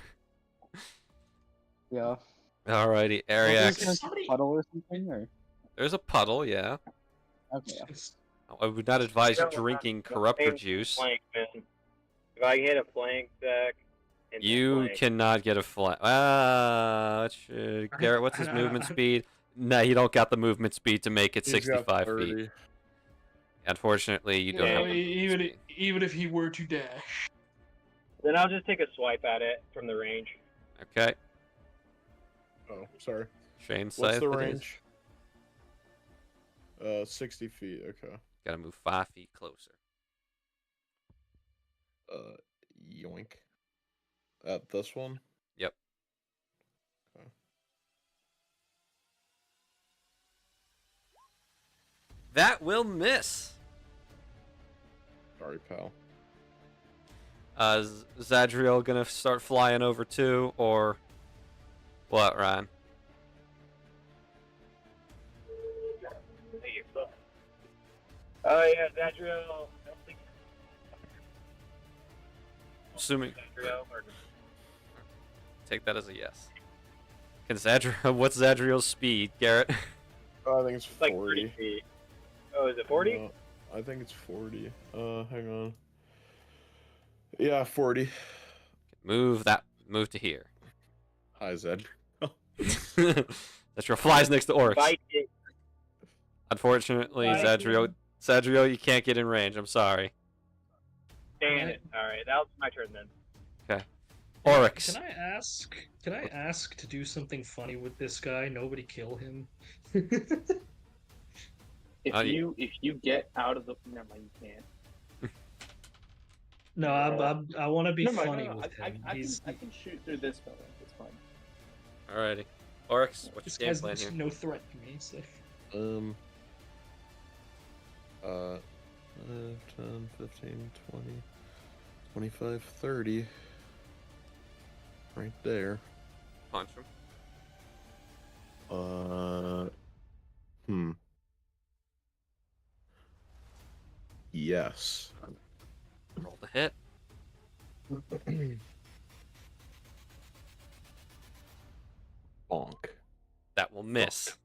Yeah. Alrighty, Well, there's Ariax. like Somebody- a puddle or something, or There's a puddle, yeah. okay. I would not advise No, drinking not- corruptor flank- juice. Flank, man. If I hit a flank deck, into You flank, cannot get a flank. Garrett, what's his movement speed? Nah, you don't got the movement speed to make it He's got 65 feet. 30. Unfortunately, you don't have the movement speed. even if he were to dash. then I'll just take a swipe at it from the range. Okay, Oh, sorry. Shane What's Scythe the it is. range? 60 feet. Okay. Gotta move 5 feet closer. Yoink. At this one? Yep. Okay. That will miss. Sorry, pal. Zadriel gonna start flying over too, or what, Ryan? Oh yeah, Zadriel. Assuming, Zadriel, or take that as a yes. Can Zadriel? What's Zadriel's speed, Garrett? I think it's it's like 40. 30 feet. Oh, is it 40? No, I think it's 40. Hang on. Yeah, 40. Move to here. Hi, Zed. Zadriel flies next to Oryx. Bite it. Unfortunately, Bite Zadriel, you can't get in range. I'm sorry. Dang it. Alright, that was my turn then. Oryx. Can I ask to do something funny with this guy? Nobody kill him. If you get out of the never mind, you can't. No, I want to be Never mind, funny no, with I him. I can shoot through this fella. It's fine. Alrighty. Oryx, what's This your game guy's plan here? no threat to me. So. 5, 10, 15, 20, 25, 30. Right there. Punch him. Yes. Roll the hit. Bonk. That will miss.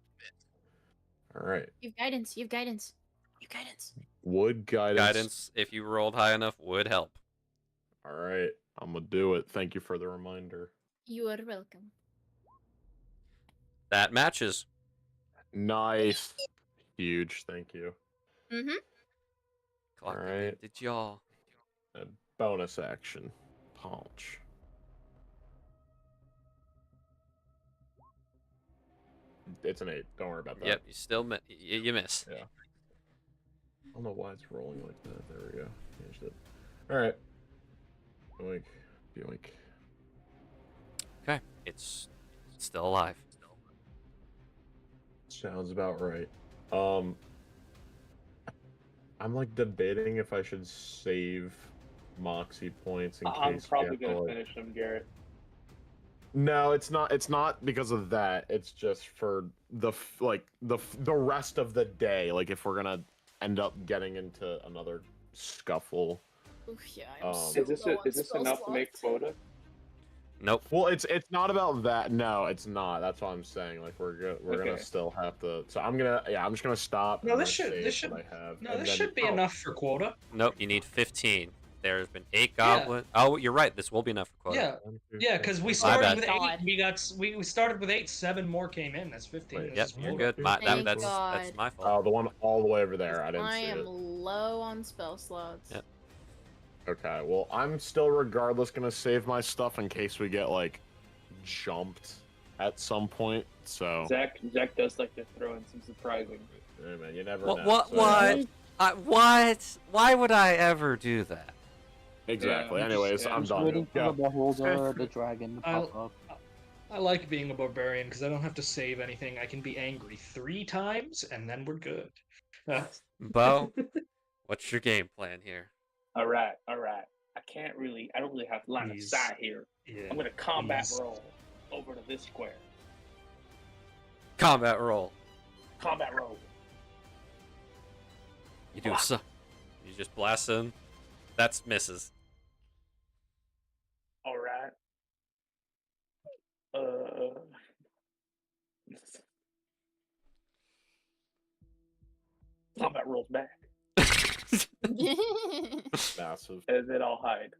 All right. You've guidance. You've guidance. You've guidance. Wood guidance. Guidance, if you rolled high enough, would help. All right. I'm gonna do it. Thank you for the reminder. You are welcome. That matches. Nice. Huge. Thank you. Mm-hmm. Clock Alright. the jaw. A bonus action. Punch. It's an 8. Don't worry about that. Yep, you still you miss. Yeah. I don't know why it's rolling like that. There we go. Changed it. Alright. Yoink. Yoink. Okay, it's still alive. Sounds about right. I'm like debating if I should save Moxie points in I'm case we probably have to, gonna like... finish him, Garrett. No, it's not. It's not because of that. It's just for the rest of the day. Like if we're gonna end up getting into another scuffle. Oof, yeah, I'm so Is this low on is this spell enough to make slots. quota? Nope. Well, it's not about that. No, it's not. That's what I'm saying. Like we're good. We're gonna Okay. still have to. So I'm just gonna stop. No, I'm this gonna should- save this should- what I have, No, and this then- should be oh, enough for quota. Nope, you need 15. There's been 8 goblins. Oh, you're right. This will be enough for quota. Yeah, 1, 2, yeah, 3, because we 4, started bad. with 8. God. We started with 8. 7 more came in. That's 15. Wait, This Yep, is you're quota. good. Thank That's God. my fault. Oh, the one all the way over there. I didn't I see am it. low on spell slots. Yep. Okay, well, I'm still regardless gonna save my stuff in case we get like jumped at some point. So, Zach does like to throw in some surprising. hey, man, you never What? know. What? So, What? What? Why would I ever do that? Exactly. Yeah, Anyways, yeah. I'm Just done. waiting for Yeah. the beholder, the dragon to I'll- pop up. I like being a barbarian because I don't have to save anything. I can be angry 3 times and then we're good. Bo, what's your game plan here? All right. I don't really have line of Please. sight here. Yeah. I'm gonna combat Please. roll over to this square. Combat roll. Combat roll. You do so. You just blast him. That's misses. All right. Combat rolls back, Massive. and then I'll hide.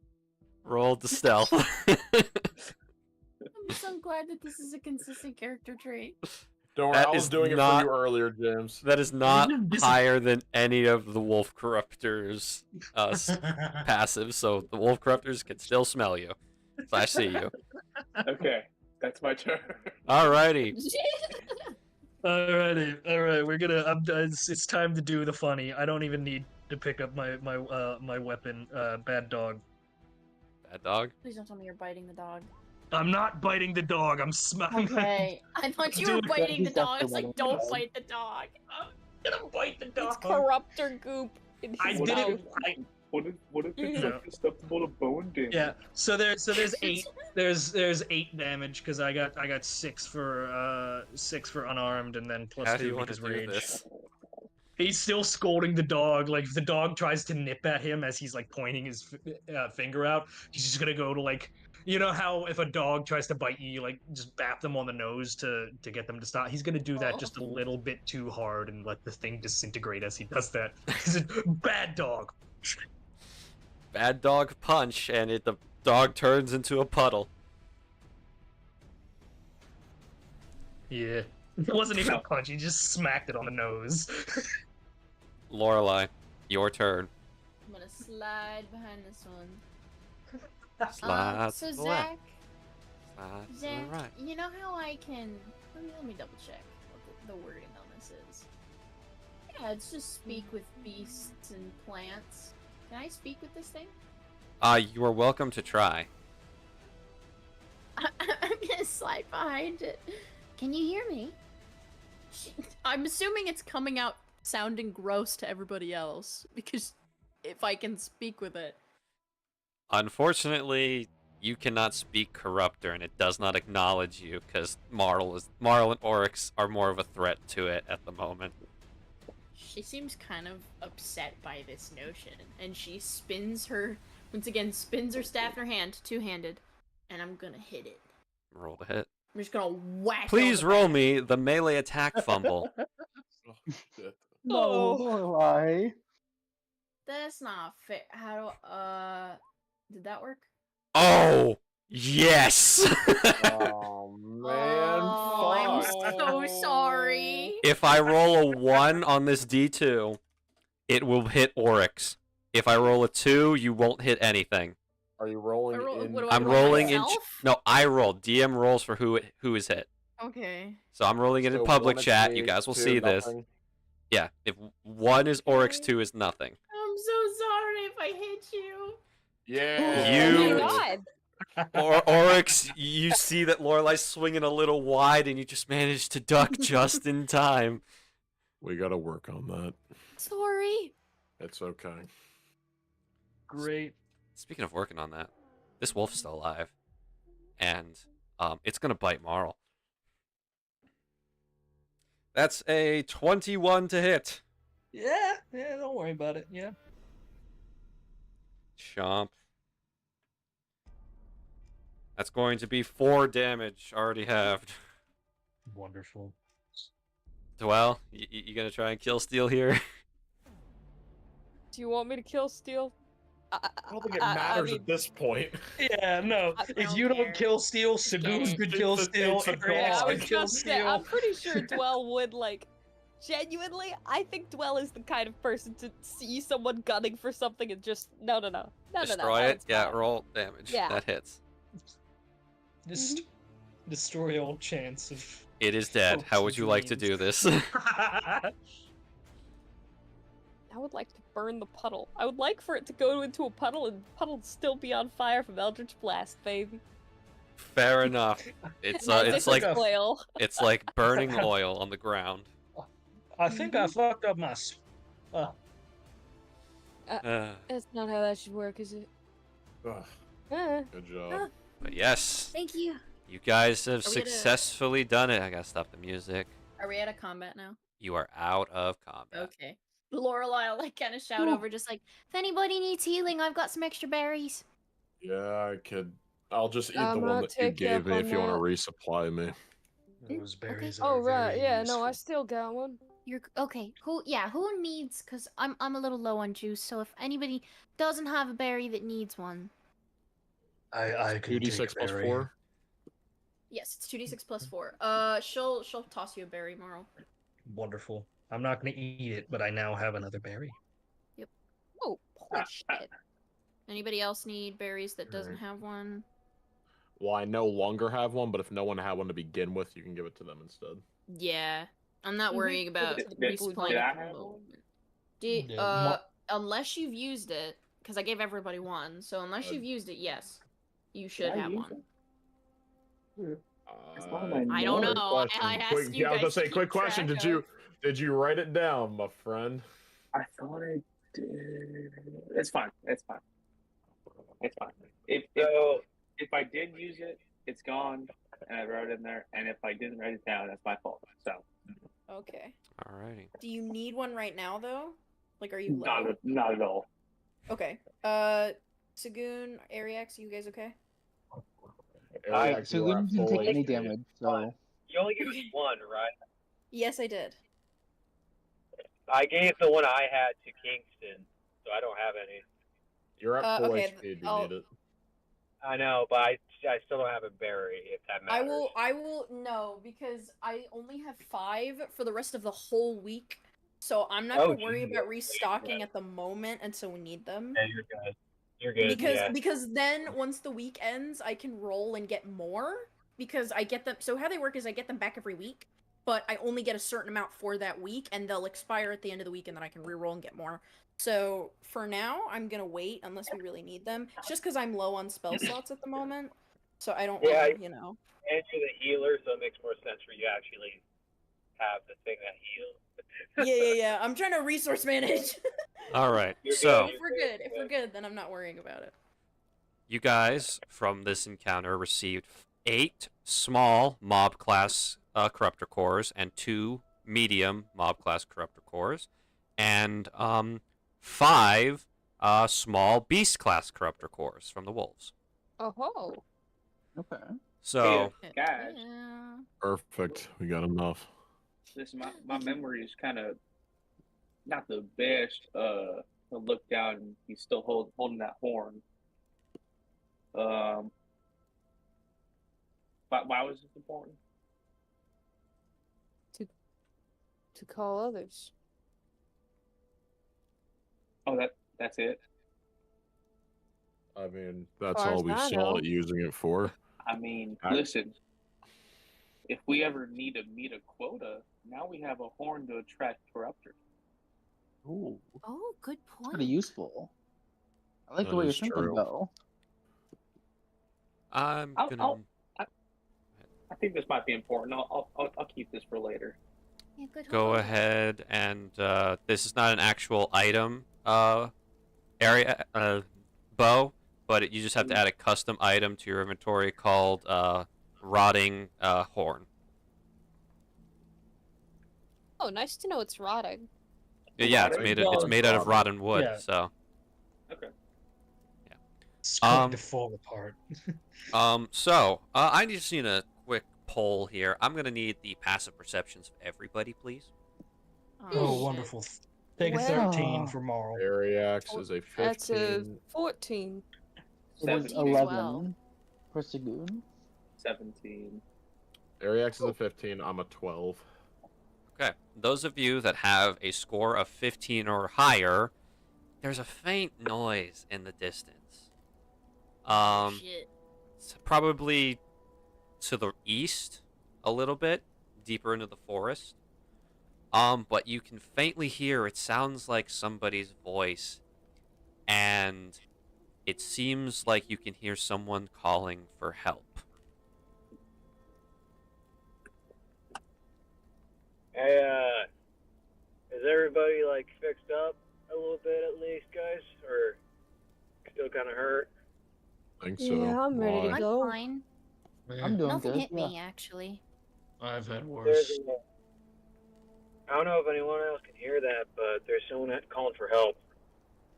Roll the stealth. I'm so glad that this is a consistent character trait. Don't worry, That I was is doing it not- for you earlier, James. That is not This is- higher than any of the wolf corruptors' passive, so the wolf corruptors can still smell you. So I see you. Okay, that's my turn. Alrighty. Alrighty, alright. We're gonna. It's time to do the funny. I don't even need to pick up my weapon. Bad dog. Bad dog. Please don't tell me you're biting the dog. I'm not biting the dog. I'm smacking. Okay. I thought you were Dude, biting the he's dog. I was definitely like, don't biting. bite the dog. I'm gonna bite the dog. It's corruptor goop. In I his did mouth. it. What if it's Yeah. like susceptible to bone damage? Yeah. So there's 8. There's 8 damage because I got 6 for unarmed and then plus How do 2 you want to because do rage. this? He's still scolding the dog. Like if the dog tries to nip at him as he's like pointing his finger out, he's just gonna go to like, you know how if a dog tries to bite you, you like just bap them on the nose to get them to stop. He's gonna do that just a little bit too hard and let the thing disintegrate as he does that. He's a bad dog. Bad dog punch, and the dog turns into a puddle. Yeah. It wasn't even a punch. He just smacked it on the nose. Lorelai, your turn. I'm gonna slide behind this one. Slide So to the left. Zach, Slide to the Zach, right. you know how I can? Let me double check what the wording on this is. Yeah, it's just speak with beasts and plants. Can I speak with this thing? You are welcome to try. I'm gonna slide behind it. Can you hear me? I'm assuming it's coming out sounding gross to everybody else, because if I can speak with it. Unfortunately, you cannot speak corruptor, and it does not acknowledge you because Marl and Oryx are more of a threat to it at the moment. She seems kind of upset by this notion, and she spins her staff in her hand, two-handed, and I'm gonna hit it. Roll to hit. I'm just gonna whack. Please it on the roll back. me the melee attack fumble. Oh, shit. No, Lorelai. That's not fair. Did that work? Oh, yes! Oh man, Oh, I'm fuck. so sorry. If I roll a 1 on this D2, it will hit Oryx. If I roll a 2, you won't hit anything. Are you rolling in? What do I I'm roll rolling in. myself? No, I roll. DM rolls for who is hit. Okay. So I'm rolling it in So public 1 is chat. me, You guys will 2 see this. nothing? Yeah, if 1 is Oryx, Okay. 2 is nothing. I'm so sorry if I hit you. Yeah. You- Oh my god. Or Oryx, you see that Lorelai's swinging a little wide, and you just managed to duck just in time. We gotta work on that. Sorry. It's okay. Great. Speaking of working on that, this wolf's still alive, and it's gonna bite Marl. That's a 21 to hit. Yeah, don't worry about it. Yeah. Chomp. That's going to be 4 damage, already halved. Wonderful. Dwell, you gonna try and kill Steel here? Do you want me to kill Steel? I don't think it matters mean, at this point. Yeah, no. I If don't you care. don't kill Steel, Sagoon could kill It's a- Steel, it's a Ariax yeah, I dog. was could kill about to say, Steel. I'm pretty sure Dwell would, like, genuinely, I think Dwell is the kind of person to see someone gunning for something and just, no. Destroy it? that's Yeah, fine. roll damage. Yeah. That hits. Just destroy all chance of. It is dead. How would Hopes you and like to do dreams. this? I would like to burn the puddle. I would like for it to go into a puddle and the puddle still be on fire from Eldritch Blast, baby. Fair enough. It's Magic like flail. it's like burning oil on the ground. I think I fucked up my. That's not how that should work, is it? Ugh, Uh, good job. But yes, Thank you. you guys have Are we at a- successfully done it. I gotta stop the music. Are we out of combat now? You are out of combat. Okay. Lorelai will, like, kind of shout over, just like, If anybody needs healing, I've got some extra berries. Yeah, I could. I'll just eat I'm the one gonna that you take you gave up me on if you want to that. resupply me. Those berries oh are right, very yeah, no, I useful. still got one. You're okay. Who needs? Cause I'm a little low on juice. So if anybody doesn't have a berry that needs one, I can take 2d6 a plus berry. 4. yes, it's 2d6 plus 4. She'll toss you a berry, Marl. Wonderful. I'm not gonna eat it, but I now have another berry. Oh, holy shit. Anybody else need berries that doesn't have one? Well, I no longer have one, but if no one had one to begin with, you can give it to them instead. Yeah, I'm not Mhm. worrying about Did- resupplying. did I at the have moment. Did, Yeah, unless you've used it, because I gave everybody one, so unless Uh, you've used it, yes, you should Did I have use one. That's not my I don't note. know. Question. I asked Quick, you yeah, I was gonna guys to say, keep quick question. track Did you write it down, my friend? I thought I did. It's fine. It's fine. It's fine. If I did use it, it's gone, and I wrote it in there. And if I didn't write it down, that's my fault. So Okay. Alrighty. Do you need one right now, though? Like, are you low? not at all. Okay. Sagoon, Ariax, you guys okay? Ariax, So you we are didn't take fully- any damage, so You only gave me one, right? Yes, I did. I gave the one I had to Kingston, so I don't have any. You're at full okay, HP if you I'll- need it. I know, but I still don't have a berry, if that matters. I will, no, because I only have 5 for the rest of the whole week. So I'm not Oh, gonna worry geez. about restocking at the moment until we need them. Yeah, you're good. You're good, Because then once the week ends, I can roll and get more because I get them. So how they work is I get them back every week, but I only get a certain amount for that week, and they'll expire at the end of the week, and then I can reroll and get more. So for now, I'm gonna wait unless we really need them. It's just because I'm low on spell slots at the moment, so I don't Yeah, want to, you know. And you're the healer, so it makes more sense for you to actually have the thing that heals. Yeah. I'm trying to resource manage. All right. You're So good. If we're good, then I'm not worrying about it. you guys from this encounter received 8 small mob class corruptor cores and 2 medium mob class corruptor cores, and 5 small beast class corruptor cores from the wolves. Oh. Okay. So Guys, Yeah. Perfect. We got enough. listen, my memory is kind of not the best. I look down and he's still holding that horn. Why was this important? To call others. Oh, that's it. I mean, that's Far all as we I saw know. it using it for. I mean, I- listen. If we ever need to meet a quota, now we have a horn to attract corruptors. Ooh, Oh, good point. pretty useful. I like the That way you're is thinking, true. though. I'm I'll- gonna. I think this might be important. I'll keep this for later. Yeah, good Go hold. ahead and this is not an actual item area bow, but you just have to add a custom item to your inventory called rotting horn. Oh, nice to know it's rotting. Yeah, it's Rotting? made out of rotten wood. Yeah. So Okay. It's going Um, to fall apart. I just need a quick poll here. I'm gonna need the passive perceptions of everybody, please. Oh, shit. wonderful. Take a Well- 13 for Moral. Ariax is a 15. That's a 14. It was 17 as 11 well. for Sagoon. 17. Ariax is a 15. I'm a 12. Okay. Those of you that have a score of 15 or higher, there's a faint noise in the distance. Shit. It's probably to the east a little bit, deeper into the forest. But you can faintly hear it sounds like somebody's voice, and it seems like you can hear someone calling for help. Hey, is everybody like fixed up a little bit at least, guys, or still kind of hurt? I think so. Yeah, I'm ready to Why? I'm go. fine. I'm doing Nothing good. hit me, actually. I've had There's worse. I don't know if anyone else can hear that, but there's someone calling for help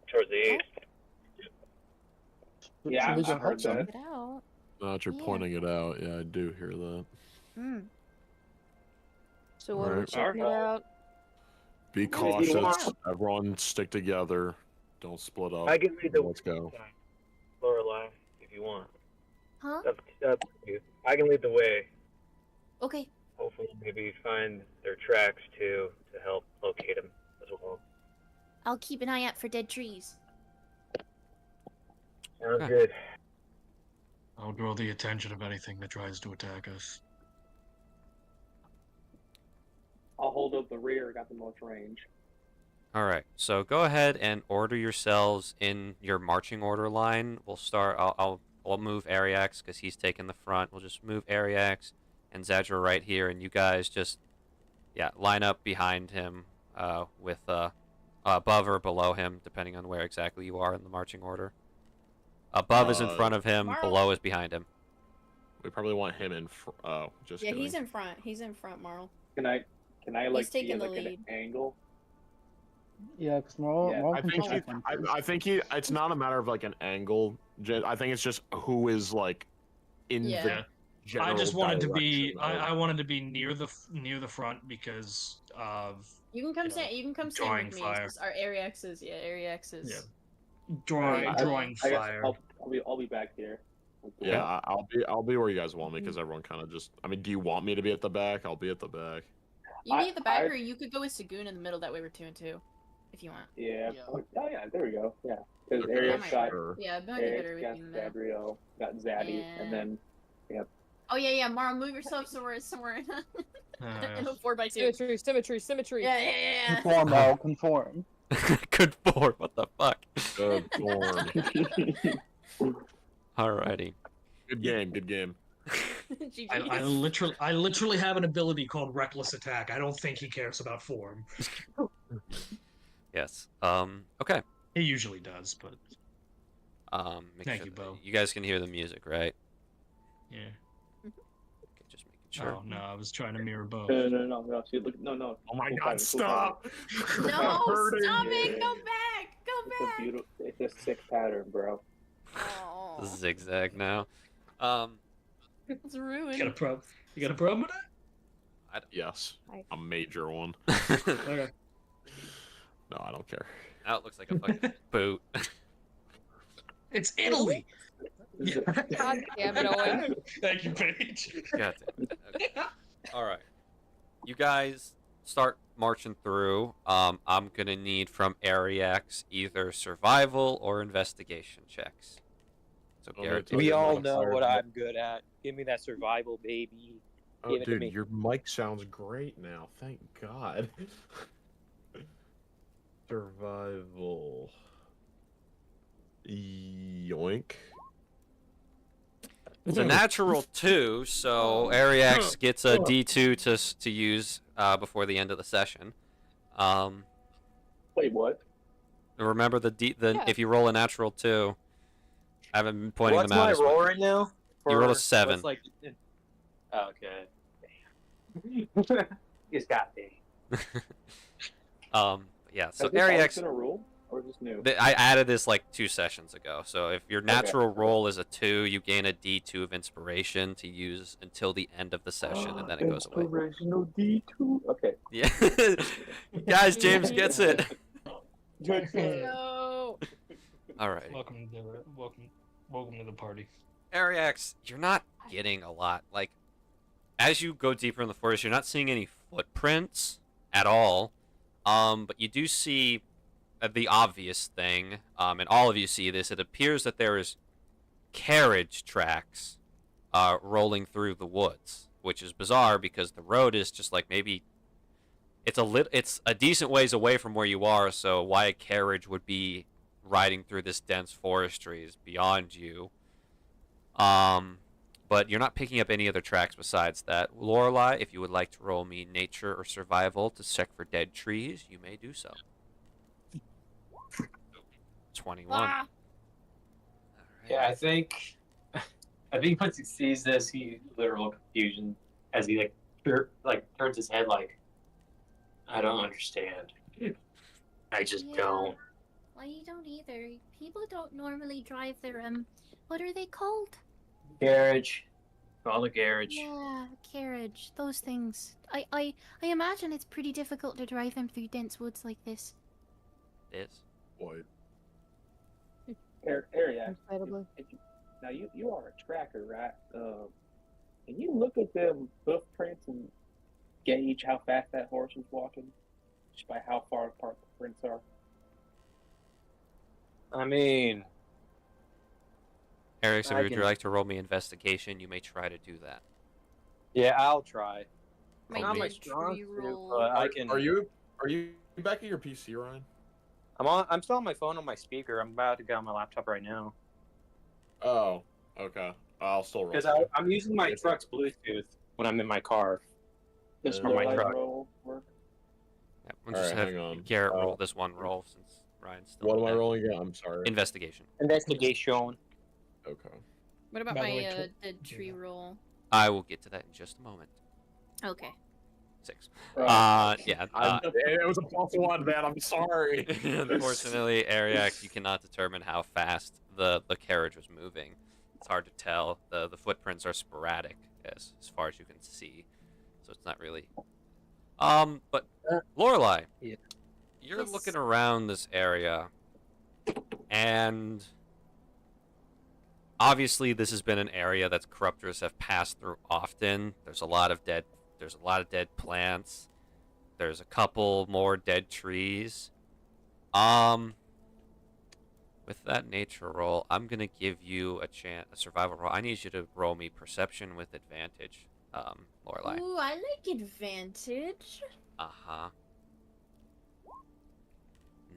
towards the east. Yeah, Should we I go heard help them? that. Check it out. Now that you're Yeah. pointing it out, yeah, I do hear that. Hmm. So what are we Alright. checking it out? Be If you cautious. want- Everyone stick together. Don't split up. I can lead the Let's go. Lorelai if you want. Huh? Up to you. I can lead the way. Okay. Hopefully, maybe find their tracks too to help locate them as well. I'll keep an eye out for dead trees. Sounds Okay. good. I'll draw the attention of anything that tries to attack us. I'll hold up the rear. Got the most range. All right, so go ahead and order yourselves in your marching order line. We'll start. I'll move Ariax because he's taking the front. We'll just move Ariax and Zadra right here, and you guys just line up behind him with above or below him, depending on where exactly you are in the marching order. Above is in front of him. Marl. Below is behind him. We probably want him in. Just Yeah, kidding. he's in front. He's in front, Marl. Can I like be taking at, the like an lead. angle? Yeah, because Marl, Yeah, Marl I can think touch he, fences. I think he. It's not a matter of like an angle. I think it's just who is like in Yeah. the general I just wanted to be. direction of- I wanted to be near the front because of You can come Yeah. stand. You can come Drawing stand with me. fire. It's just our area X's. Yeah, area X's. Yeah. drawing Alright. drawing I guess fire. I'll be back here. Yeah, I'll be where you guys want me because everyone kind of just. I mean, do you want me to be at the back? I'll be at the back. You can be at the back, I- or you could go with Sagoon in the middle. That way we're 2 and 2, if you want. Yeah. Yeah. Oh yeah, there we go. Yeah. Because Okay, Ariel That might got sure. Yeah, it might be better Eric, with got you in the middle. Gabriel, got Zaddy, Yeah. and then Oh yeah, Marl, move yourself somewhere. And a 4x2. Symmetry, symmetry, symmetry. Yeah. Conform, all conform. Good board. What the fuck? Good lord. Alrighty. Good game. Good game. I literally have an ability called Reckless Attack. I don't think he cares about form. Yes. Okay. He usually does, but Make Thank sure you, Bo. you guys can hear the music, right? yeah. Okay, just making sure. Oh no, I was trying to mirror Bo. No. See, look, no. Oh my Cool god, pattern, stop! No, Hurting. stop it! Go back! Go It's a back! beautiful. It's a sick pattern, bro. Aw, Zigzag now. it's You got a ruined. problem? You got a problem with Yes, a major one. that? Okay. No, I don't care. Now it looks like a fucking boot. It's Italy. Yeah. God damn it, Owen. Thank you, Paige. God damn it. Okay. All right. You guys start marching through. I'm gonna need from Ariax either survival or investigation checks. So Oh, Garrett, Oh, We you're all not know fired what yet. I'm good at. Give me that survival, baby. Oh, Give it to dude, me. your mic sounds great now. Thank God. Survival. Yoink. it's a natural 2, so Ariax gets a D2 to use before the end of the session. Wait, what? Remember Yeah. if you roll a natural 2, I haven't been pointing What's them out. my as roll much. right now? You rolled a For 7. what's like? Okay. It's got me. Yeah. So Has this always Ariax, been a rule or just new? I added this like 2 sessions ago. So if your natural roll is a 2, you gain a D2 of inspiration to use until the end of the session, and then it goes away. Inspirational D2. Okay. Yeah. Guys, James gets it. No. All right. Welcome to the party. Ariax, you're not getting a lot. Like, as you go deeper in the forest, you're not seeing any footprints at all. But you do see the obvious thing, and all of you see this. It appears that there is carriage tracks rolling through the woods, which is bizarre because the road is just like maybe it's a decent ways away from where you are. So why a carriage would be riding through this dense forestry is beyond you. But you're not picking up any other tracks besides that. Lorelei, if you would like to roll me nature or survival to check for dead trees, you may do so. 21. Ah. Yeah, I think once he sees this, he literal confusion as he turns his head like, I don't understand. I just Yeah. don't. Well, you don't either. People don't normally drive their what are they called? Garage. Call the garage. Yeah, carriage. Those things. I imagine it's pretty difficult to drive them through dense woods like this. It is. What? Area. Incredibly. Now you are a tracker, right? Can you look at them hoof prints and gauge how fast that horse is walking, just by how far apart the prints are? I mean, Eric, so I would you can- like to roll me investigation? You may try to do that. yeah, I'll try. My Not my dead strong tree suit, roll. but I can. Are you back at your PC, Ryan? I'm still on my phone on my speaker. I'm about to get on my laptop right now. Oh, okay. I'll still roll. Because I'm using my truck's Bluetooth when I'm in my car. Does For my your truck. roll work? Yeah, we'll All just right, have hang on. Garrett roll this one roll since Ryan's still What in am I there. rolling again? I'm sorry. Investigation. Investigation. Okay. What about By the my way, dead tree roll? I will get to that in just a moment. Okay. 6. Right. Yeah. It was a plus one, man. I'm sorry. Unfortunately, Ariax, you cannot determine how fast the carriage was moving. It's hard to tell. The footprints are sporadic as far as you can see, so it's not really. But Lorelei, Yeah. you're Yes. looking around this area, and obviously this has been an area that corruptors have passed through often. There's a lot of dead plants. There's a couple more dead trees. With that nature roll, I'm gonna give you a survival roll. I need you to roll me perception with advantage, Lorelai. Ooh, I like advantage. Uh-huh.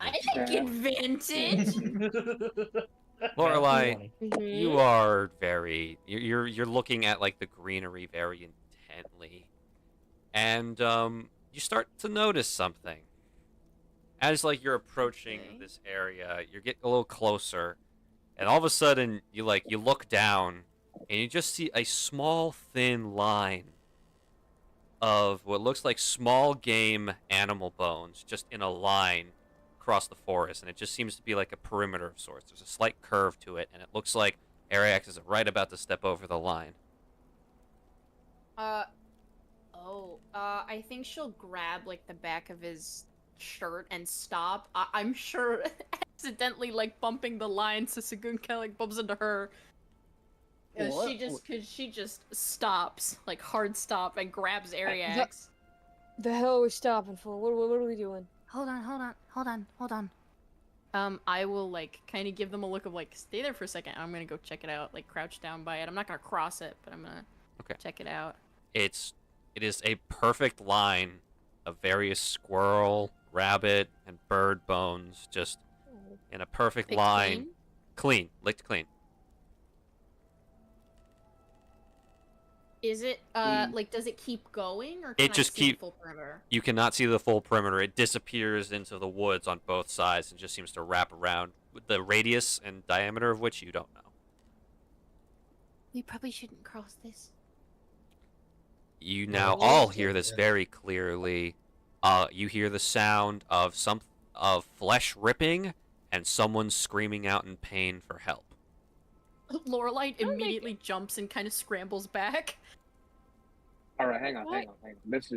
I like advantage. Lorelai, Mhm. you are you're looking at like the greenery very intently, and you start to notice something. As like you're approaching this area, you're getting a little closer, and all of a sudden you look down, and you just see a small thin line of what looks like small game animal bones just in a line across the forest, and it just seems to be like a perimeter of sorts. There's a slight curve to it, and it looks like Ariax is right about to step over the line. I think she'll grab like the back of his shirt and stop. I'm sure accidentally like bumping the line, so Sagunka like bumps into her. She just stops, like hard stop, and grabs Ariax. The hell are we stopping for? What are we doing? Hold on. I will like kind of give them a look of like stay there for a second. I'm gonna go check it out, like crouch down by it. I'm not gonna cross it, but I'm gonna check it out. It is a perfect line of various squirrel, rabbit, and bird bones, just in a perfect Licked line. Clean, licked clean. Is it like does it keep going, or can It just I see keep. the full perimeter? You cannot see the full perimeter. It disappears into the woods on both sides and just seems to wrap around, the radius and diameter of which you don't know. We probably shouldn't cross this. You now all hear this very clearly. You hear the sound of flesh ripping and someone screaming out in pain for help. Lorelai immediately jumps and kind of scrambles back. All right, hang on. This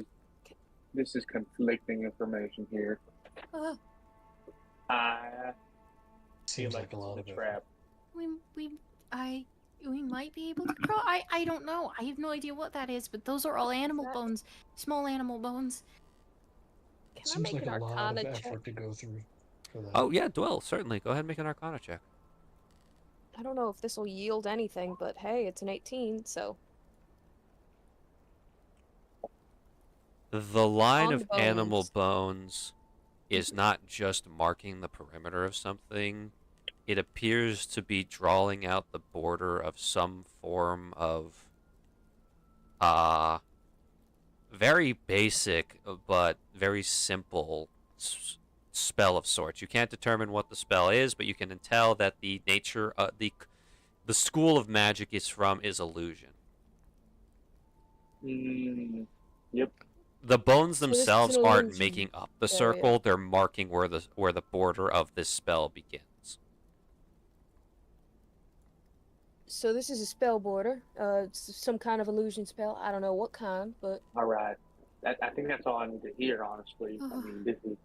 is conflicting information here. I Seems feel like a lot it's of a trap. We might be able to cross. I don't know. I have no idea what that is, but those are all animal bones, small animal bones. Seems like a lot of effort to go through for that. Oh yeah, Dwell, certainly. Go ahead and make an Arcana check. I don't know if this will yield anything, but hey, it's an 18, so. The line On of the animal bones. bones is not just marking the perimeter of something. It appears to be drawing out the border of some form of very basic but very simple spell of sorts. You can't determine what the spell is, but you can tell that the nature the school of magic is illusion. Yep. The bones So this is themselves an aren't illusion making up the area. circle, they're marking where the border of this spell begins. So this is a spell border. It's some kind of illusion spell. I don't know what kind, but All right. I think that's all I need to hear, honestly. I mean, this is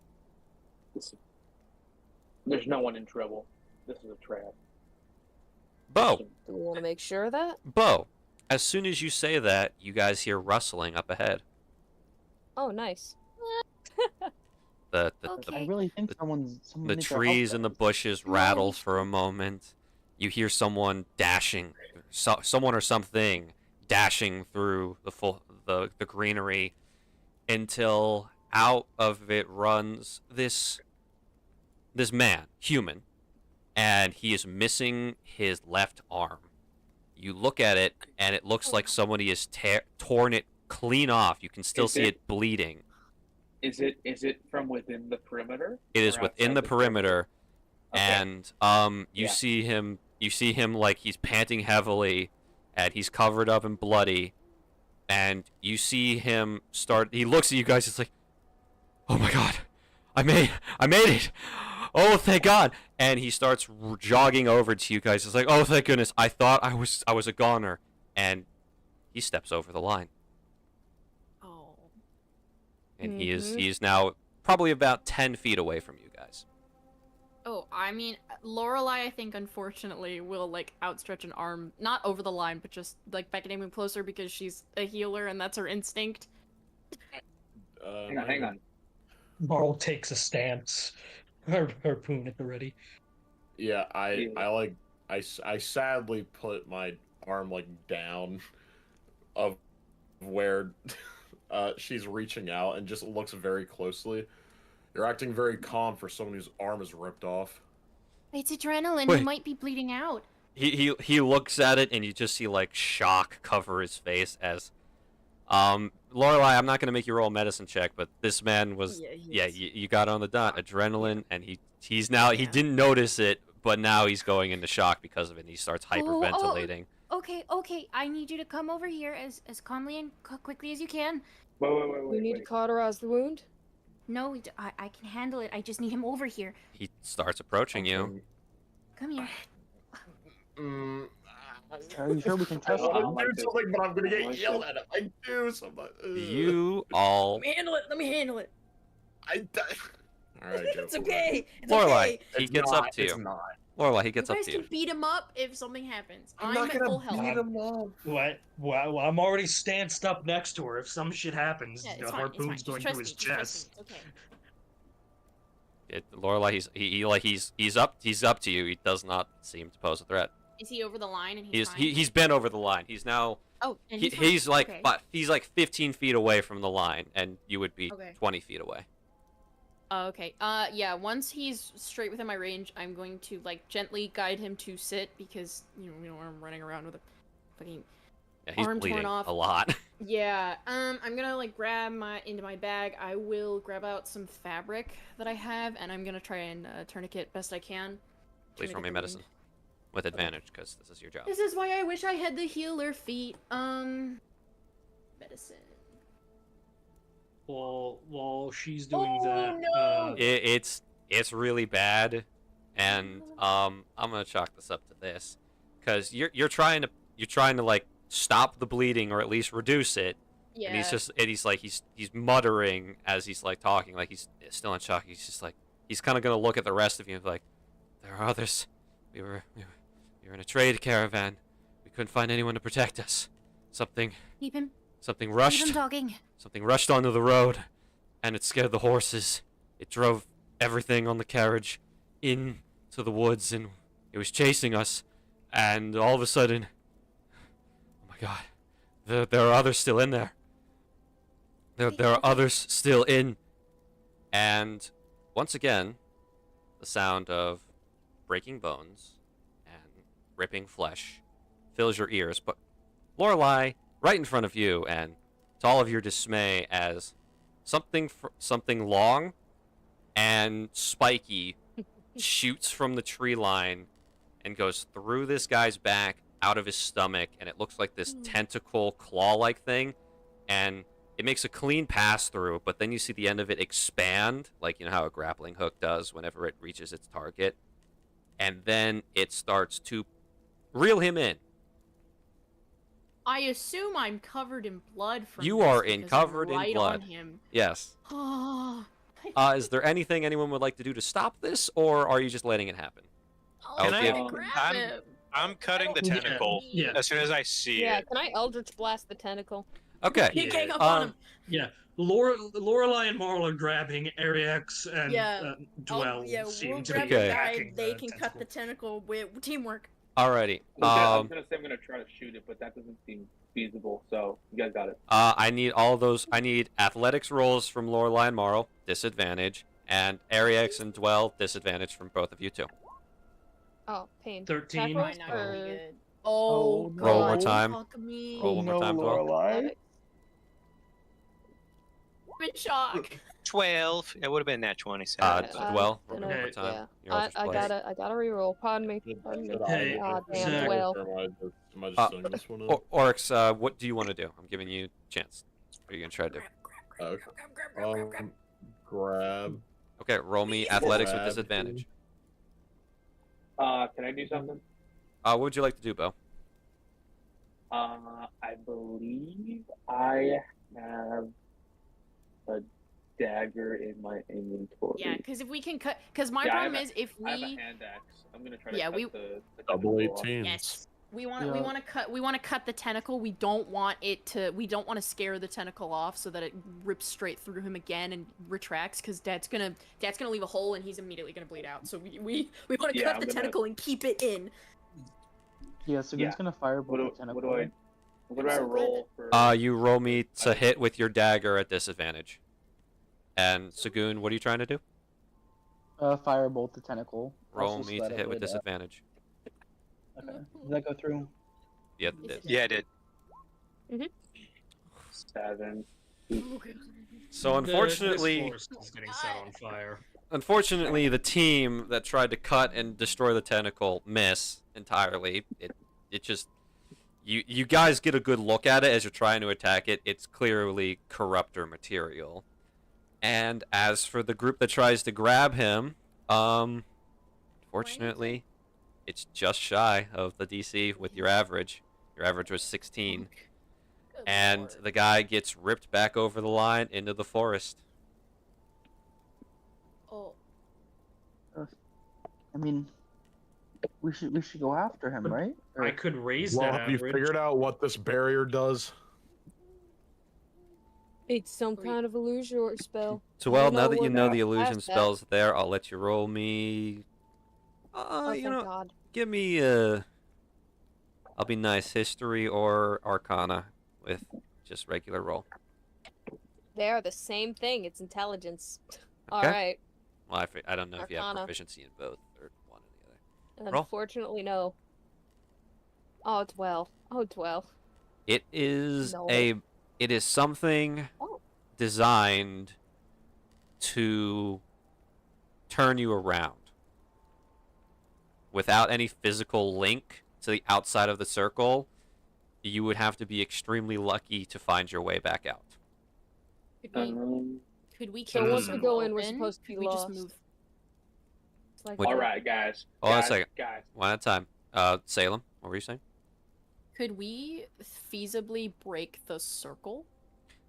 there's no one in trouble. This is a trap. Bo, do we want to make sure of that? Bo, as soon as you say that, you guys hear rustling up ahead. Oh, nice. The I really think someone the needs our help trees there. and the bushes rattle for a moment. You hear someone dashing, someone or something dashing through the greenery, until out of it runs this man, human, and he is missing his left arm. You look at it, and it looks like somebody has torn it clean off. You can still see it bleeding. Is it from within the perimeter? It is or within outside the perimeter, Okay. and you see him. You see him like he's panting heavily, and he's covered up and bloody, and you see him start. He looks at you guys. It's like, oh my god, I made it! Oh, thank God! And he starts jogging over to you guys. It's like, oh, thank goodness! I thought I was a goner, and he steps over the line. Oh. And he is now probably about 10 feet away from you guys. Oh, I mean, Lorelai, I think, unfortunately, will, like, outstretch an arm, not over the line, but just, like, beckoning him closer because she's a healer and that's her instinct. Hang on. Marl takes a stance, harpoon at the ready. Yeah, I sadly put my arm like down of where she's reaching out and just looks very closely. You're acting very calm for someone whose arm is ripped off. It's adrenaline. Wait. He might be bleeding out. He looks at it, and you just see like shock cover his face as, Lorelai, I'm not gonna make you roll a medicine check, but this man was, you got on the dot, adrenaline, and he's now he didn't notice it, but now he's going into shock because of it, and he starts hyperventilating. Okay. I need you to come over here as calmly and quickly as you can. We need to cauterize the wound. No, I can handle it. I just need him over here. He starts approaching you. Come here. Are you sure we can trust I him? want to do something, but I'm gonna get yelled at if I do something. You all. Let me handle it. Let me handle it. All right, go It's for it. okay. It's Lorelai, okay. he It's gets not, up to it's you. not. Lorelai, he gets You up guys to can you. beat him up if something happens. I'm I'm not at gonna full health. beat him up. What? Well, I'm already stanced up next to her. If some shit happens, Yeah, it's the fine, it's fine. harpoon's Just going trust through me, his just trust chest. me. It's okay. Lorelai, he's up to you. He does not seem to pose a threat. Is he over the line and he's fine? He's been over the line. He's now. Oh, and He's fine? like Okay. he's like 15 feet away from the line, and you would be Okay. 20 feet away. Okay. Yeah. Once he's straight within my range, I'm going to like gently guide him to sit because you know I'm running around with a fucking Yeah, he's arm torn bleeding off. a lot. Yeah. I'm gonna like grab into my bag. I will grab out some fabric that I have, and I'm gonna try and tourniquet best I can. Please roll me Tourniquet the medicine wound. with advantage because this is your job. This is why I wish I had the healer feat. Medicine. While she's doing Oh, that, no! It's really bad, and I'm gonna chalk this up to this, because you're trying to like stop the bleeding or at least reduce it. Yeah. And he's muttering as he's like talking, like he's still in shock. He's just like he's kind of gonna look at the rest of you and be like, there are others. We were in a trade caravan. We couldn't find anyone to protect us. Something Keep him rushed. talking. Something rushed onto the road, and it scared the horses. It drove everything on the carriage into the woods, and it was chasing us. And all of a sudden, oh my God, there are others still in there. There are others still in. And once again, the sound of breaking bones and ripping flesh fills your ears. But Lorelai, right in front of you, and to all of your dismay, as something long and spiky shoots from the tree line and goes through this guy's back, out of his stomach, and it looks like this tentacle claw-like thing, and it makes a clean pass through, but then you see the end of it expand, like you know how a grappling hook does whenever it reaches its target, and then it starts to reel him in. I assume I'm covered in blood from You this are because I'm covered in right blood. on him. Yes. Is there anything anyone would like to do to stop this, or are you just letting it happen? Can I'll give- I'm cutting the tentacle as soon as I see Yeah, it. can I Eldritch Blast the tentacle? Okay. He gang up on him. Yeah, Lorelai and Marl are grabbing Ariex and Yeah. Dwell. Yeah, seem we'll to grab be the guy. attacking They the can cut the tentacle with teamwork. Alrighty. I was gonna say I'm gonna try to shoot it, but that doesn't seem feasible. So you guys got it. I need all those. I need athletics rolls from Lorelai and Marl, disadvantage, and Ariex and Dwell, disadvantage from both of you two. Oh, pain. 13. Attack rolls Might not be or- good. Oh, no. Roll one more God, time. fuck me. Roll one more time, Dwell. Lorelai. I'm in shock. 12. It would have been that 20. So Dwell, roll then one I- more time. yeah. Your I Eldritch Blast. gotta reroll. Pardon me. Pardon me. Hey, God damn, Zach. Dwell. Am I just setting this one up? Oryx, what do you want to do? I'm giving you a chance. What are you gonna try to do? Grab. Okay, roll me athletics with Grab. disadvantage. Can I do something? What would you like to do, Bo? I believe I have a dagger in my inventory. Yeah, because if we can cut, because my Yeah, I problem have is if I have a we, hand axe. I'm gonna try to Yeah, cut we- the Double tentacle off. 18s. yes, we want to cut the tentacle. We don't want to scare the tentacle off so that it rips straight through him again and retracts, because Dad's gonna leave a hole and he's immediately gonna bleed out. So we want to Yeah, cut the tentacle and keep it in. Yeah, so Yeah. he's gonna fire What both do, the what tentacle. do I? What do I roll for? You roll me to hit with your dagger at disadvantage. And Sagoon, what are you trying to do? Firebolt the tentacle. Roll Also me so to that hit it with would, disadvantage. Okay. Did that go through? Yeah, it did. Yeah, I did. 7. So unfortunately, this floor is getting set on fire. Unfortunately, the team that tried to cut and destroy the tentacle miss entirely. It just you guys get a good look at it as you're trying to attack it. It's clearly corruptor material. And as for the group that tries to grab him, fortunately, it's just shy of the DC with your average. Your average was 16. And the guy gets ripped back over the line into the forest. Oh. I mean, we should go after him, right? Or... I could raise Well, that have you average. figured out what this barrier does? It's some kind of illusion spell. So, well, now that you we're know not the illusion past that. spell's there, I'll let you roll me. Oh, You thank know, God. give me I'll be nice, history or arcana with just regular roll. They are the same thing. It's intelligence. Okay. All right. Well, I don't know if you have Arcana. proficiency in both or one or the other. Roll. Unfortunately, no. Oh, 12. Oh, 12. It is No. it is something designed to turn you around without any physical link to the outside of the circle. You would have to be extremely lucky to find your way back out. Could we So keep once this we room go in, we're open? supposed to be Could we lost. just move? It's like, Would- All right, guys. Hold on a Guys, second. Guys. One at a time. Salem, what were you saying? Could we feasibly break the circle?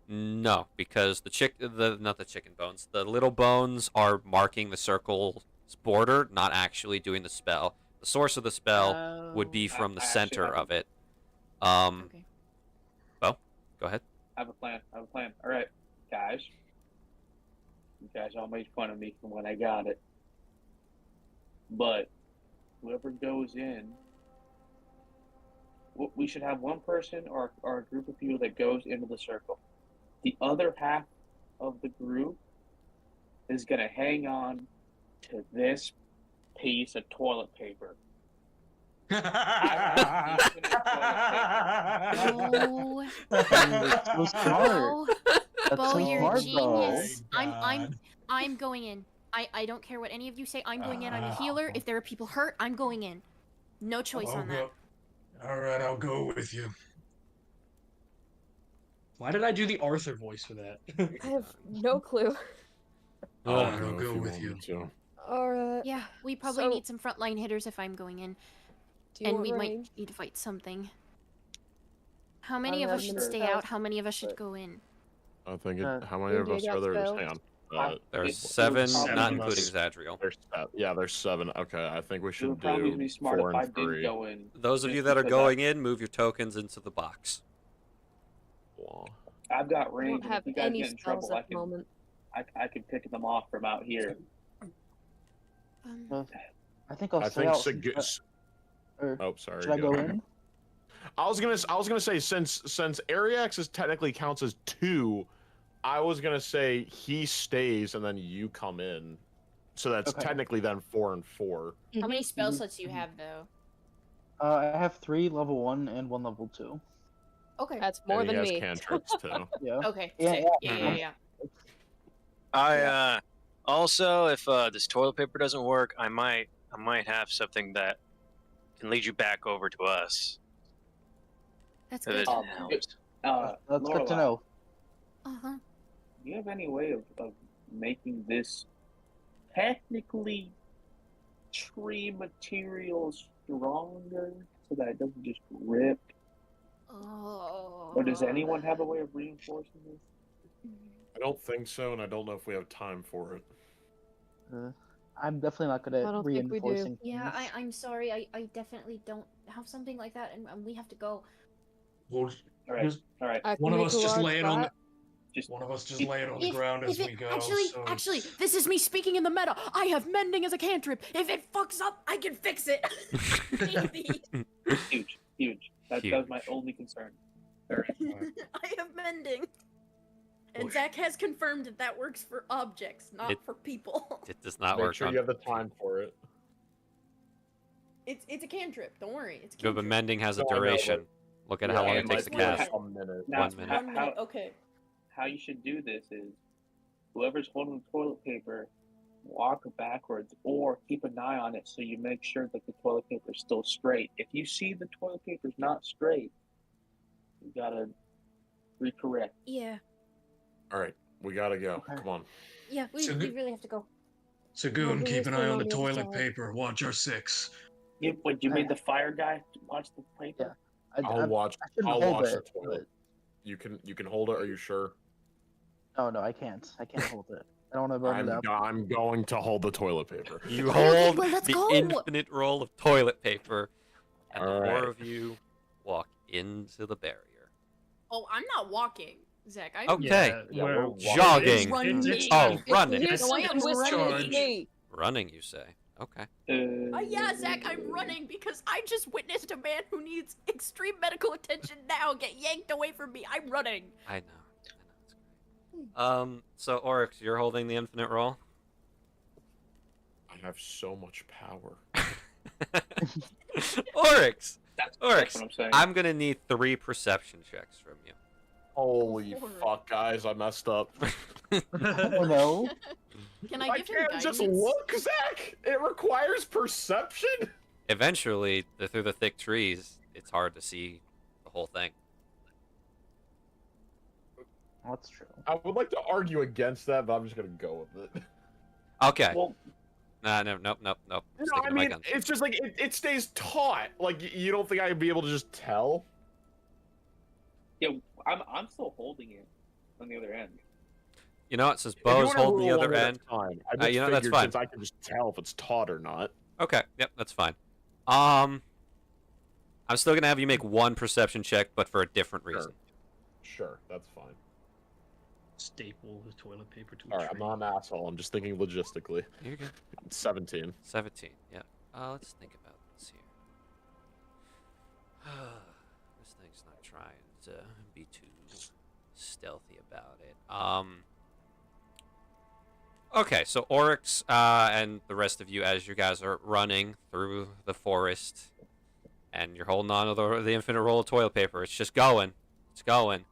No, because not the chicken bones. The little bones are marking the circle's border, not actually doing the spell. The source of the spell would be from the I actually center have of it. Okay. Well, go ahead. I have a plan. All right, guys. You guys all made fun of me from when I got it. But whoever goes in, we should have one person or a group of people that goes into the circle. The other half of the group is going to hang on to this piece of toilet paper. Oh, That's so smart. That's Bo, so you're a smart, genius. bro. I'm going in. I don't care what any of you say. I'm going in. I'm a healer. If there are people hurt, I'm going in. No choice on that. All right, I'll go with you. Why did I do the Arthur voice for that? I have no clue. I'll if go with want you. me to. All right. Yeah, we probably So- need some frontline hitters if I'm going in, Do you and want we range? might need to fight something. How many I'm of us not should gonna stay spell, out? How many of us should but- go in? I think it, Uh, how many of Indeed, us got are there? spells. Hang on. There's It- seven, seven not of including us. Zadriel. There's 7. Okay, I think we It should would probably do be smart 4 if I and did 3. go in. Those of just you that are because going in, move your tokens into the box. I've got I range. don't And have if you guys any get in spells trouble, at the moment. I can pick them off from out here. I think I'll I stay think out. Oh, sorry. Should I go in? I was gonna say since Ariax technically counts as 2, I was gonna say he stays and then you come in, so that's Okay. technically then 4 and 4. How many spell slots do you have, though? I have 3 level 1 and 1 level 2. Okay. That's more And he than has me. cantrips too. Yeah. Okay. Yeah, sick. yeah. Yeah. I also, if this toilet paper doesn't work, I might have something that can lead you back over to us. That's If good. it helps. That's good to Lorelai, know. Uh-huh. Do you have any way of making this technically tree material stronger so that it doesn't just rip? Oh. Or does anyone have a way of reinforcing this? I don't think so, and I don't know if we have time for it. I'm definitely not good at I don't think we do. reinforcing Yeah, things. I'm sorry. I definitely don't have something like that, and we have to go. Well, All right, all right. I can one of make us a just large lay it on the, flat. one of us just lay it on the ground as we go. so Actually, it's- this is me speaking in the meta. I have mending as a cantrip. If it fucks up, I can fix it. Easy. Huge. That was my only concern. I have mending. And Zach has confirmed that that works for objects, not for people. It does not Make work sure on you have the time for it. It's a cantrip. Don't worry. It's a No, but cantrip. mending has a No, I know, duration. but- Look at how long it takes to cast. Now, 1 minute. 1 minute. Okay. How you should do this is, whoever's holding the toilet paper, walk backwards or keep an eye on it so you make sure that the toilet paper is still straight. If you see the toilet paper's not straight, you gotta recorrect. Yeah. All right, we gotta go. Come on. Yeah, we really have to go. Sagoon, keep an eye on the toilet side. paper. Watch our 6. Yeah, but you made the fire guy watch the paper? I'll watch. shouldn't I'll hold watch it, the toilet. You can hold it. Are you sure? No, I can't. I can't hold it. I don't want to burn it up. I'm going to hold the toilet paper. You hold well, let's the go. infinite roll of toilet paper, and the All four right. of you walk into the barrier. Oh, I'm not walking, Zach. I'm Okay. Yeah, we're Jogging. Running. Oh, running. Here's No, I am running. Running, you say? Okay. Yeah, Zach, I'm running because I just witnessed a man who needs extreme medical attention now get yanked away from me. I'm running. I know. It's great. So Oryx, you're holding the infinite roll? I have so much power. Oryx! That's Oryx, what I'm saying. I'm gonna need 3 perception checks from you. Holy fuck, guys! I messed up. I don't know. Can I I give him can't guidance? just look, Zach. It requires perception. Eventually, through the thick trees, it's hard to see the whole thing. That's true. I would like to argue against that, but I'm just gonna go with it. Okay. Well, Nope. No, Sticking I to my mean, guns. it's just like it stays taut. Like you don't think I'd be able to just tell? yeah, I'm still holding it on the other end. You know what? Since If you Bo's wanna holding the rule other one at a end. time, I just You know, that's figured fine. since I can just tell if it's taut or not. Okay, yep, that's fine. I'm still gonna have you make 1 perception check, but for a different reason. Sure, that's fine. Staple the toilet paper to a All right, I'm tree. not an asshole. I'm just thinking logistically. You're good. 17. 17. Yeah. Let's think about this here. This thing's not trying to be too stealthy about it. Okay, so Oryx and the rest of you, as you guys are running through the forest, and you're holding on to the infinite roll of toilet paper. It's just going. It's going.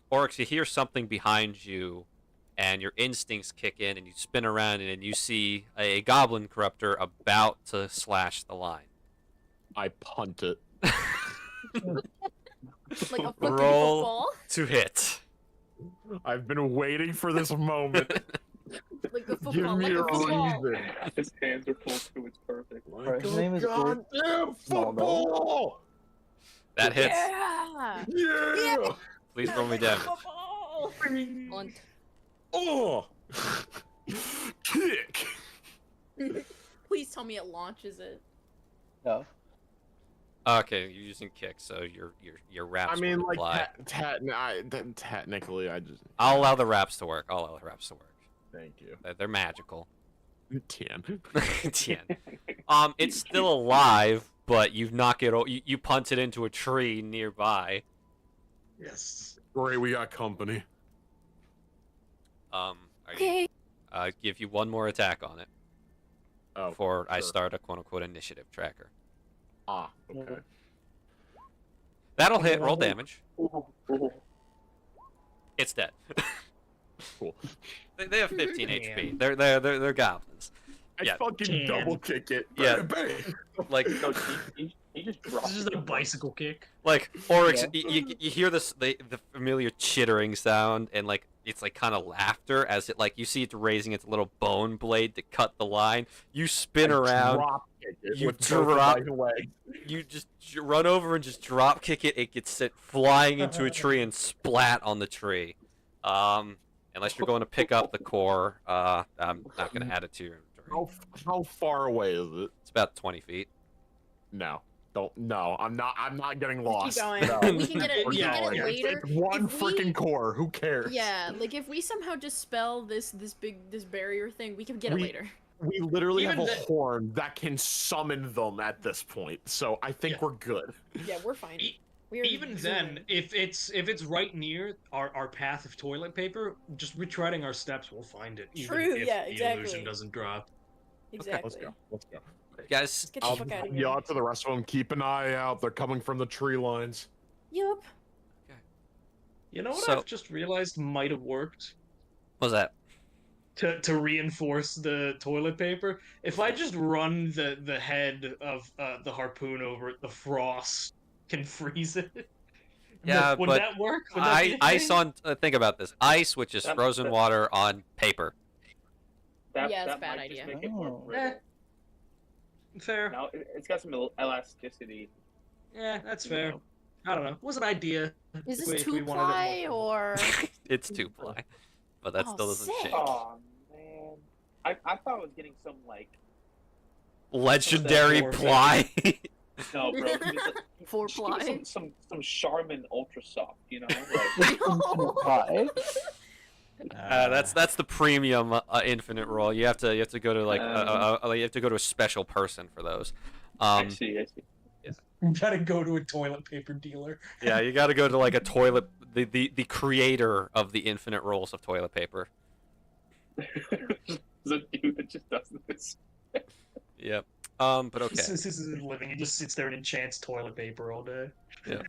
Oryx, you hear something behind you, and your instincts kick in, and you spin around, and you see a goblin corruptor about to slash the line. I punt it. Like a fucking Roll football. to hit. I've been waiting for this moment. Like a Give football. me Like a a football. reason. His hands are full too. It's perfect. Alright, his name is George. Goddamn football! That hits. Yeah. Yeah! Please roll me damage. Football. Blunt. Oh! Kick! Please tell me it launches it. No. Okay, you're using kick, so your raps I mean, will like, apply. technically, I just. I'll allow the raps to work. Thank you. They're magical. 10. 10. It's still alive, but you knock it. You punt it into a tree nearby. Yes. Great, we got company. Okay. Give you 1 more attack on it Oh, before I sure. start a quote-unquote initiative tracker. Ah, okay. That'll hit. Roll damage. Ooh, ooh. It's dead. Cool. They have 15 Damn. HP. They're goblins. I Yeah. fucking Damn. double kick it. Yeah. Bang. Like No, he just dropped This is it. a bicycle kick. Oryx, Yeah. you hear the familiar chittering sound, and like it's like kind of laughter as it you see it raising its little bone blade to cut the line. You spin around, Drop kick it you with both of drop- my legs. you just run over and just drop kick it. It gets sent flying into a tree and splat on the tree. Unless you're going to pick up the core, I'm not going to add it to your inventory. How far away is it? It's about 20 feet. No. No, I'm not getting lost. Keep going. No. We can get it. We can get it Yeah, later. It's one If we- freaking core. Who cares? Yeah, like if we somehow dispel this barrier thing, we can get it later. We literally Even have a the- horn that can summon them at this point, so I think Yeah. we're good. Yeah, we're fine. We're Even then, zooming. if it's right near our path of toilet paper, just retreading our steps, we'll find it. Even True, if yeah, the exactly. illusion doesn't drop. Exactly. Let's go. Let's go. Guys, Get the I'll fuck out of yell here. out to the rest of them. Keep an eye out. They're coming from the tree lines. Yup. You know what So- I've just realized might have worked what's that? to reinforce the toilet paper? If I just run the head of the harpoon over it, the frost can freeze it. Yeah, would but that work? Would that be a ice thing? on. Think about this: ice, which is That- frozen that- water on paper. Yeah, it's a that bad might just idea. make it more Oh. brittle. Fair. No, it's got some elasticity. Yeah, that's you fair. know. I don't know. It was an idea. Is if this we wanted it more 2-ply or? It's 2-ply, but that Oh, still doesn't sick. shake. Oh man, I thought I was getting some like Legendary Or- ply. no, bro. Give me some- 4-ply. give me some Charmin Ultra Soft. You know, like Hi. That's the premium infinite roll. You have to go to like you have to go to a special person for those. I see. You gotta go to a toilet paper dealer. Yeah, you got to go to like a toilet. The creator of the infinite rolls of toilet paper. There's a dude that just does this. Yep. But okay. This is living. He just sits there and enchants toilet paper all day. Yeah.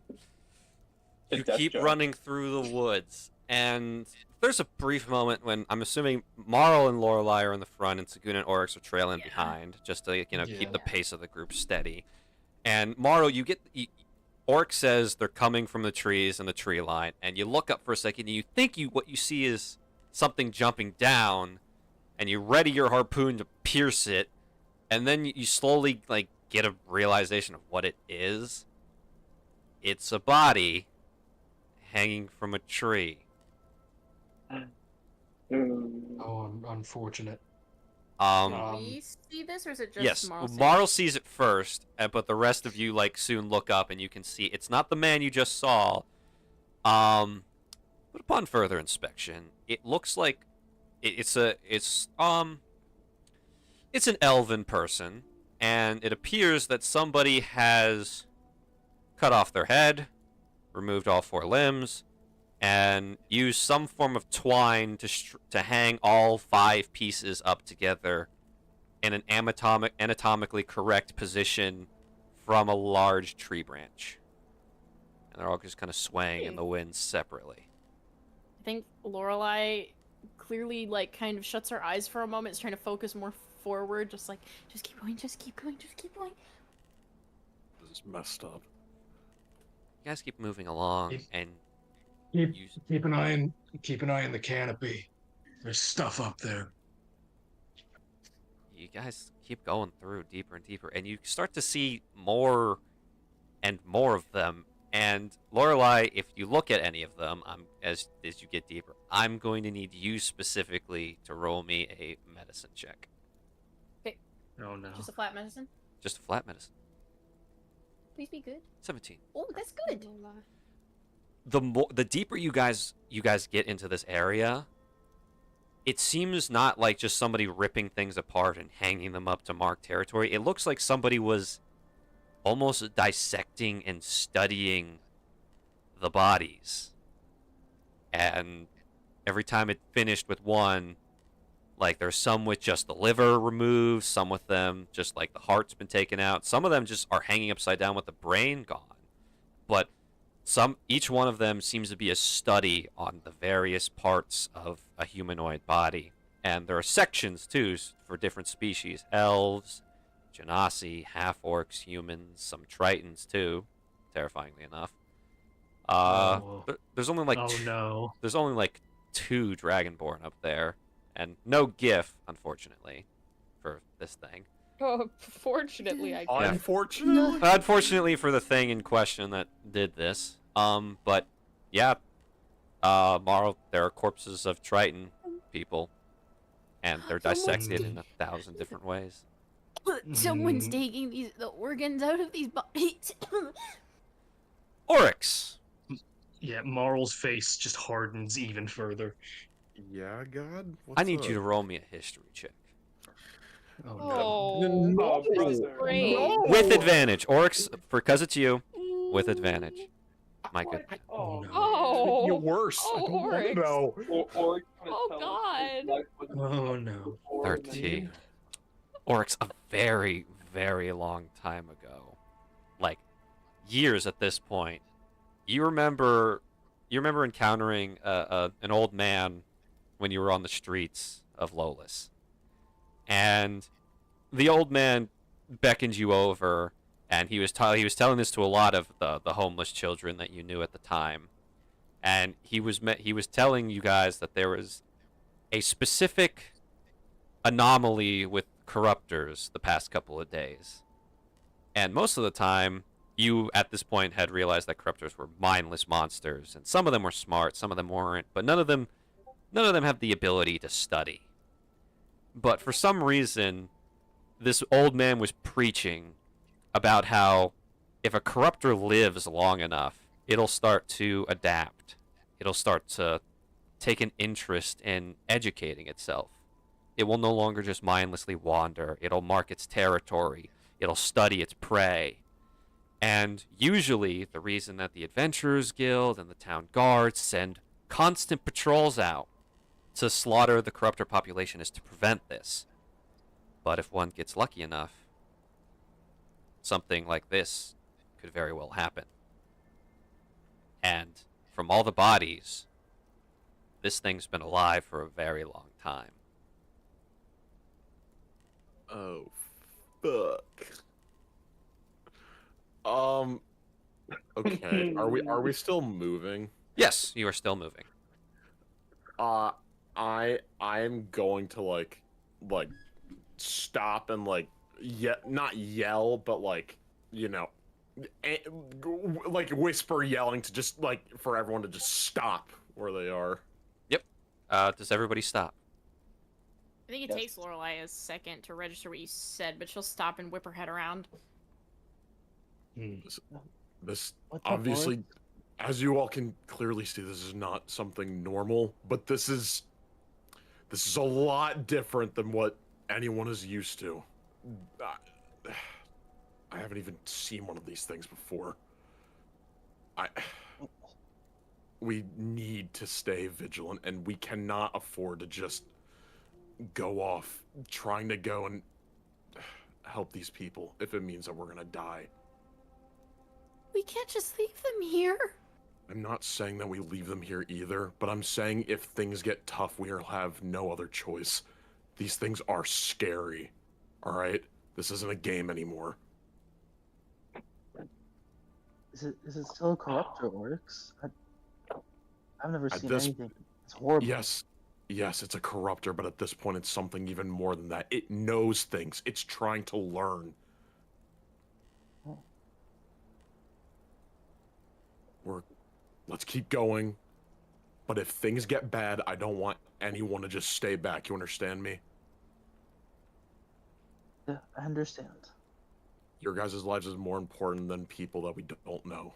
The You death keep joke. running through the woods, and there's a brief moment when I'm assuming Marl and Lorelei are in the front, and Saguna and Oryx are trailing behind, just to keep the pace of the group steady. And Marl, Oryx says they're coming from the trees and the tree line, and you look up for a second, and you think what you see is something jumping down, and you ready your harpoon to pierce it, and then you slowly like get a realization of what it is. It's a body hanging from a tree. Oh, unfortunate. Do we see this, or is it just Yes, Marl? Marl sees it first, but the rest of you like soon look up and you can see it's not the man you just saw. But upon further inspection, it looks like it's an elven person, and it appears that somebody has cut off their head, removed all 4 limbs, and used some form of twine to hang all 5 pieces up together in an anatomically correct position from a large tree branch. And they're all just kind of swaying in the wind separately. I think Lorelei clearly like kind of shuts her eyes for a moment, is trying to focus more forward, just like, just keep going, just keep going, just keep going. This is messed up. You guys keep moving along, and Keep an eye on the canopy. There's stuff up there. you guys keep going through deeper and deeper, and you start to see more and more of them. And Lorelei, if you look at any of them, as you get deeper, I'm going to need you specifically to roll me a medicine check. Okay. Oh no. Just a flat medicine. Just a flat medicine. Please be good. 17. Oh, that's good. The deeper you guys get into this area, it seems not like just somebody ripping things apart and hanging them up to mark territory. It looks like somebody was almost dissecting and studying the bodies. And every time it finished with one, like there's some with just the liver removed, some with them just like the heart's been taken out. Some of them just are hanging upside down with the brain gone. But each one of them seems to be a study on the various parts of a humanoid body. And there are sections too for different species: elves, genasi, half-orcs, humans, some tritons too, terrifyingly enough. There's only like there's only like 2 dragonborn up there, and no gif, unfortunately, for this thing. Oh, fortunately, I Yeah. Unfortunately? Unfortunately for the thing in question that did this. But yeah, Marl, there are corpses of Triton people, and they're dissected in 1,000 different ways. Someone's taking the organs out of these bodies. Oryx. Yeah, Marl's face just hardens even further. Yeah, God? I need you to roll me a history check. Oh, No, this is brother. great. With advantage. Oryx, because it's you, with advantage. my goodness. Oh no. Oh. You're worse. I Oh, don't want to Oryx. know. Oh God. Oh no. 13. Oryx, a very, very long time ago. Like, years at this point. You remember encountering an old man when you were on the streets of Lolis. And the old man beckoned you over, and he was telling this to a lot of the homeless children that you knew at the time. And he was telling you guys that there was a specific anomaly with corruptors the past couple of days. And most of the time, you at this point had realized that corruptors were mindless monsters, and some of them were smart, some of them weren't, but none of them have the ability to study. But for some reason, this old man was preaching about how if a corruptor lives long enough, it'll start to adapt. It'll start to take an interest in educating itself. It will no longer just mindlessly wander. It'll mark its territory. It'll study its prey. And usually, the reason that the Adventurers Guild and the town guards send constant patrols out to slaughter the corruptor population is to prevent this. But if one gets lucky enough, something like this could very well happen. And from all the bodies, this thing's been alive for a very long time. Oh, fuck. Okay. Are we still moving? Yes, you are still moving. I'm going to like stop and not yell, but like whisper yelling to just for everyone to just stop where they are. Yep. Does everybody stop? I think it takes Lorelai a second to register what you said, but she'll stop and whip her head around. This obviously, as you all can clearly see, this is not something normal, but this is a lot different than what anyone is used to. I haven't even seen one of these things before. We need to stay vigilant, and we cannot afford to just go off trying to go and help these people if it means that we're gonna die. We can't just leave them here. I'm not saying that we leave them here either, but I'm saying if things get tough, we'll have no other choice. These things are scary, alright? This isn't a game anymore. Is it still a corruptor, Oryx? I've never At seen this- anything. It's horrible. Yes, it's a corruptor, but at this point it's something even more than that. It knows things. It's trying to learn. Let's keep going. But if things get bad, I don't want anyone to just stay back. You understand me? Yeah, I understand. Your guys' lives is more important than people that we don't know.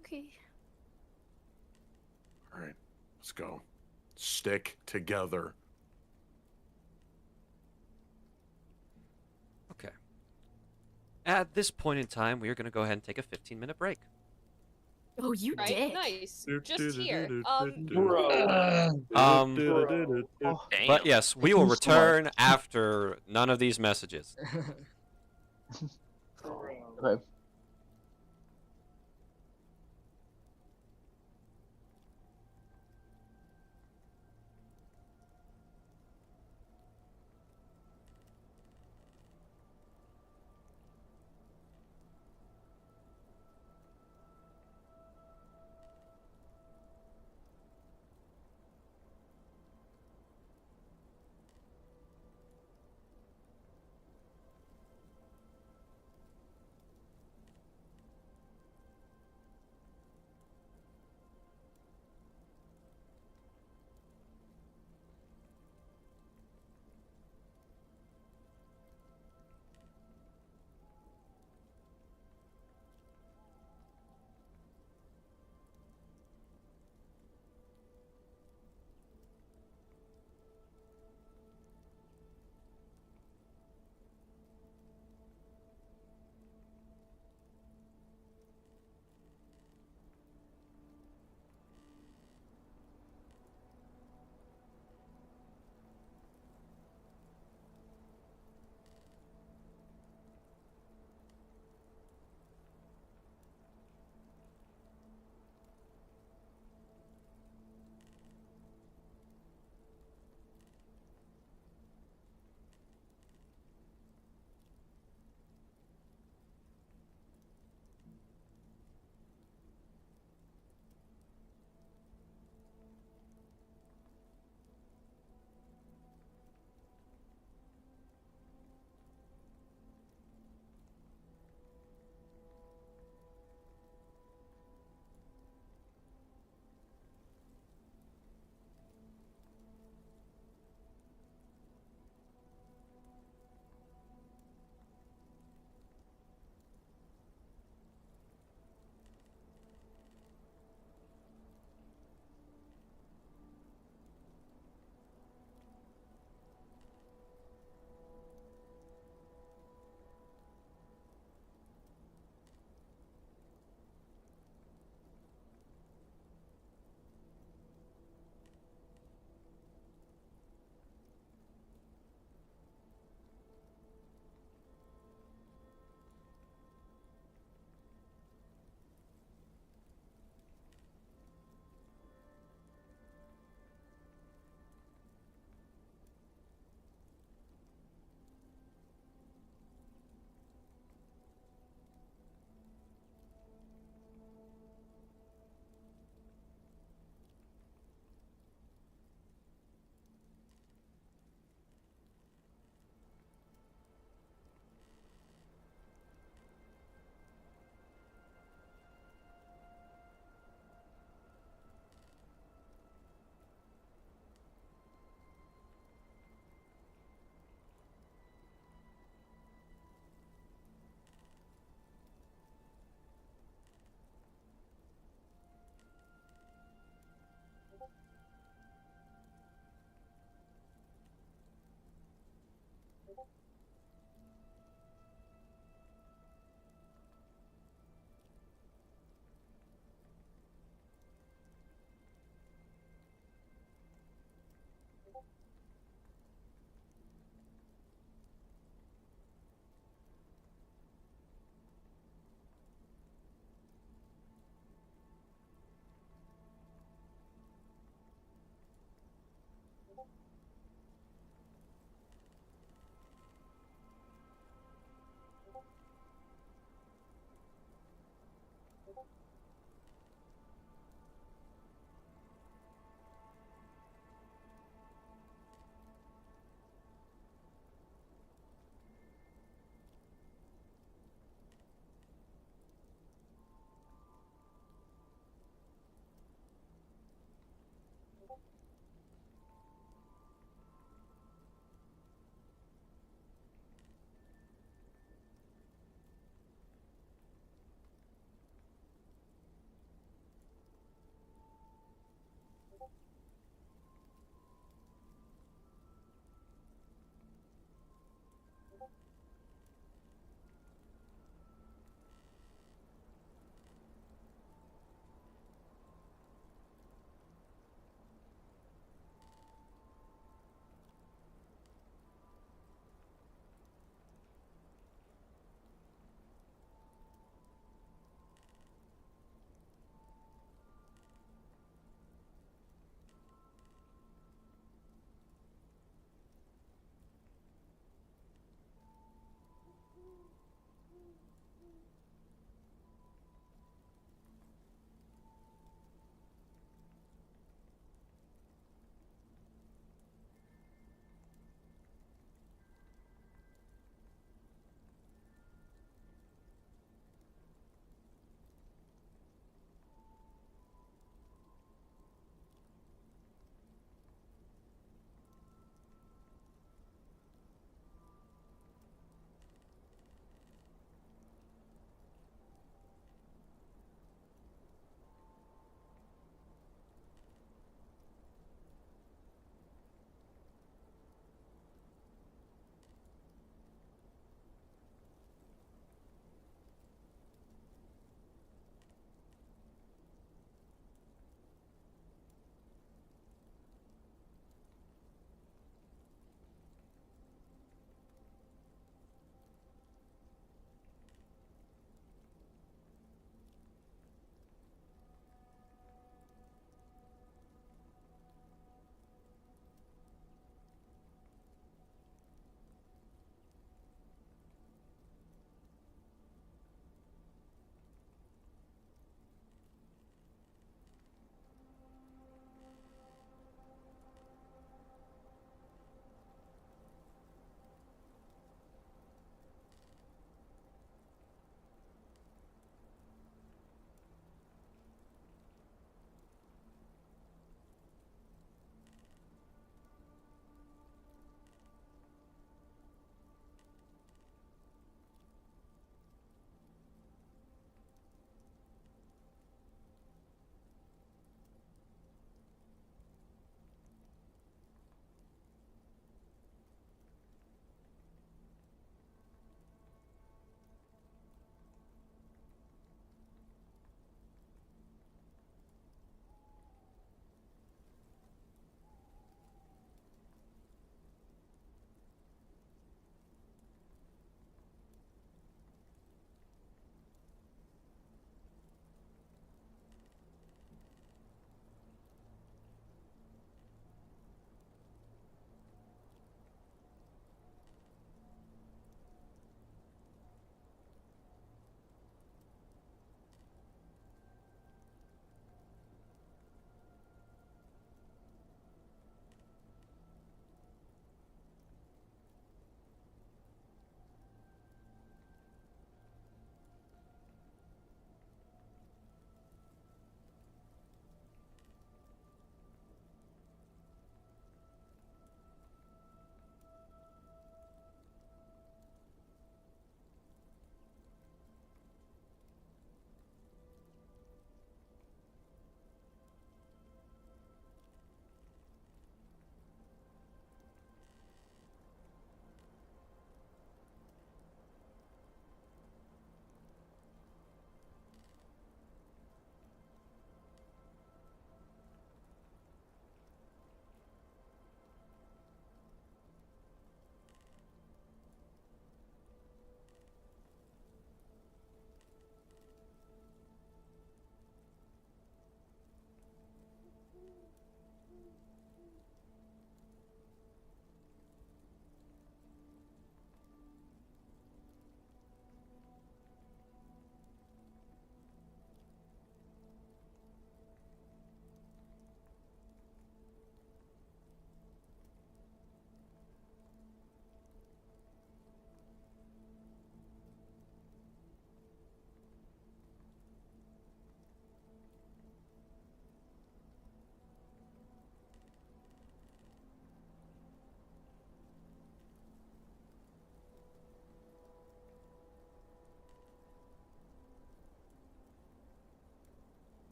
Okay. Alright, let's go. Stick together. Okay. At this point in time, we are going to go ahead and take a 15-minute break. Oh, you Right? did. Nice. Just here. But yes, we will return after none of these messages. Okay.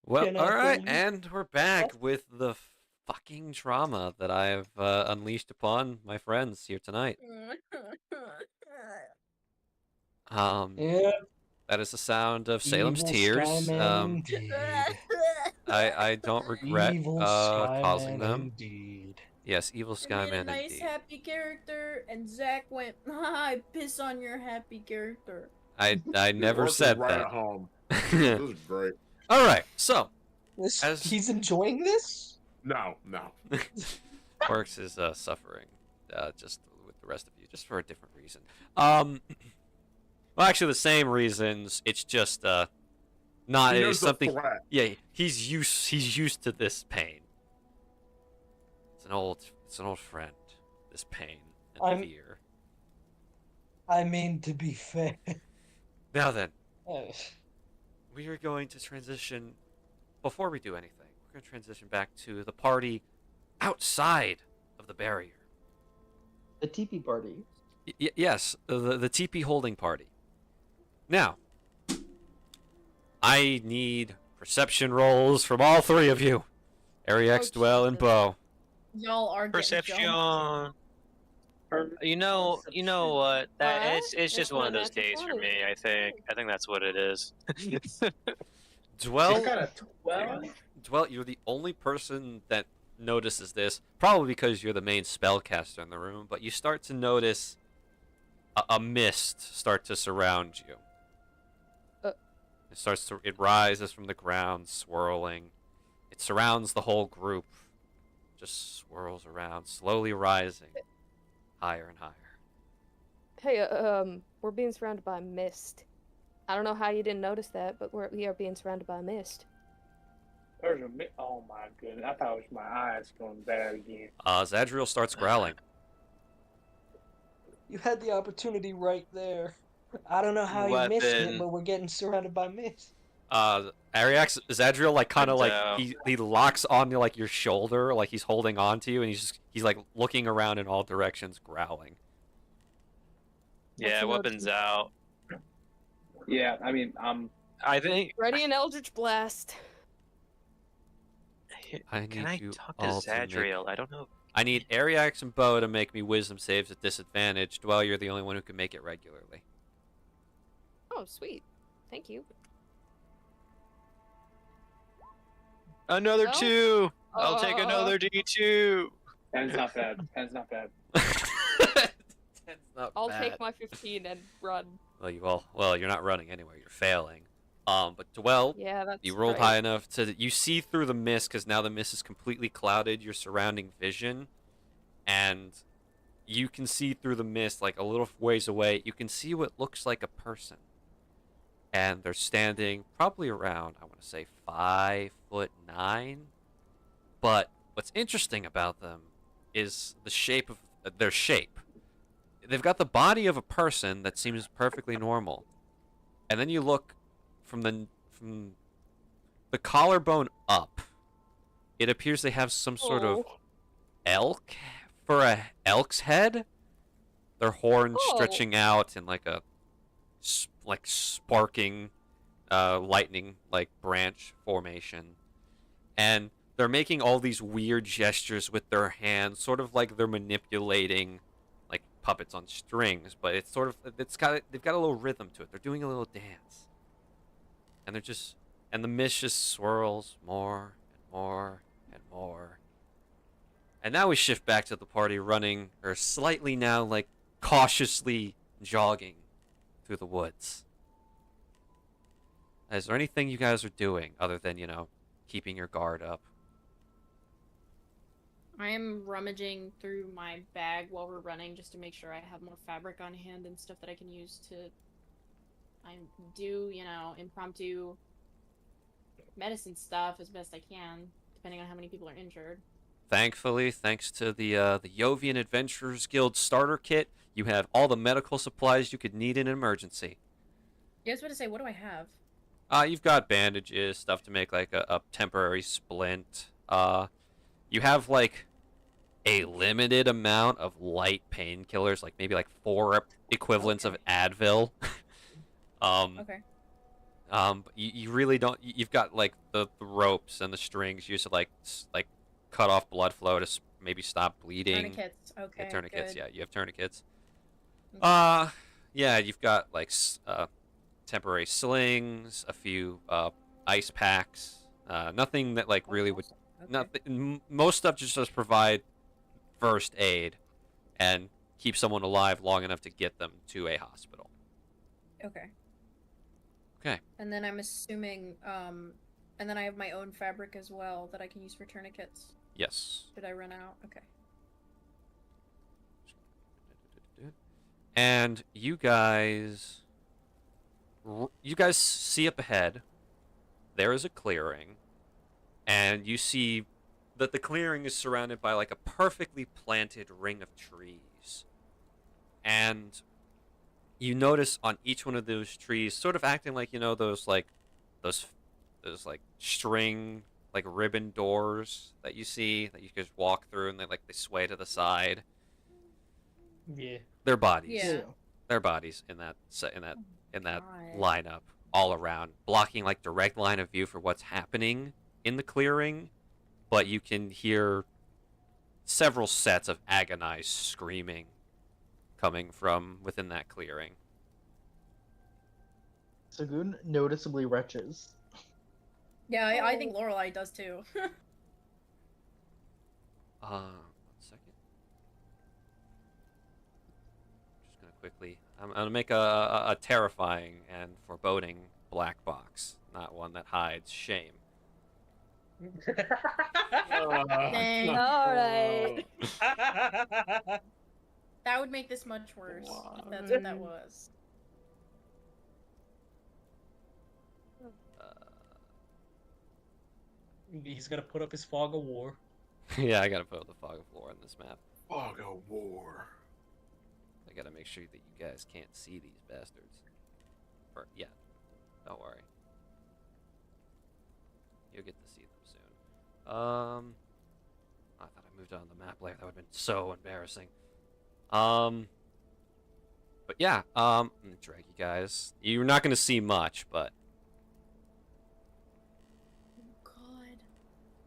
Well, Can I all right, tell you? and we're back with the fucking trauma that I've unleashed upon my friends here tonight. Yeah, That is the sound of Salem's evil tears. Skyman indeed. I don't regret Evil causing Skyman them. indeed. Yes, evil I made a Skyman nice indeed. happy character, and Zach went, I piss on your happy character. I You're never working said right that. at home. This is great. All right, so He's enjoying this? No. Works is suffering, just with the rest of you, just for a different reason. Well, actually, the same reasons. It's just not He knows the something. threat. Yeah, he's used to this pain. It's an old friend. This pain and fear. I mean, to be fair. Now then, we are going to transition. Before we do anything, we're going to transition back to the party outside of the barrier. The teepee party. Yes, the teepee holding party. Now, I need perception rolls from all three of you. Ariex, Dwell, and Bo. Y'all are Perception. getting You know what? That it's just That's one of not those natural days for 20. me. I think that's what it is. Dwell, got a 12? Dwell, you're the only person that notices this, probably because you're the main spellcaster in the room, but you start to notice a mist start to surround you. It rises from the ground, swirling. It surrounds the whole group. Just swirls around, slowly rising higher and higher. Hey, we're being surrounded by mist. I don't know how you didn't notice that, but we are being surrounded by mist. There's a oh my goodness! I thought it was my eyes going bad again. Zadriel starts growling. You had the opportunity right there. I don't know how you missed it, but we're getting surrounded by mist. Ariax, Zadriel, like, kind of like, he locks on like your shoulder, like he's holding on to you, and he's like looking around in all directions, growling. Yeah, weapons out. Yeah, I mean, I think. Ready an Eldritch Blast. Can I talk to Zadriel? I don't know. I need Ariax and Bo to make me wisdom saves at disadvantage. Dwell, you're the only one who can make it regularly. Oh, sweet. Thank you. Another 2. I'll take another D2. 10's not bad. 10's not bad. I'll take my 15 and run. Well, you're not running anywhere. You're failing. But Dwell, yeah, that's you rolled right. high enough you see through the mist, because now the mist is completely clouded your surrounding vision, and you can see through the mist, like a little ways away. You can see what looks like a person, and they're standing probably around, I want to say, 5'9". But what's interesting about them is the shape of their shape. They've got the body of a person that seems perfectly normal, and then you look from the collarbone up. It appears they have some sort of elk for a elk's head. Their horns stretching out in like a sparking lightning like branch formation, and they're making all these weird gestures with their hands, sort of like they're manipulating like puppets on strings, but they've got a little rhythm to it. They're doing a little dance, and the mist just swirls more and more and more. And now we shift back to the party running, or slightly now, like, cautiously jogging through the woods. Is there anything you guys are doing other than, keeping your guard up? I am rummaging through my bag while we're running just to make sure I have more fabric on hand and stuff that I can use to do, impromptu medicine stuff as best I can, depending on how many people are injured. Thankfully, thanks to the Yovian Adventurers Guild starter kit, you have all the medical supplies you could need in an emergency. You guys want to say, what do I have? You've got bandages, stuff to make like a temporary splint. You have like a limited amount of light painkillers, like maybe like 4 equivalents of Advil. Okay. But you really don't. You've got like the ropes and the strings used to like cut off blood flow to maybe stop bleeding. Tourniquets. Okay. Yeah, tourniquets. Good. Yeah, you have tourniquets. Okay. Yeah, you've got like temporary slings, a few ice packs. Nothing that like really would. Okay. Nothing. Most stuff just does provide first aid and keep someone alive long enough to get them to a hospital. Okay. Okay. And then I'm assuming, and then I have my own fabric as well that I can use for tourniquets. Yes. Did I run out? Okay. And you guys see up ahead, there is a clearing, and you see that the clearing is surrounded by like a perfectly planted ring of trees. And you notice on each one of those trees, sort of acting like, you know, those string, like ribbon doors that you see that you can just walk through and they sway to the side. Yeah. Their bodies. Yeah. Their bodies in that God. lineup all around, blocking like direct line of view for what's happening in the clearing, but you can hear several sets of agonized screaming coming from within that clearing. Sagoon noticeably retches. Yeah, I think Lorelai does too. 1 second. Just gonna quickly. I'm gonna make a terrifying and foreboding black box, not one that hides shame. Dang. Alright. That would make this much worse if that's what that was. He's gonna put up his fog of war. Yeah, I gotta put the fog of war on this map. Fog of war. I gotta make sure that you guys can't see these bastards. Yeah, don't worry. You'll get to see them soon. I thought I moved on the map layer. That would have been so embarrassing. But yeah, I'm gonna drag you guys. You're not gonna see much, but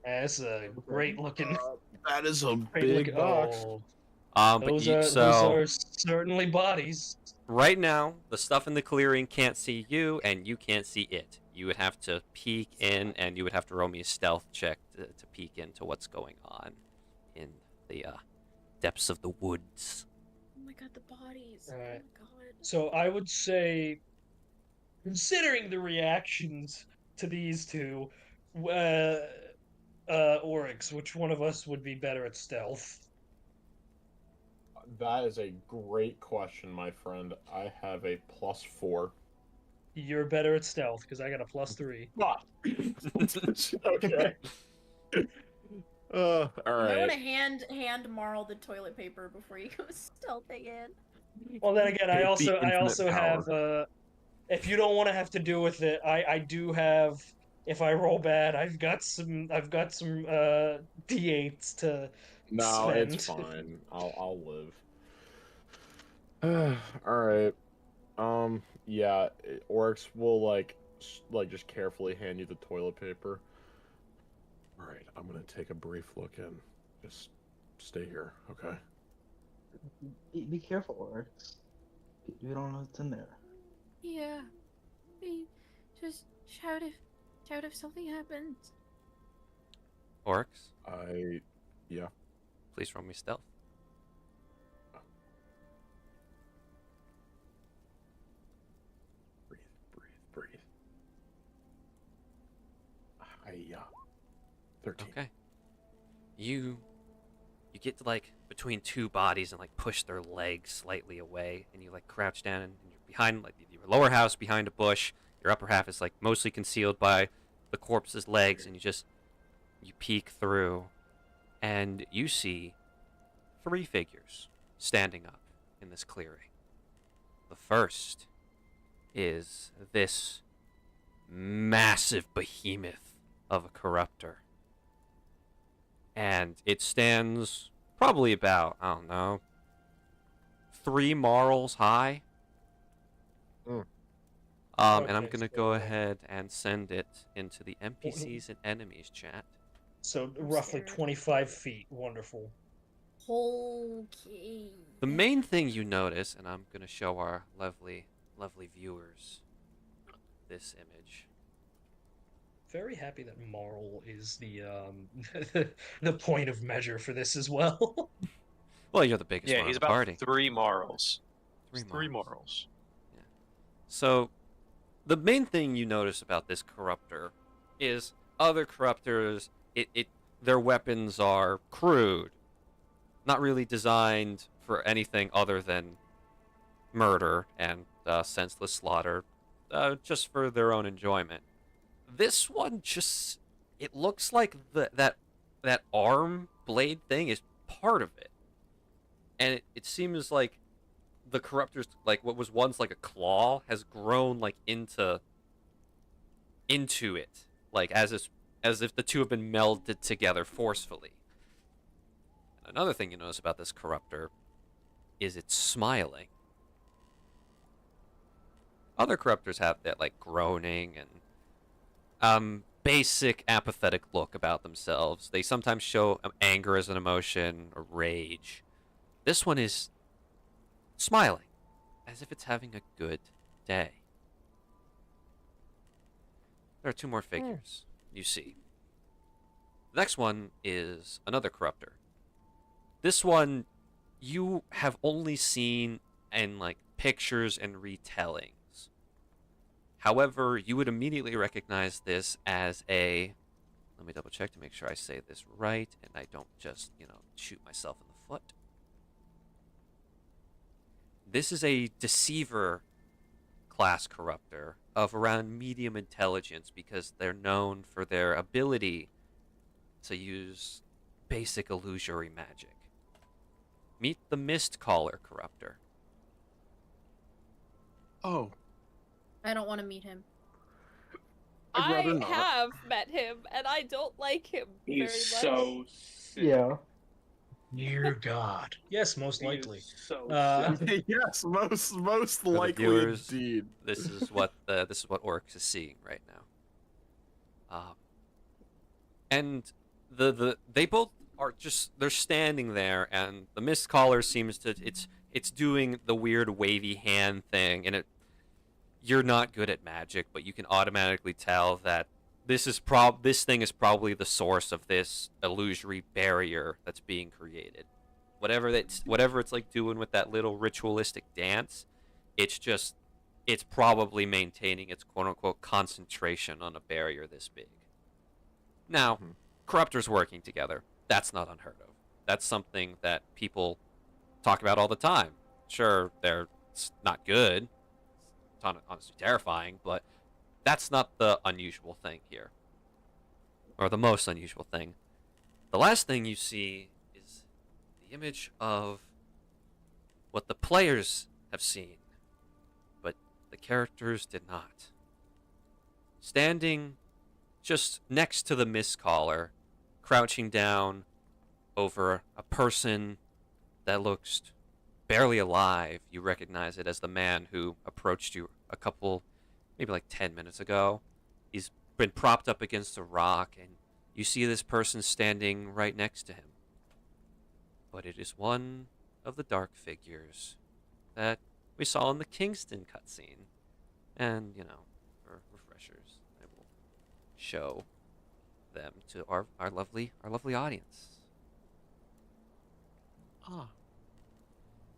That's a great looking. That is a Great big looking. box. Oh, but those are certainly bodies. right now, the stuff in the clearing can't see you, and you can't see it. You would have to peek in, and you would have to roll me a stealth check to peek into what's going on in the depths of the woods. Oh my god, the bodies. Alright. Oh my god. So I would say, considering the reactions to these two, Oryx, which one of us would be better at stealth? That is a great question, my friend. I have a +4. You're better at stealth because I got a +3. Okay. All I right. want to hand Marl the toilet paper before he goes stealthing in. Well, then again, I It'd be also infinite have. If you don't want to have to do with it, I do have. If I roll bad, I've got some D8s to. No, spend. it's fine. I'll live. All right. Yeah, Oryx will like just carefully hand you the toilet paper. All right, I'm gonna take a brief look in. Just stay here, okay? Be careful, Oryx. You don't know what's in there. Yeah. Just shout if something happens. Oryx, Yeah. please roll me stealth. Breathe. Yeah. 13. Okay. You get to like between two bodies and like push their legs slightly away, and you like crouch down and you're behind like your lower house behind a bush. Your upper half is like mostly concealed by the corpse's legs, and you peek through, and you see 3 figures standing up in this clearing. The first is this massive behemoth of a corruptor. And it stands probably about, I don't know, 3 marls high. And I'm Okay, gonna so- go ahead and send it into the NPCs and enemies chat. So I'm roughly scared. 25 feet. Wonderful. Okay. The main thing you notice, and I'm gonna show our lovely viewers this image. Very happy that moral is the the point of measure for this as well. Well, you're the biggest Yeah, one he's of the about party. 3 morals. Three morals. morals. So, the main thing you notice about this corruptor is other corruptors. Their weapons are crude, not really designed for anything other than murder and senseless slaughter, just for their own enjoyment. This one it looks like that arm blade thing is part of it, and it seems like the corruptors, like what was once like a claw, has grown like into it, like as if the two have been melded together forcefully. Another thing you notice about this corruptor is it's smiling. Other corruptors have that like groaning and basic apathetic look about themselves. They sometimes show anger as an emotion or rage. This one is smiling, as if it's having a good day. There are 2 more figures you see. The next one is another corruptor. This one you have only seen in like pictures and retellings. However, you would immediately recognize this as a... Let me double check to make sure I say this right and I don't just, shoot myself in the foot. This is a deceiver class corruptor of around medium intelligence because they're known for their ability to use basic illusory magic. Meet the Mist Caller corruptor. Oh, I don't want to meet him. I'd I rather not. have met him, and I don't like him very much. He's so sick. Yeah. Dear God. Yes, most He is likely. so sick. yes, most For the likely viewers, indeed. This is what Oryx is seeing right now. And they both are they're standing there, and the Mist Caller seems to it's doing the weird wavy hand thing, and you're not good at magic, but you can automatically tell that this thing is probably the source of this illusory barrier that's being created. Whatever it's like doing with that little ritualistic dance, it's probably maintaining its quote unquote concentration on a barrier this big. Now, corruptors working together, that's not unheard of. That's something that people talk about all the time. Sure, they're not good. It's honestly terrifying, but that's not the unusual thing here. Or the most unusual thing. The last thing you see is the image of what the players have seen, but the characters did not. Standing just next to the Mist Caller, crouching down over a person that looks barely alive. You recognize it as the man who approached you maybe like 10 minutes ago. He's been propped up against a rock, and you see this person standing right next to him. But it is one of the dark figures that we saw in the Kingston cutscene. And, for refreshers, I will show them to our lovely audience.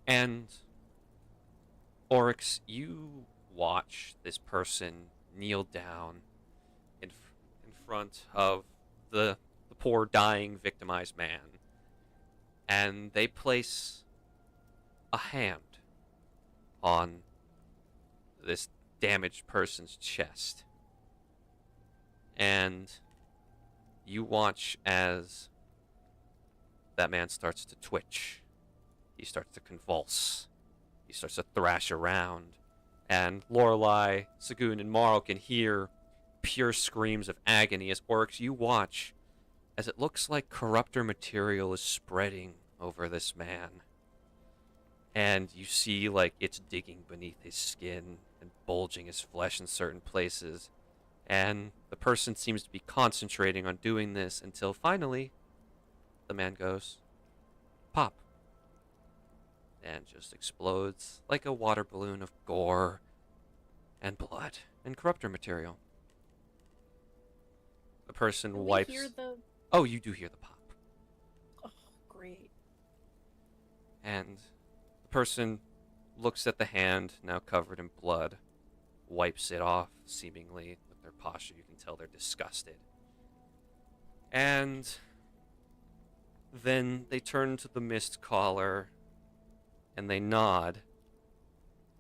And Oryx, you watch this person kneel down in front of the poor dying victimized man, and they place a hand on this damaged person's chest, and you watch as that man starts to twitch. He starts to convulse. He starts to thrash around. And Lorelei, Sagoon, and Marl can hear pure screams of agony as Oryx, you watch as it looks like corruptor material is spreading over this man. And you see like it's digging beneath his skin and bulging his flesh in certain places. And the person seems to be concentrating on doing this until finally the man goes, pop, and just explodes like a water balloon of gore and blood and corruptor material. The person Do we wipes. hear the... Oh, you do hear the pop. Oh, great. And the person looks at the hand, now covered in blood, wipes it off, seemingly, with their posture. You can tell they're disgusted. And then they turn to the mist caller, and they nod,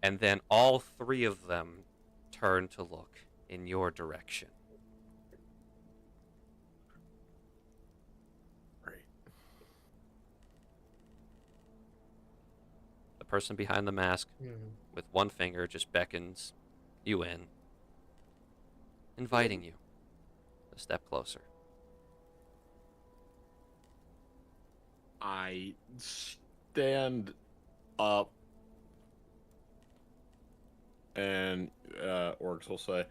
and then all three of them turn to look in your direction. The person behind the mask, with one finger, just beckons you in, inviting you a step closer. I stand up, and Orcs will say,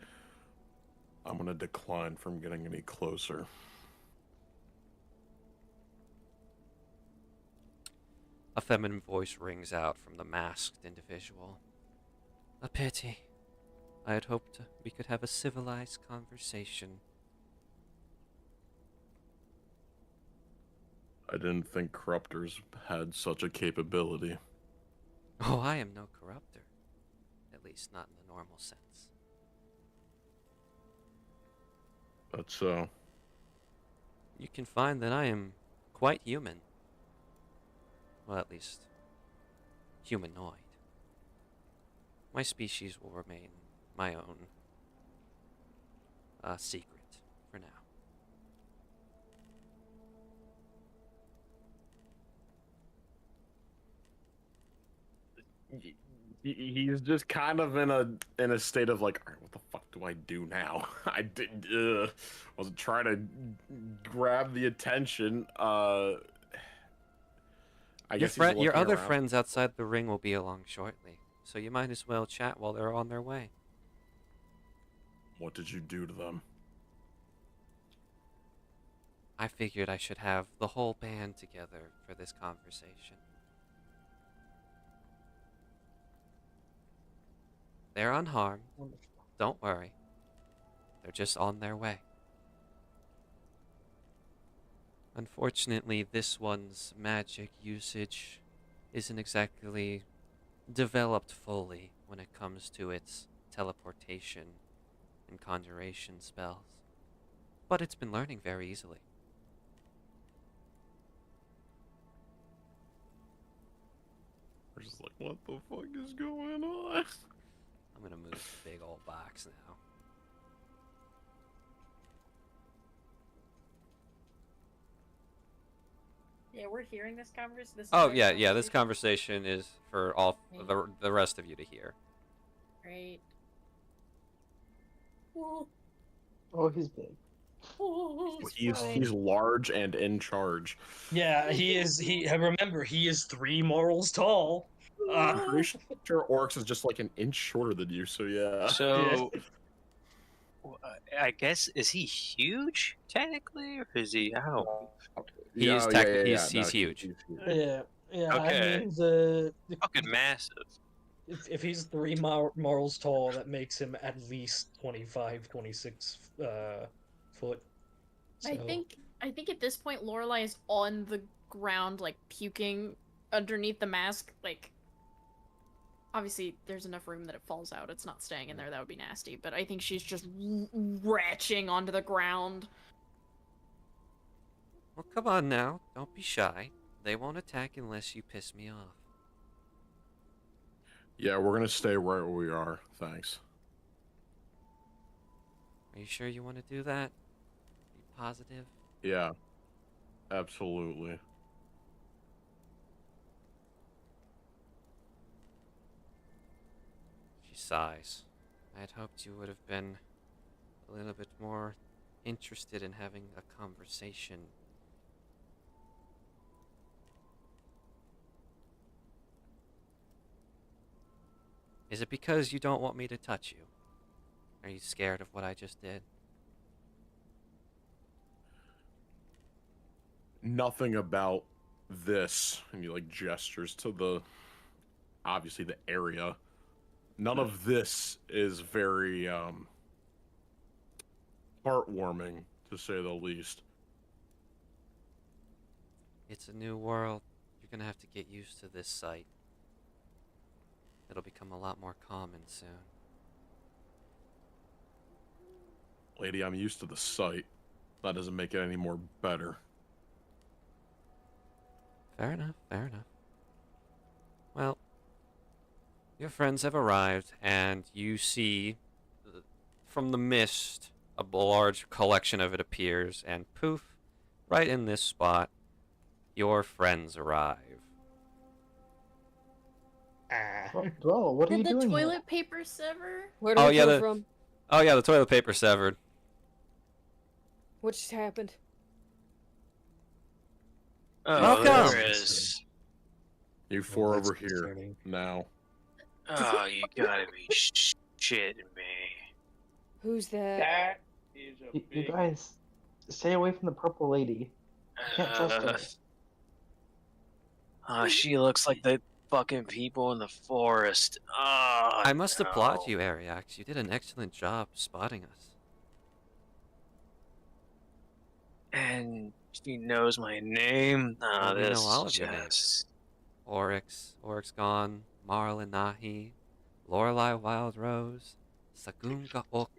I'm going to decline from getting any closer. A feminine voice rings out from the masked individual. A pity. I had hoped we could have a civilized conversation. I didn't think corruptors had such a capability. Oh, I am no corruptor. At least not in the normal sense. That's so. You can find that I am quite human. Well, at least humanoid. My species will remain my own secret for now. He's just kind of in a state of like, all right, what the fuck do I do now? I didn't wasn't trying to grab the attention. I guess Your other friends outside the ring will be along shortly, so you might as well chat while they're on their way. What did you do to them? I figured I should have the whole band together for this conversation. They're unharmed. Don't worry. They're just on their way. Unfortunately, this one's magic usage isn't exactly developed fully when it comes to its teleportation and conjuration spells. But it's been learning very easily. We're just like, what the fuck is going on? I'm gonna move the big old box now. Yeah, we're hearing this conversation. Oh, yeah, this conversation is for all the rest of you to hear. Great. Oh, he's big. He's large and in charge. Yeah, he is. Remember, he is 3 morals tall. I'm pretty sure Orcs is just like an inch shorter than you, so yeah. So, I guess, is he huge technically, or is he? I don't know. He's huge. Yeah. Okay. I mean, the Fucking massive. if he's 3 morals tall, that makes him at least 25, 26 foot. So. I think at this point Lorelai is on the ground, like puking underneath the mask. Like, obviously there's enough room that it falls out. It's not staying in there. That would be nasty. But I think she's just retching onto the ground. Well, come on now. Don't be shy. They won't attack unless you piss me off. Yeah, we're gonna stay where we are. Thanks. Are you sure you want to do that? Be positive? Yeah, absolutely. She sighs. I had hoped you would have been a little bit more interested in having a conversation. Is it because you don't want me to touch you? Are you scared of what I just did? Nothing about this, and he like gestures to the, obviously the area. None of this is very heartwarming, to say the least. It's a new world. You're gonna have to get used to this sight. It'll become a lot more common soon. Lady, I'm used to the sight. That doesn't make it any more better. Fair enough, fair enough. Well, your friends have arrived, and you see, from the mist, a large collection of it appears, and poof, right in this spot, your friends arrive. Bro, what are you Did the doing toilet here? paper sever? Where did Oh it yeah, come from? the toilet paper severed. What just happened? Oh, Welcome. there is. You four that's over here concerning. now. Oh, you gotta be shitting me. Who's that? That is a You big. guys, stay away from the purple lady. You can't trust her. She looks like the fucking people in the forest. Oh, I must applaud no. you, Ariax. You did an excellent job spotting us. And she knows my name. Well, we This know all is of your names. just. Oryx Gone, Marlin Nahi, Lorelei Wild Rose, Sagunga Ok,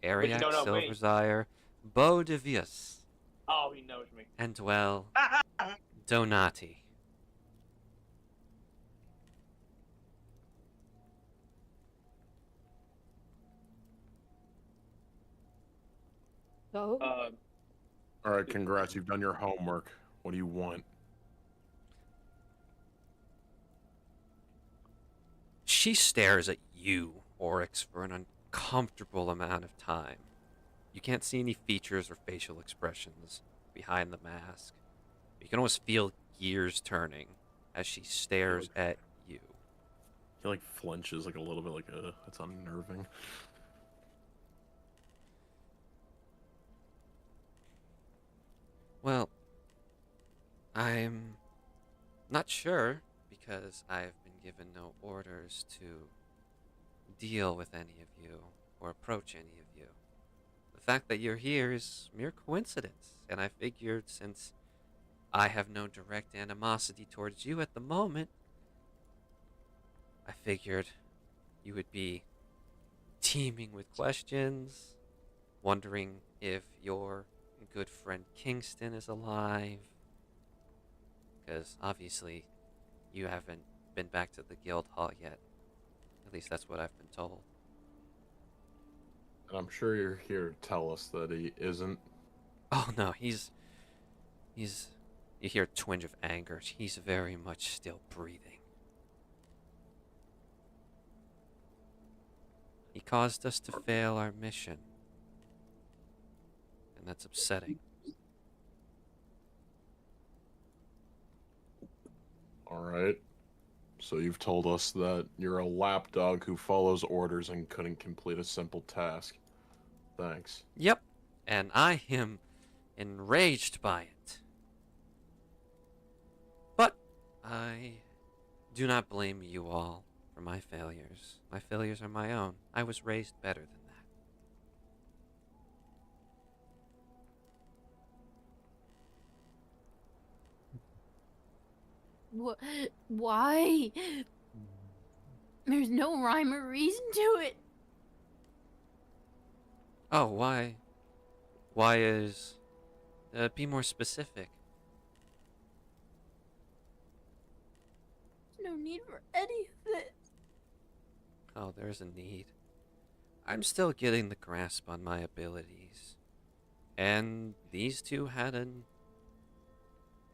But you Ariax don't know me. Silverzire, Bo Devius, Oh, he knows me. and Dwell Donati. Oh, All right, congrats. You've done your homework. What do you want? She stares at you, Oryx, for an uncomfortable amount of time. You can't see any features or facial expressions behind the mask. You can almost feel gears turning as she stares at you. He like flinches like a little bit, like that's unnerving. Well, I'm not sure because I've been given no orders to deal with any of you or approach any of you. The fact that you're here is mere coincidence, and I figured since I have no direct animosity towards you at the moment, I figured you would be teeming with questions, wondering if your good friend Kingston is alive, because obviously you haven't been back to the guild hall yet. At least that's what I've been told. And I'm sure you're here to tell us that he isn't. Oh no, he's you hear a twinge of anger. He's very much still breathing. He caused us to fail our mission, and that's upsetting. All right. So you've told us that you're a lapdog who follows orders and couldn't complete a simple task. Thanks. Yep, and I am enraged by it. But I do not blame you all for my failures. My failures are my own. I was raised better than that. What? Why? There's no rhyme or reason to it. Oh, why? Why is... be more specific. There's no need for any of it. Oh, there's a need. I'm still getting the grasp on my abilities. And these two had an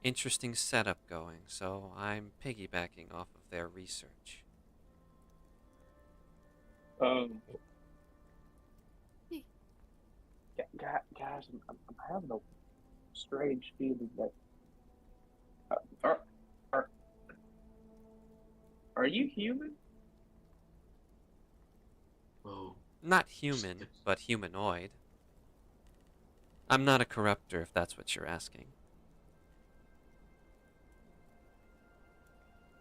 interesting setup going, so I'm piggybacking off of their research. Guys, I'm having a strange feeling that. Are you human? Oh. Not human, but humanoid. I'm not a corruptor, if that's what you're asking.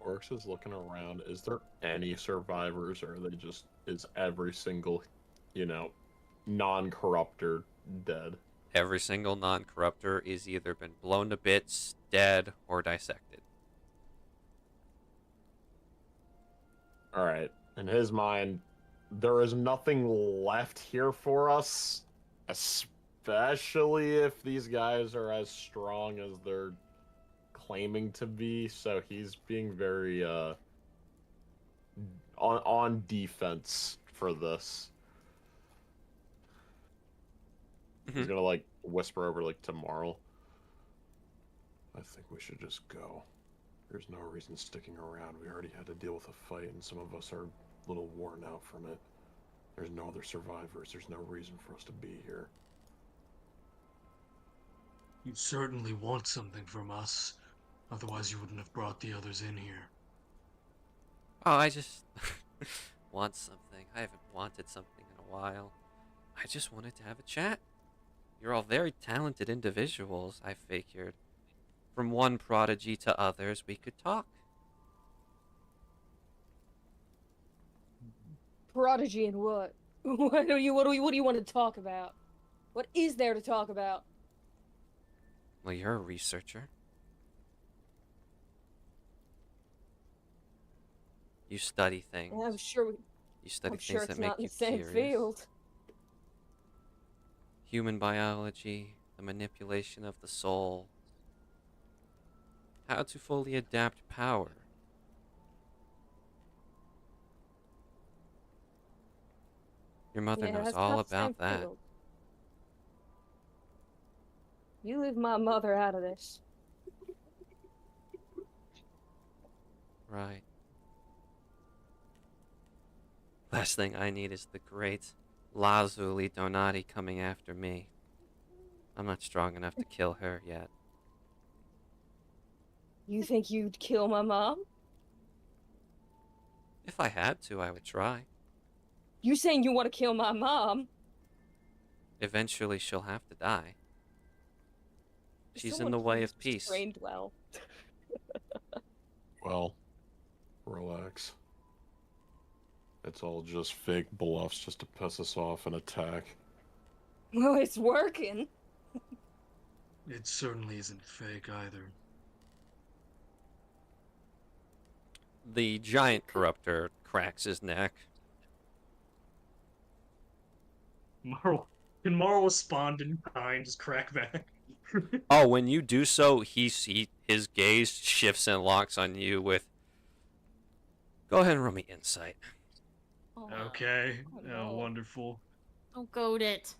Orcs is looking around. Is there any survivors, or are they just, is every single, non-corruptor dead? Every single non-corruptor is either been blown to bits, dead, or dissected. Alright. In his mind, there is nothing left here for us, especially if these guys are as strong as they're claiming to be, so he's being very on defense for this. He's gonna like whisper over like to Marl. I think we should just go. There's no reason sticking around. We already had to deal with a fight and some of us are a little worn out from it. There's no other survivors. There's no reason for us to be here. You certainly want something from us. Otherwise you wouldn't have brought the others in here. Oh, I just want something. I haven't wanted something in a while. I just wanted to have a chat. You're all very talented individuals, I figured. From one prodigy to others, we could talk. Prodigy and what? What do you want to talk about? What is there to talk about? Well, you're a researcher. You study things. Yeah, I'm sure. You study I'm things sure that it's make not in you the same curious. field. Human biology, the manipulation of the soul, how to fully adapt power. Your mother Yeah, knows that's all not the same about that. field. You leave my mother out of this. Right. Last thing I need is the great Lazuli Donati coming after me. I'm not strong enough to kill her yet. You think you'd kill my mom? If I had to, I would try. You saying you want to kill my mom? Eventually, she'll have to die. She's in Someone the way please of peace. trained well. Well, relax. It's all just fake bluffs just to piss us off and attack. Well, it's working. It certainly isn't fake either. The giant corruptor cracks his neck. Can Marl respond in kind, just crack back? Oh, when you do so, his gaze shifts and locks on you with... Go ahead and roll me insight. Okay. no. Wonderful. Don't goad it.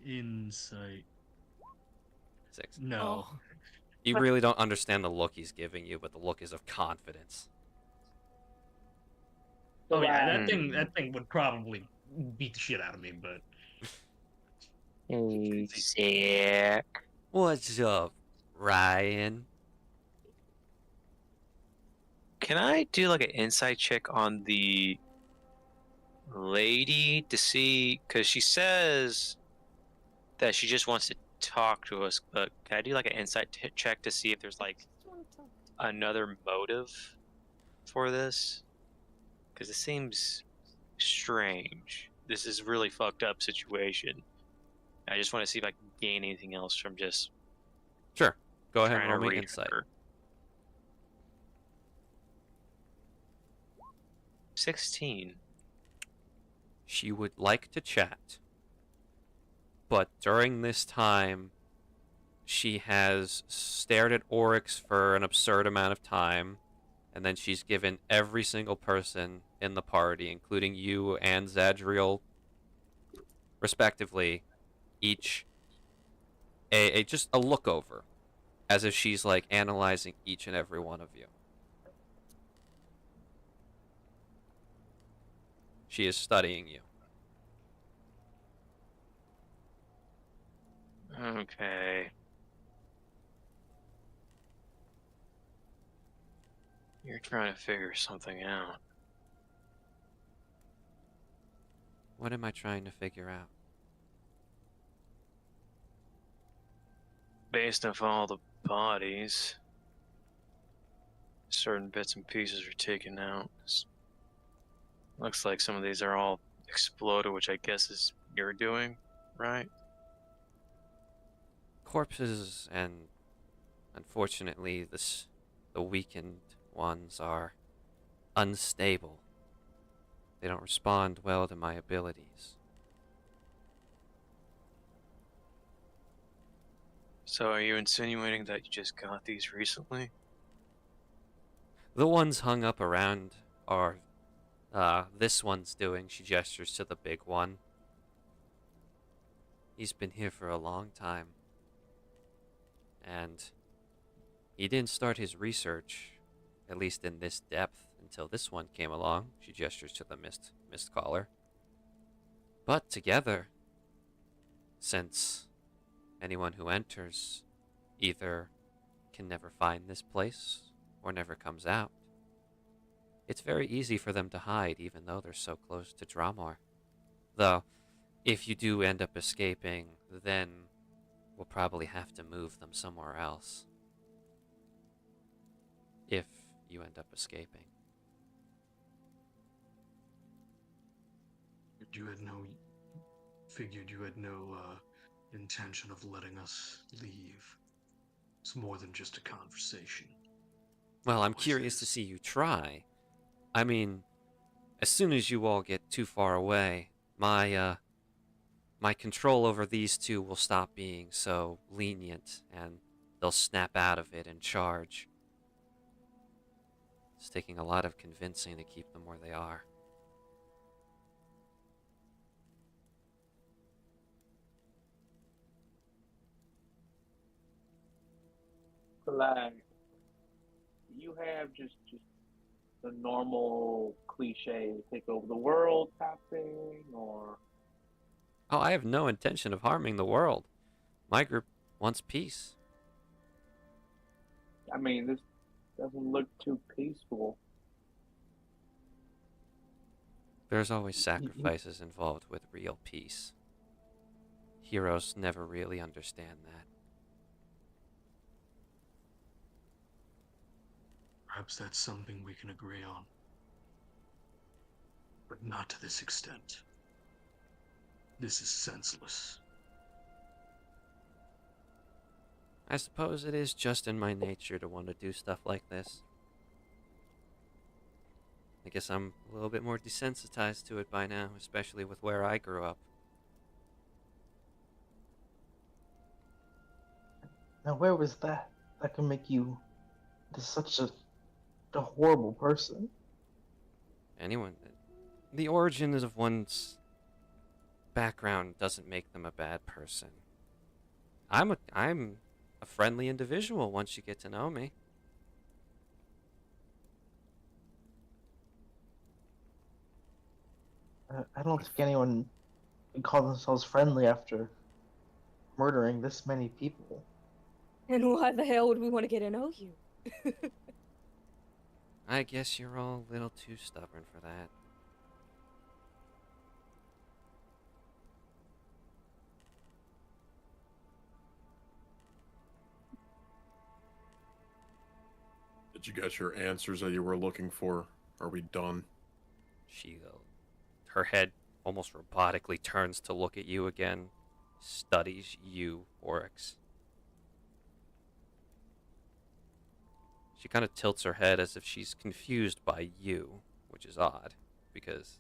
Insight. 6. No. Oh. You really don't understand the look he's giving you, but the look is of confidence. Oh yeah, that thing would probably beat the shit out of me, but... Sick. What's up, Ryan? Can I do like an insight check on the lady to see? Because she says that she just wants to talk to us, but can I do like an insight check to see if there's like another motive for this? Because it seems strange. This is a really fucked up situation. I just want to see if I can gain anything else from just Sure. Go ahead and trying to roll me read insight. her. 16. She would like to chat, but during this time, she has stared at Oryx for an absurd amount of time, and then she's given every single person in the party, including you and Zadriel, respectively, each just a look over, as if she's like analyzing each and every one of you. She is studying you. Okay. You're trying to figure something out. What am I trying to figure out? Based off all the bodies, certain bits and pieces are taken out. Looks like some of these are all exploded, which I guess is you're doing, right? Corpses and, unfortunately, the weakened ones are unstable. They don't respond well to my abilities. So are you insinuating that you just got these recently? The ones hung up around are, this one's doing. She gestures to the big one. He's been here for a long time. And he didn't start his research, at least in this depth, until this one came along. She gestures to the mist caller. But together, since anyone who enters either can never find this place or never comes out, it's very easy for them to hide even though they're so close to Dramore. Though, if you do end up escaping, then we'll probably have to move them somewhere else. If you end up escaping. Figured you had no intention of letting us leave. It's more than just a conversation. Well, I'm curious to see you try. I mean, as soon as you all get too far away, my control over these two will stop being so lenient, and they'll snap out of it and charge. It's taking a lot of convincing to keep them where they are. Like, you have just the normal cliche take over the world type thing, or? Oh, I have no intention of harming the world. My group wants peace. I mean, this doesn't look too peaceful. There's always sacrifices involved with real peace. Heroes never really understand that. Perhaps that's something we can agree on. But not to this extent. This is senseless. I suppose it is just in my nature to want to do stuff like this. I guess I'm a little bit more desensitized to it by now, especially with where I grew up. Now, where was that? That can make you such a horrible person. Anyone, the origins of one's background doesn't make them a bad person. I'm a friendly individual once you get to know me. I don't think anyone can call themselves friendly after murdering this many people. And why the hell would we want to get to know you? I guess you're all a little too stubborn for that. Did you get your answers that you were looking for? Are we done? Her head almost robotically turns to look at you again, studies you, Oryx. She kind of tilts her head as if she's confused by you, which is odd, because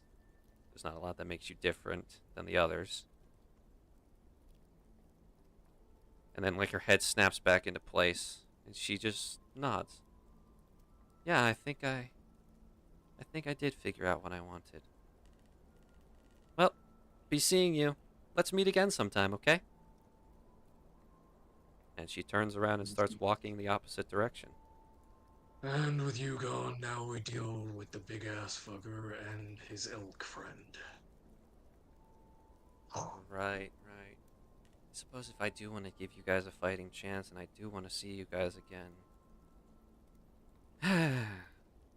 there's not a lot that makes you different than the others. And then, like, her head snaps back into place, and she just nods. Yeah, I think I did figure out what I wanted. Well, be seeing you. Let's meet again sometime, okay? And she turns around and starts walking the opposite direction. And with you gone, now we deal with the big-ass fucker and his elk friend. Right. I suppose if I do want to give you guys a fighting chance, and I do want to see you guys again.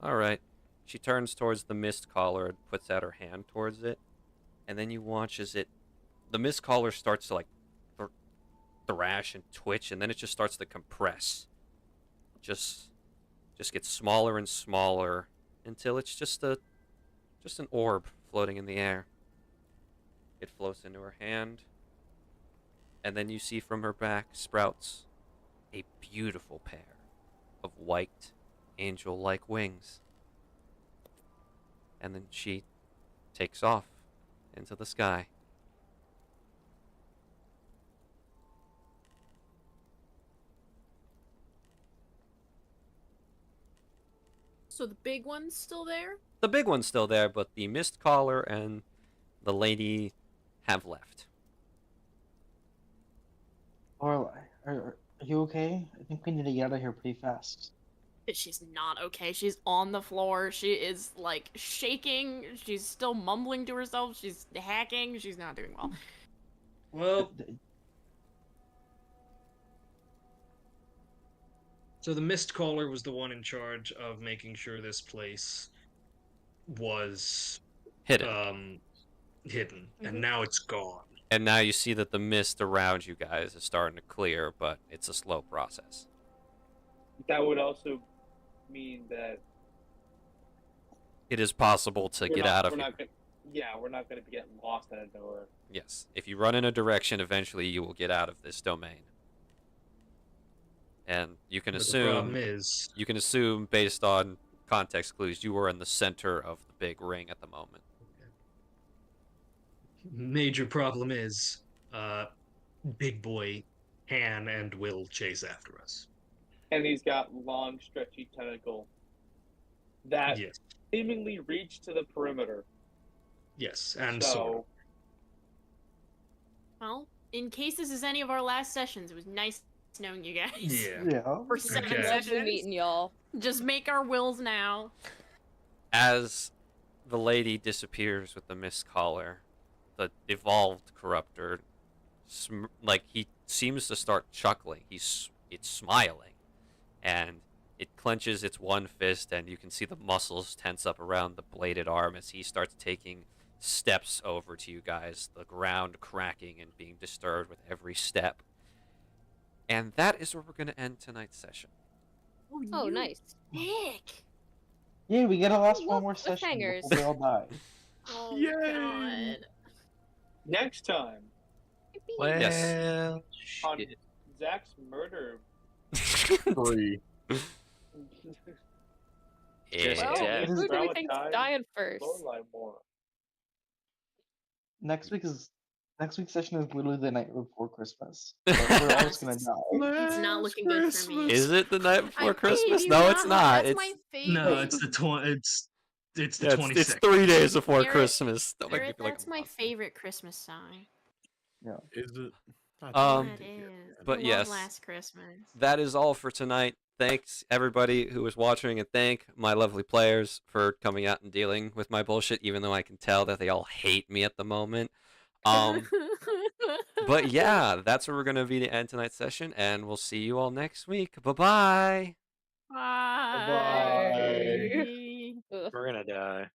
Alright. She turns towards the mist collar and puts out her hand towards it. and then you watch as the mist collar starts to like thrash and twitch, and then it just starts to compress. Just gets smaller and smaller until it's just an orb floating in the air. It floats into her hand, and then you see from her back sprouts a beautiful pair of white, angel-like wings. And then she takes off into the sky. So the big one's still there? The big one's still there, but the mist collar and the lady have left. Lorelai, are you okay? I think we need to get out of here pretty fast. She's not okay. She's on the floor. She is like shaking. She's still mumbling to herself. She's hacking. She's not doing well. Well, so the Mist Caller was the one in charge of making sure this place was hidden. And now it's gone. And now you see that the mist around you guys is starting to clear, but it's a slow process. That would also mean that it is possible to get out of here. We're not going to be getting lost in a door. Yes, if you run in a direction, eventually you will get out of this domain. And you can assume, based on context clues, you are in the center of the big ring at the moment. Major problem is, Big Boy can and will chase after us. And he's got long, stretchy tentacle that seemingly reach to the perimeter. Yes, and so. Well, in case this is any of our last sessions, it was nice knowing you guys. Yeah. For 7 sessions. Meeting y'all. Just make our wills now. As the lady disappears with the mist collar, the evolved corruptor, he seems to start chuckling. It's smiling. And it clenches its one fist, and you can see the muscles tense up around the bladed arm as he starts taking steps over to you guys, the ground cracking and being disturbed with every step. And that is where we're going to end tonight's session. Oh, nice. Nick! Yeah, we gotta last one more session before we all die. Oh, Yay! God. Next time. Yes. On Zach's murder. 3. Yeah. Who do we think's dying first? Next week's session is literally the night before Christmas. So we're all just gonna die. It's not looking good for me. Is it the night before Christmas? No, it's not. That's my favorite. No, it's the 26th. It's 3 days before Christmas. Don't make me feel like That's my favorite Christmas song. Yeah. Is it? That is. But I yes, love Last Christmas. that is all for tonight. Thanks everybody who was watching, and thank my lovely players for coming out and dealing with my bullshit, even though I can tell that they all hate me at the moment. But yeah, that's where we're gonna be to end tonight's session, and we'll see you all next week. Bye-bye. Bye. Bye. We're gonna die.